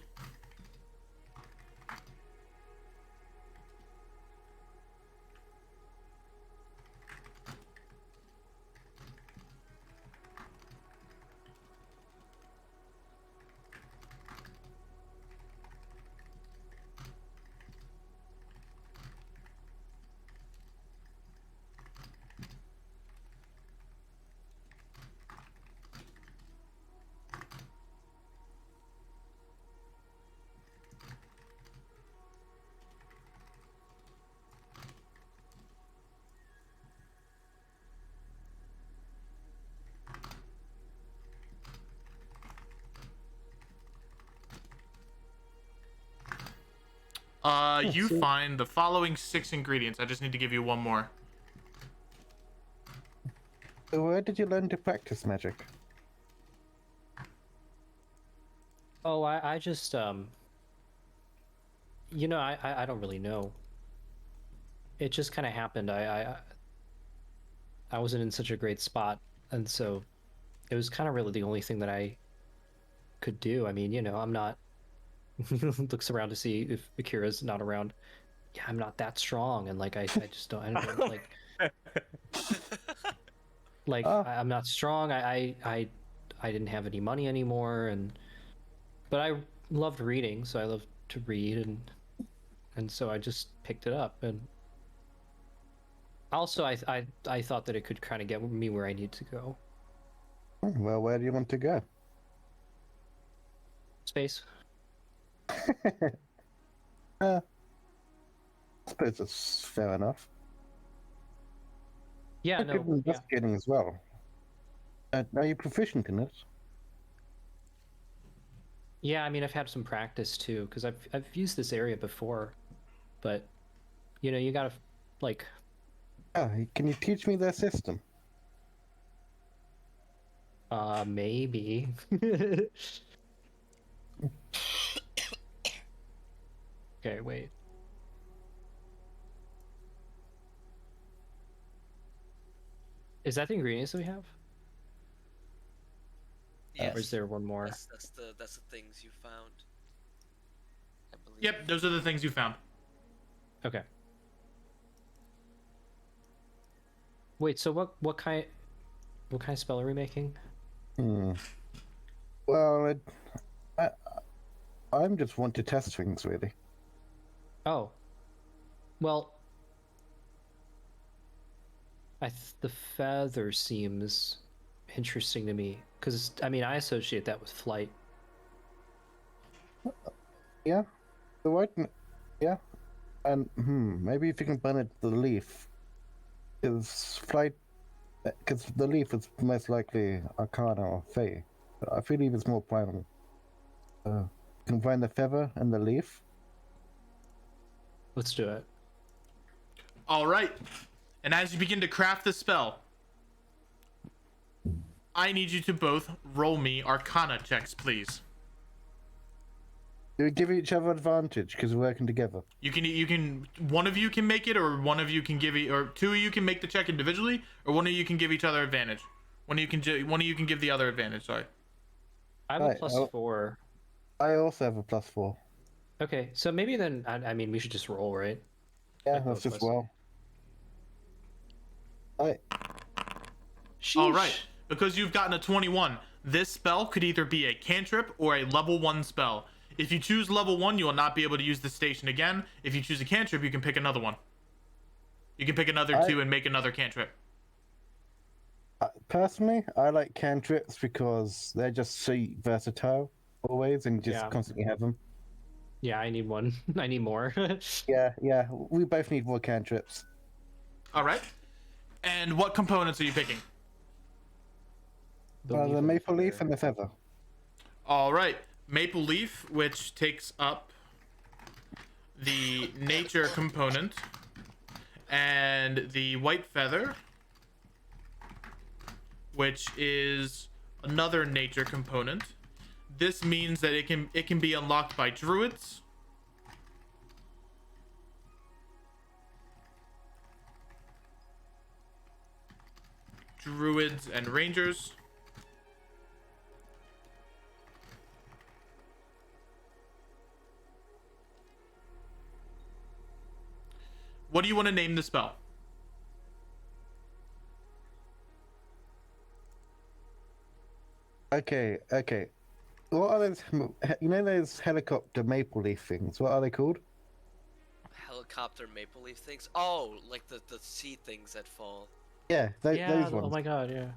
You find the following 6 ingredients. I just need to give you one more.
Where did you learn to practice magic?
Oh, I just you know, I don't really know. It just kind of happened. I wasn't in such a great spot, and so it was kind of really the only thing that I could do. I mean, you know, I'm not looks around to see if Akira's not around. Yeah, I'm not that strong, and like I just don't. I don't know, like
Oh.
I'm not strong. I didn't have any money anymore, and but I loved reading, so I loved to read, and so I just picked it up. And also, I thought that it could kind of get me where I need to go.
Well, where do you want to go?
Space.
I suppose that's fair enough.
Yeah,
You're
no,
good at
yeah.
investigating as well. Are you proficient in it?
Yeah, I mean, I've had some practice too, because I've used this area before, but you know, you gotta like.
Oh, can you teach me their system?
Maybe. Okay, wait. Is that the ingredients that we have?
Yes.
Or is there one more?
That's the things you found. I believe.
Yep, those are the things you found.
Okay. Wait, so what kind of spell are we making?
Well, I'm just want to test things, really.
Oh. Well, the feather seems interesting to me, because I mean, I associate that with flight.
Yeah, the white. Yeah, and maybe if you can burn it the leaf, because flight, because the leaf is most likely Arcana or Fey. I believe it's more primal. Combine the feather and the leaf.
Let's do it.
All right. And as you begin to craft the spell, I need you to both roll me Arcana checks, please.
Do we give each other advantage because we're working together?
You can one of you can make it, or one of you can give or two of you can make the check individually, or one of you can give each other advantage. One of you can give the other advantage. Sorry.
I have a
Right,
+4.
I also have a +4.
Okay, so maybe then I mean we should just roll, right?
Yeah,
Like
that's
both of
just
us.
well. Alright.
All right. Because you've gotten a 21, this spell could either be a cantrip or a level 1 spell. If you choose level 1, you will not be able to use the station again. If you choose a cantrip, you can pick another one. You can pick another two and make another cantrip.
Personally, I like cantrips because they're just so versatile always, and you just
Yeah.
constantly have them.
Yeah, I need one. I need more.
Yeah, we both need more cantrips.
All right. And what components are you picking?
The maple leaf and the feather.
All right. Maple leaf, which takes up the nature component, and the white feather, which is another nature component. This means that it can be unlocked by druids, and rangers. What do you want to name the spell?
Okay. What are those? You know those helicopter maple leaf things? What are they called?
Helicopter maple leaf things. Oh, like the seed things that fall.
Yeah, those
Oh
ones.
my god, yeah.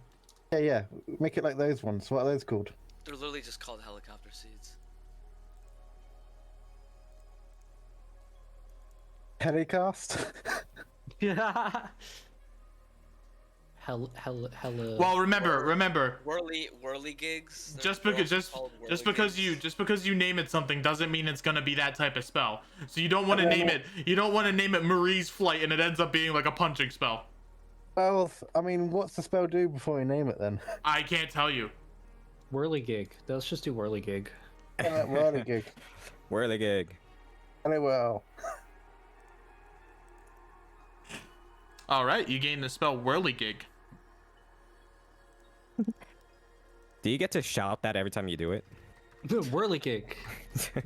Yeah. Make it like those ones. What are those called?
They're literally just called helicopter seeds.
Helicast?
Yeah. Hella.
Well, remember.
Whirly gigs.
Just
They're
because
called
just you name it something doesn't mean it's gonna be that type of spell. So you don't want to
Okay.
name it. You don't want to name it Marie's Flight, and it ends up being like a punching spell.
Well, I mean, what's the spell do before you name it then?
I can't tell you.
Whirligig. Let's just do whirligig.
Whirligig.
Whirligig.
Very well.
All right, you gain the spell Whirligig.
Do you get to shout that every time you do it?
Whirligig.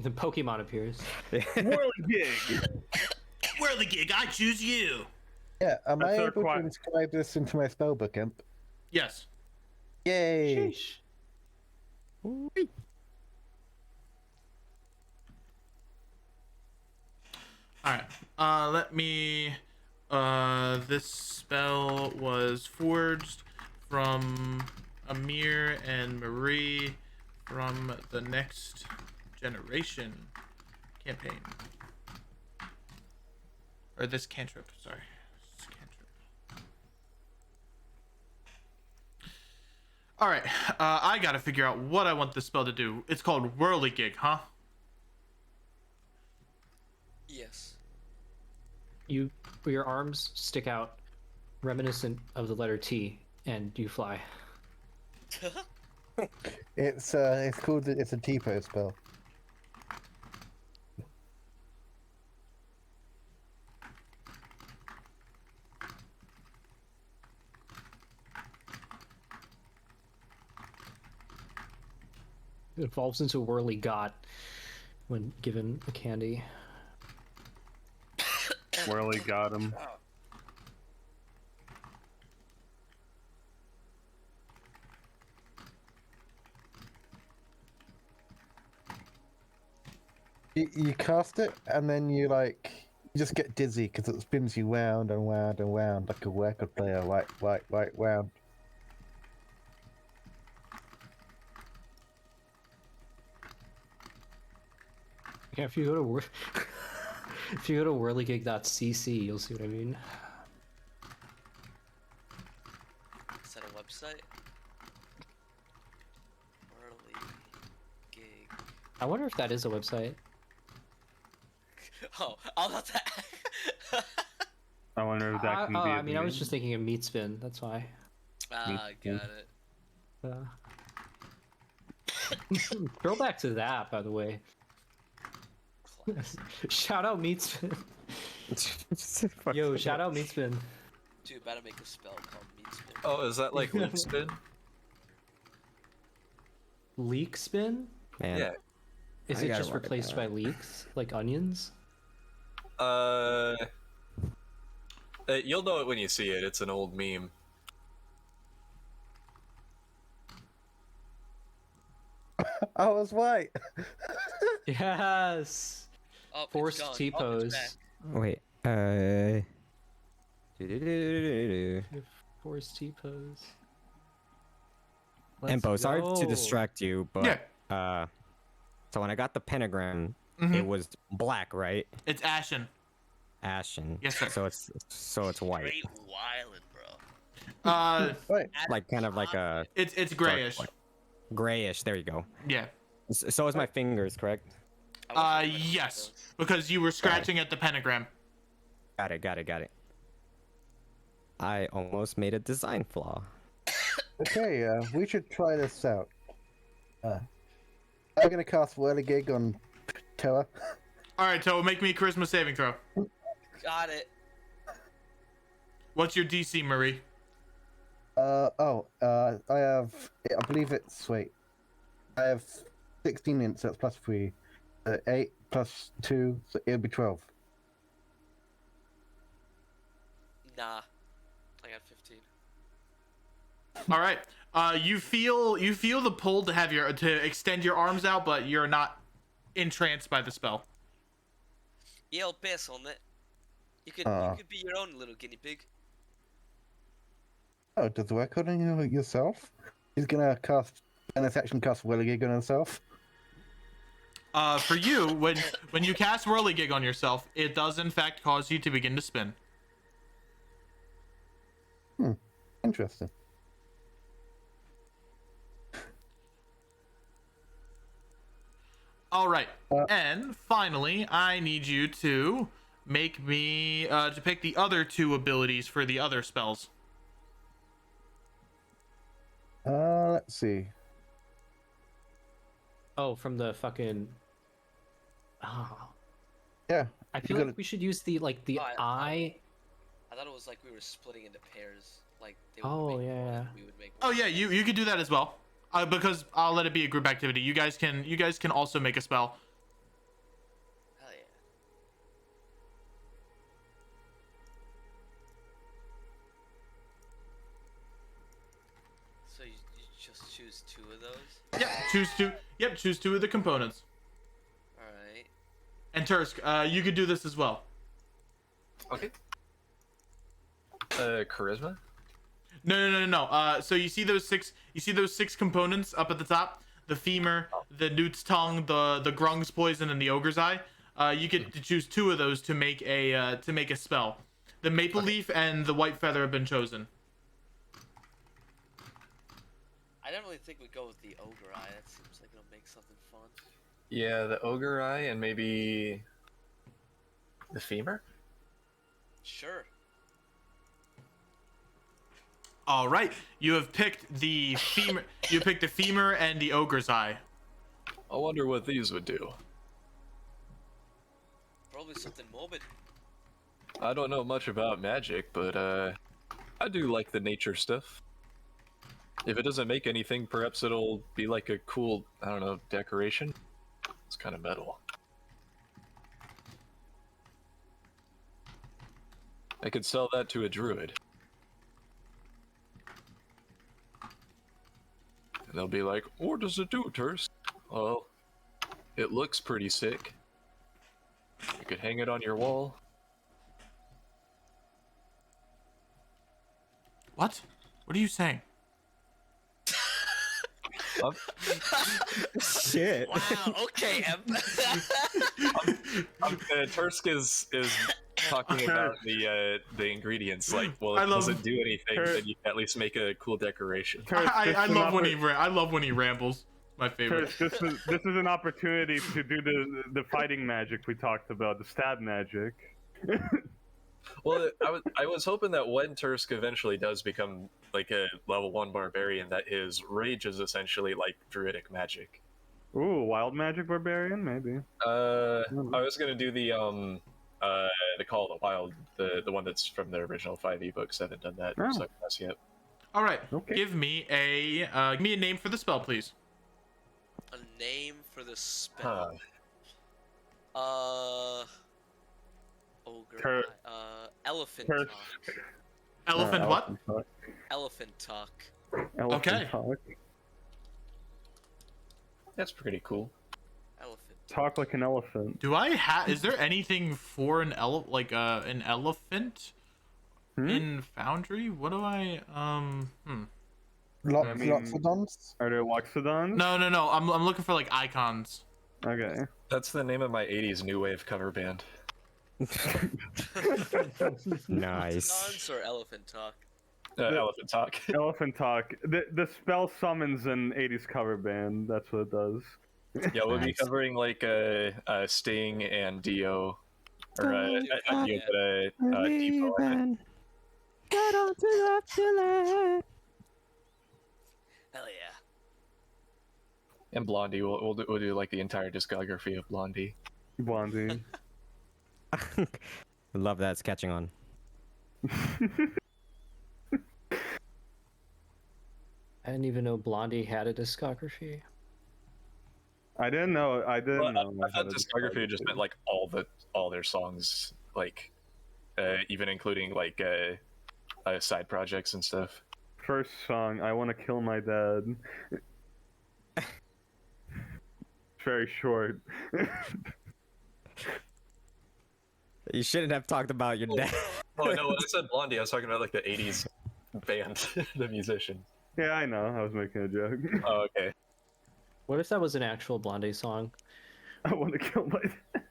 The Pokemon appears.
Whirligig.
Whirligig, I choose you.
Yeah, am I
That's
able to
required.
inscribe this into my spellbook, Imp?
Yes.
Yay!
Sheesh.
All right. Let me. This spell was forged from Amir and Marie from the Next Generation campaign. Or this cantrip, sorry. This cantrip. All right. I gotta figure out what I want this spell to do. It's called Whirligig, huh?
Yes.
Your arms stick out, reminiscent of the letter T, and you fly.
It's called it's a T-pose spell.
It evolves into Whirligot when given a candy.
Whirly got him.
You cast it, and then you just get dizzy because it spins you round and round and round like a record player, right round.
Yeah, if you go to if you go to whirligig.cc, you'll see what I mean.
Is that a website? Whirly gig.
I wonder if that is a website.
Oh, I'll have to.
I wonder if that can be.
I mean, I was just thinking of meat spin. That's why.
Ah, got it.
Throwback to that, by the way. Shout out meat spin. Yo, shout out meat spin.
Dude, better make a spell called meat spin.
Oh, is that like leak spin?
Leek spin?
Man.
Yeah.
Is
I
it
gotta
just
work it
replaced
out.
by leeks, like onions?
You'll know it when you see it. It's an old meme.
I was right.
Yes.
Oh, it's
Forced
gone.
T-pose.
Oh, it's back.
Wait. Do-do-do-do-do-do.
Forced T-pose.
Empo, sorry to distract you, but
Yeah.
so when I got the pentagram,
Mhm.
it was black, right?
It's Ashen.
Ashen.
Yes, sir.
So it's white.
Great wildin', bro.
Right.
Like kind of like a
It's grayish.
white. Grayish. There you go.
Yeah.
So is my fingers, correct?
I wasn't gonna
Yes,
those.
because you were scratching at the pentagram.
Got it. I almost made a design flaw.
Okay, we should try this out. I'm gonna cast Whirligig on Toa.
All right, Toe, make me a charisma saving throw.
Got it.
What's your DC, Marie?
I have. I believe it's. Wait. I have 16 inch, so that's plus 3. 8 plus 2, so it'll be 12.
Nah. I got 15.
All right. You feel the pull to extend your arms out, but you're not entranced by the spell.
Yeah, I'll pass on that. You could be your own little guinea pig.
Oh, does it work on yourself? He's gonna cast. Bonus action cast Whirligig on himself.
For you, when you cast Whirligig on yourself, it does in fact cause you to begin to spin.
Interesting.
All right. And finally, I need you to make me to pick the other two abilities for the other spells.
let's see.
Oh, from the fucking. Oh,
Yeah.
I feel
gotta-
like we should use the the
Oh,
eye.
I thought it was like we were splitting into pairs. Like they would
Oh,
make one,
yeah.
we would make
Oh
one.
yeah, you could do that as well. Because I'll let it be a group activity. You guys can also make a spell.
Hell yeah. So you just choose 2 of those?
Yep, choose two. Yep, choose 2 of the components.
Alright.
And Tursk, you could do this as well.
Okay. Charisma?
No. So you see those 6? You see those 6 components up at the top? The femur, the newt's tongue, the grung's poison, and the ogre's eye. You get to choose 2 of those to make a spell. The maple leaf and the white feather have been chosen.
I don't really think we go with the ogre eye. That seems like it'll make something fun.
Yeah, the ogre eye and maybe the femur?
Sure.
All right, you have picked the femur. You picked the femur and the ogre's eye.
I wonder what these would do.
Probably something morbid.
I don't know much about magic, but I do like the nature stuff. If it doesn't make anything, perhaps it'll be like a cool, I don't know, decoration. It's kind of metal. I could sell that to a druid. And they'll be like, what does it do, Tursk? Well, it looks pretty sick. You could hang it on your wall.
What? What are you saying?
Shit.
Wow, okay, Em.
Tursk is talking about the ingredients. Like, well,
I
it
love-
doesn't do anything, then you can at least make a cool decoration.
I love when I love when he rambles. My favorite.
This is an opportunity to do the fighting magic we talked about, the stab magic.
Well, I was hoping that when Tursk eventually does become like a level 1 barbarian, that his rage is essentially like druidic magic.
Ooh, wild magic barbarian, maybe.
I was gonna do the Call of the Wild, the one that's from the original 5e books. I haven't done that class yet.
All right,
Okay.
give me a name for the spell, please.
A name for the spell. Ogre. Elephant
Tursk.
talk.
Elephant what?
Elephant talk.
Okay.
Talk.
That's pretty cool.
Elephant
Talk like an elephant.
Do I have? Is there anything for an an elephant in Foundry? What do I
Loxodons?
Are there Loxodons?
No. I'm looking for like icons.
Okay.
That's the name of my 80s new wave cover band.
Nice.
Dance or elephant talk?
Elephant Talk.
Elephant talk. The spell summons an 80s cover band. That's what it does.
Yeah, we'll be
Nice.
covering like Sting and Dio, or
Yeah.
Dio, but Depot.
Get on to the
Hell yeah.
And Blondie. We'll do like the entire discography of Blondie.
Blondie.
Love that. It's catching on.
I didn't even know Blondie had a discography.
I didn't know. I didn't
Well,
know.
I thought discography just meant like all their songs, like even including like side projects and stuff.
First song, I Want to Kill My Dad. Very short.
You shouldn't have talked about your dad.
Oh no, when I said Blondie, I was talking about like the '80s band, the musician.
Yeah, I know. I was making a joke.
Oh, okay.
What if that was an actual Blondie song?
I want to kill my dad.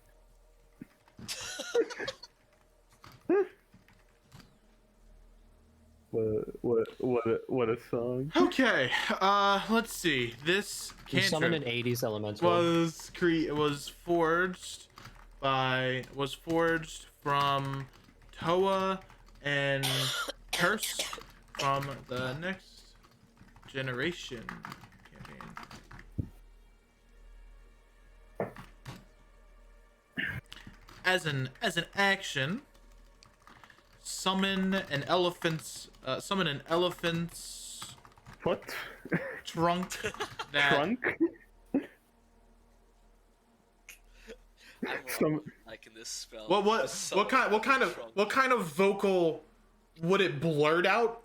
What a song.
Okay. Let's see. This
You summon an
cantrip
80s elemental.
was forged from Toa and Curse from the next generation campaign. As an action, summon an elephant's
What?
trunk that
Trunk?
I'm
Some-
liking this spell.
what kind of vocal would it blurt out?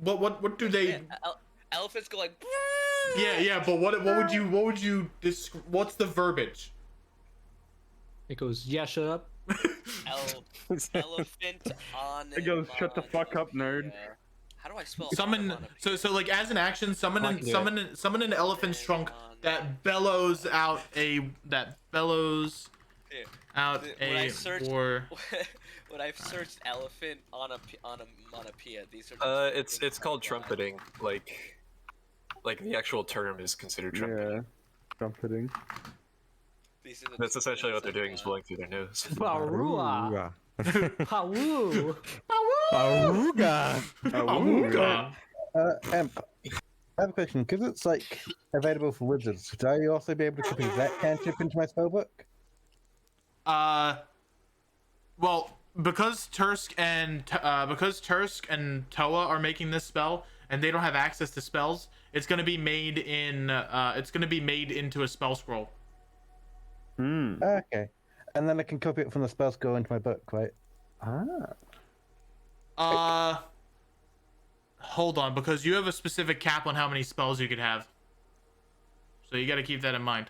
What do they?
Elephants go like.
Yeah, but what would you what's the verbiage?
It goes, yeah, shut up.
Elephant on.
It goes, "Shut the fuck up, nerd."
How do I spell?
Summon
onomatopoeia?
so like as an action, summon
I can do it.
summon an elephant's trunk that bellows out a
Here. When I searched-
war.
When I've searched elephant onomatopoeia, these are.
It's called trumpeting. Like the actual term is considered trumpeting.
Yeah. Trumpeting.
These are the
That's essentially what they're doing is
is
blowing through their nose.
Barua. Pawoo.
Awooga.
Awooga.
Emp, I have a question. Because it's like available for wizards, should I also be able to copy that cantrip into my spellbook?
Well, because Tursk and Toa are making this spell and they don't have access to spells, it's gonna be made into a spell scroll.
Okay. And then I can copy it from the spell scroll into my book, right?
Hold on, because you have a specific cap on how many spells you could have. So you got to keep that in mind.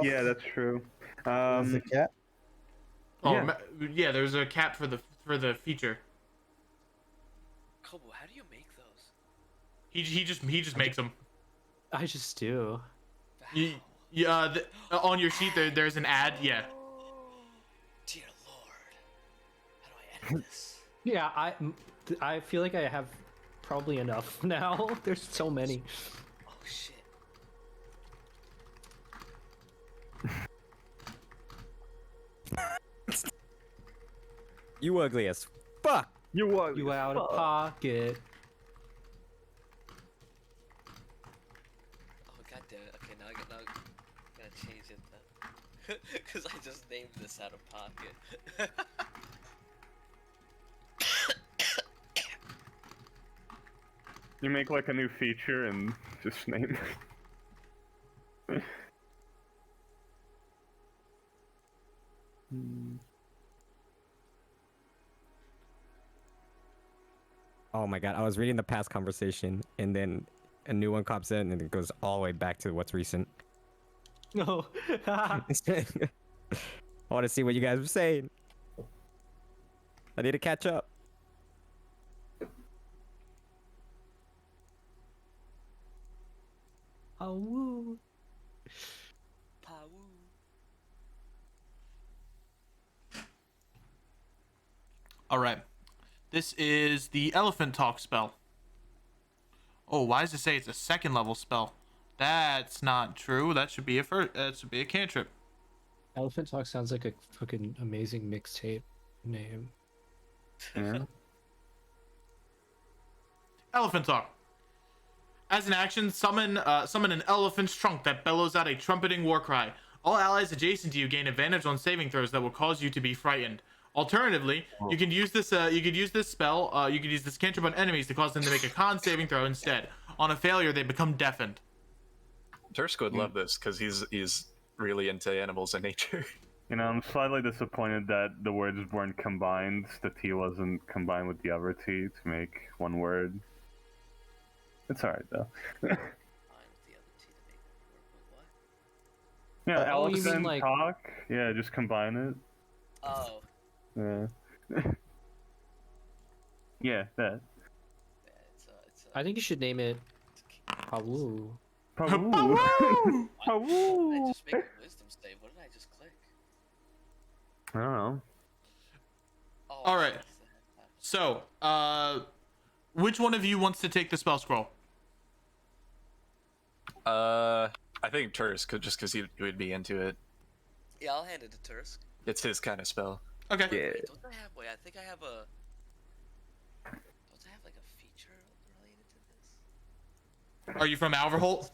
Yeah, that's true.
Is the cat?
Oh,
Yeah.
yeah, there's a cap for the feature.
Kobo, how do you make those?
He just makes them.
I just do.
On your sheet there's an ad. Yeah.
Dear Lord, how do I edit this?
Yeah, I feel like I have probably enough now. There's so many.
Oh shit.
You ugly as fuck.
You are.
You out of pocket.
Oh god damn it. Okay, now I gotta change it then. Cause I just named this out of pocket.
You make like a new feature and just name it.
Oh my god, I was reading the past conversation and then a new one comes in and it goes all the way back to what's recent.
No.
I want to see what you guys were saying. I need to catch up.
Oh, woo.
Pawoo.
All right. This is the Elephant Talk spell. Oh, why does it say it's a second level spell? That's not true. That should be a cantrip.
Elephant Talk sounds like a fucking amazing mixtape name.
Yeah.
Elephant Talk. As an action, summon an elephant's trunk that bellows out a trumpeting war cry. All allies adjacent to you gain advantage on saving throws that will cause you to be frightened. Alternatively, you can use this spell. You could use this cantrip on enemies to cause them to make a con saving throw instead. On a failure, they become deafened.
Tursk would love this because he's really into animals and nature.
You know, I'm slightly disappointed that the words weren't combined. The T wasn't combined with the other T to make one word. It's alright though.
Fine with the other T to make it work with what?
Yeah,
Oh, you mean
elephant
like-
talk. Yeah, just combine it.
Oh,
Yeah. Yeah, that.
yeah, it's a
I think you should name it Pawoo.
Pawoo.
I
Pawoo.
just make a wisdom save. What did I just click?
I don't know.
Oh,
All right.
that's the head
So, which one of you wants to take the spell scroll?
I think Tursk, just because he would be into it.
Yeah, I'll hand it to Tursk.
It's his kind of spell.
Okay.
Yeah.
Wait, don't I have? Wait, I think I have a.
Are you from Alverholdt?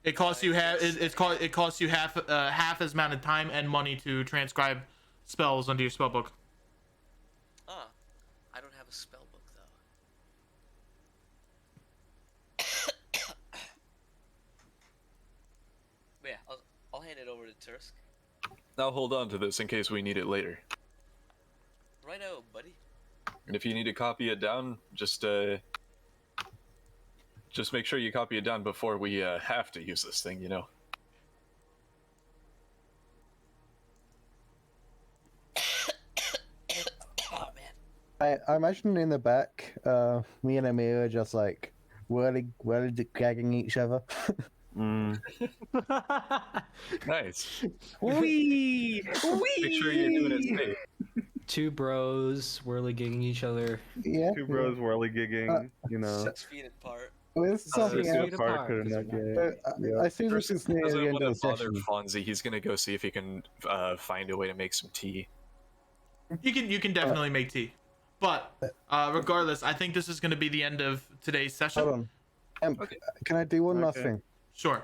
It costs you half. It costs you half as amount of time and money to transcribe spells onto your spellbook.
Ah, I don't have a spell book though. But yeah, I'll hand it over to Tursk.
I'll hold on to this in case we need it later.
Righto, buddy.
And if you need to copy it down, just make sure you copy it down before we have to use this thing, you know.
Oh man.
I imagine in the back, me and Amir are just like whirly gagging each other.
Nice.
Wee!
Make sure you're doing it safe.
Two bros whirly gigging each other.
Yeah.
Two bros whirly gigging, you know.
6 feet apart.
Well, it's something
six
else.
feet apart,
Parker,
because
not
we're
gay.
I see this is near
Doesn't
the end
want
of
to
the
bother
session.
Fonzie. He's gonna go see if he can find a way to make some tea.
You can definitely make tea, but regardless, I think this is going to be the end of today's session.
Hold on. Can I do one last
Okay.
thing?
Sure.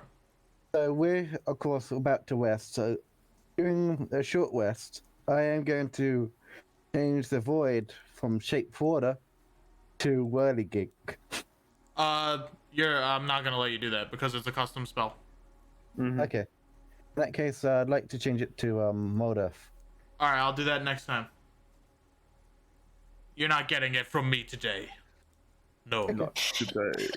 So we're, of course, about to rest. So during a short rest, I am going to change the void from shape water to whirligig.
I'm not gonna let you do that because it's a custom spell.
Mhm.
Okay. In that case, I'd like to change it to mold earth.
All right, I'll do that next time. You're not getting it from me today. No.
Not today.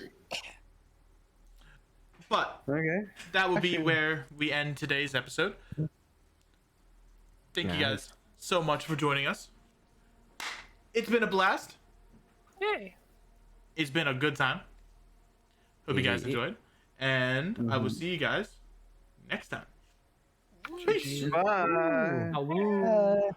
But
Okay.
that will be where we end today's episode. Thank you guys so much for joining us. It's been a blast.
Yay!
It's been a good time. Hope you guys enjoyed. And I will see you guys next time. Peace.
Bye.
Awoo.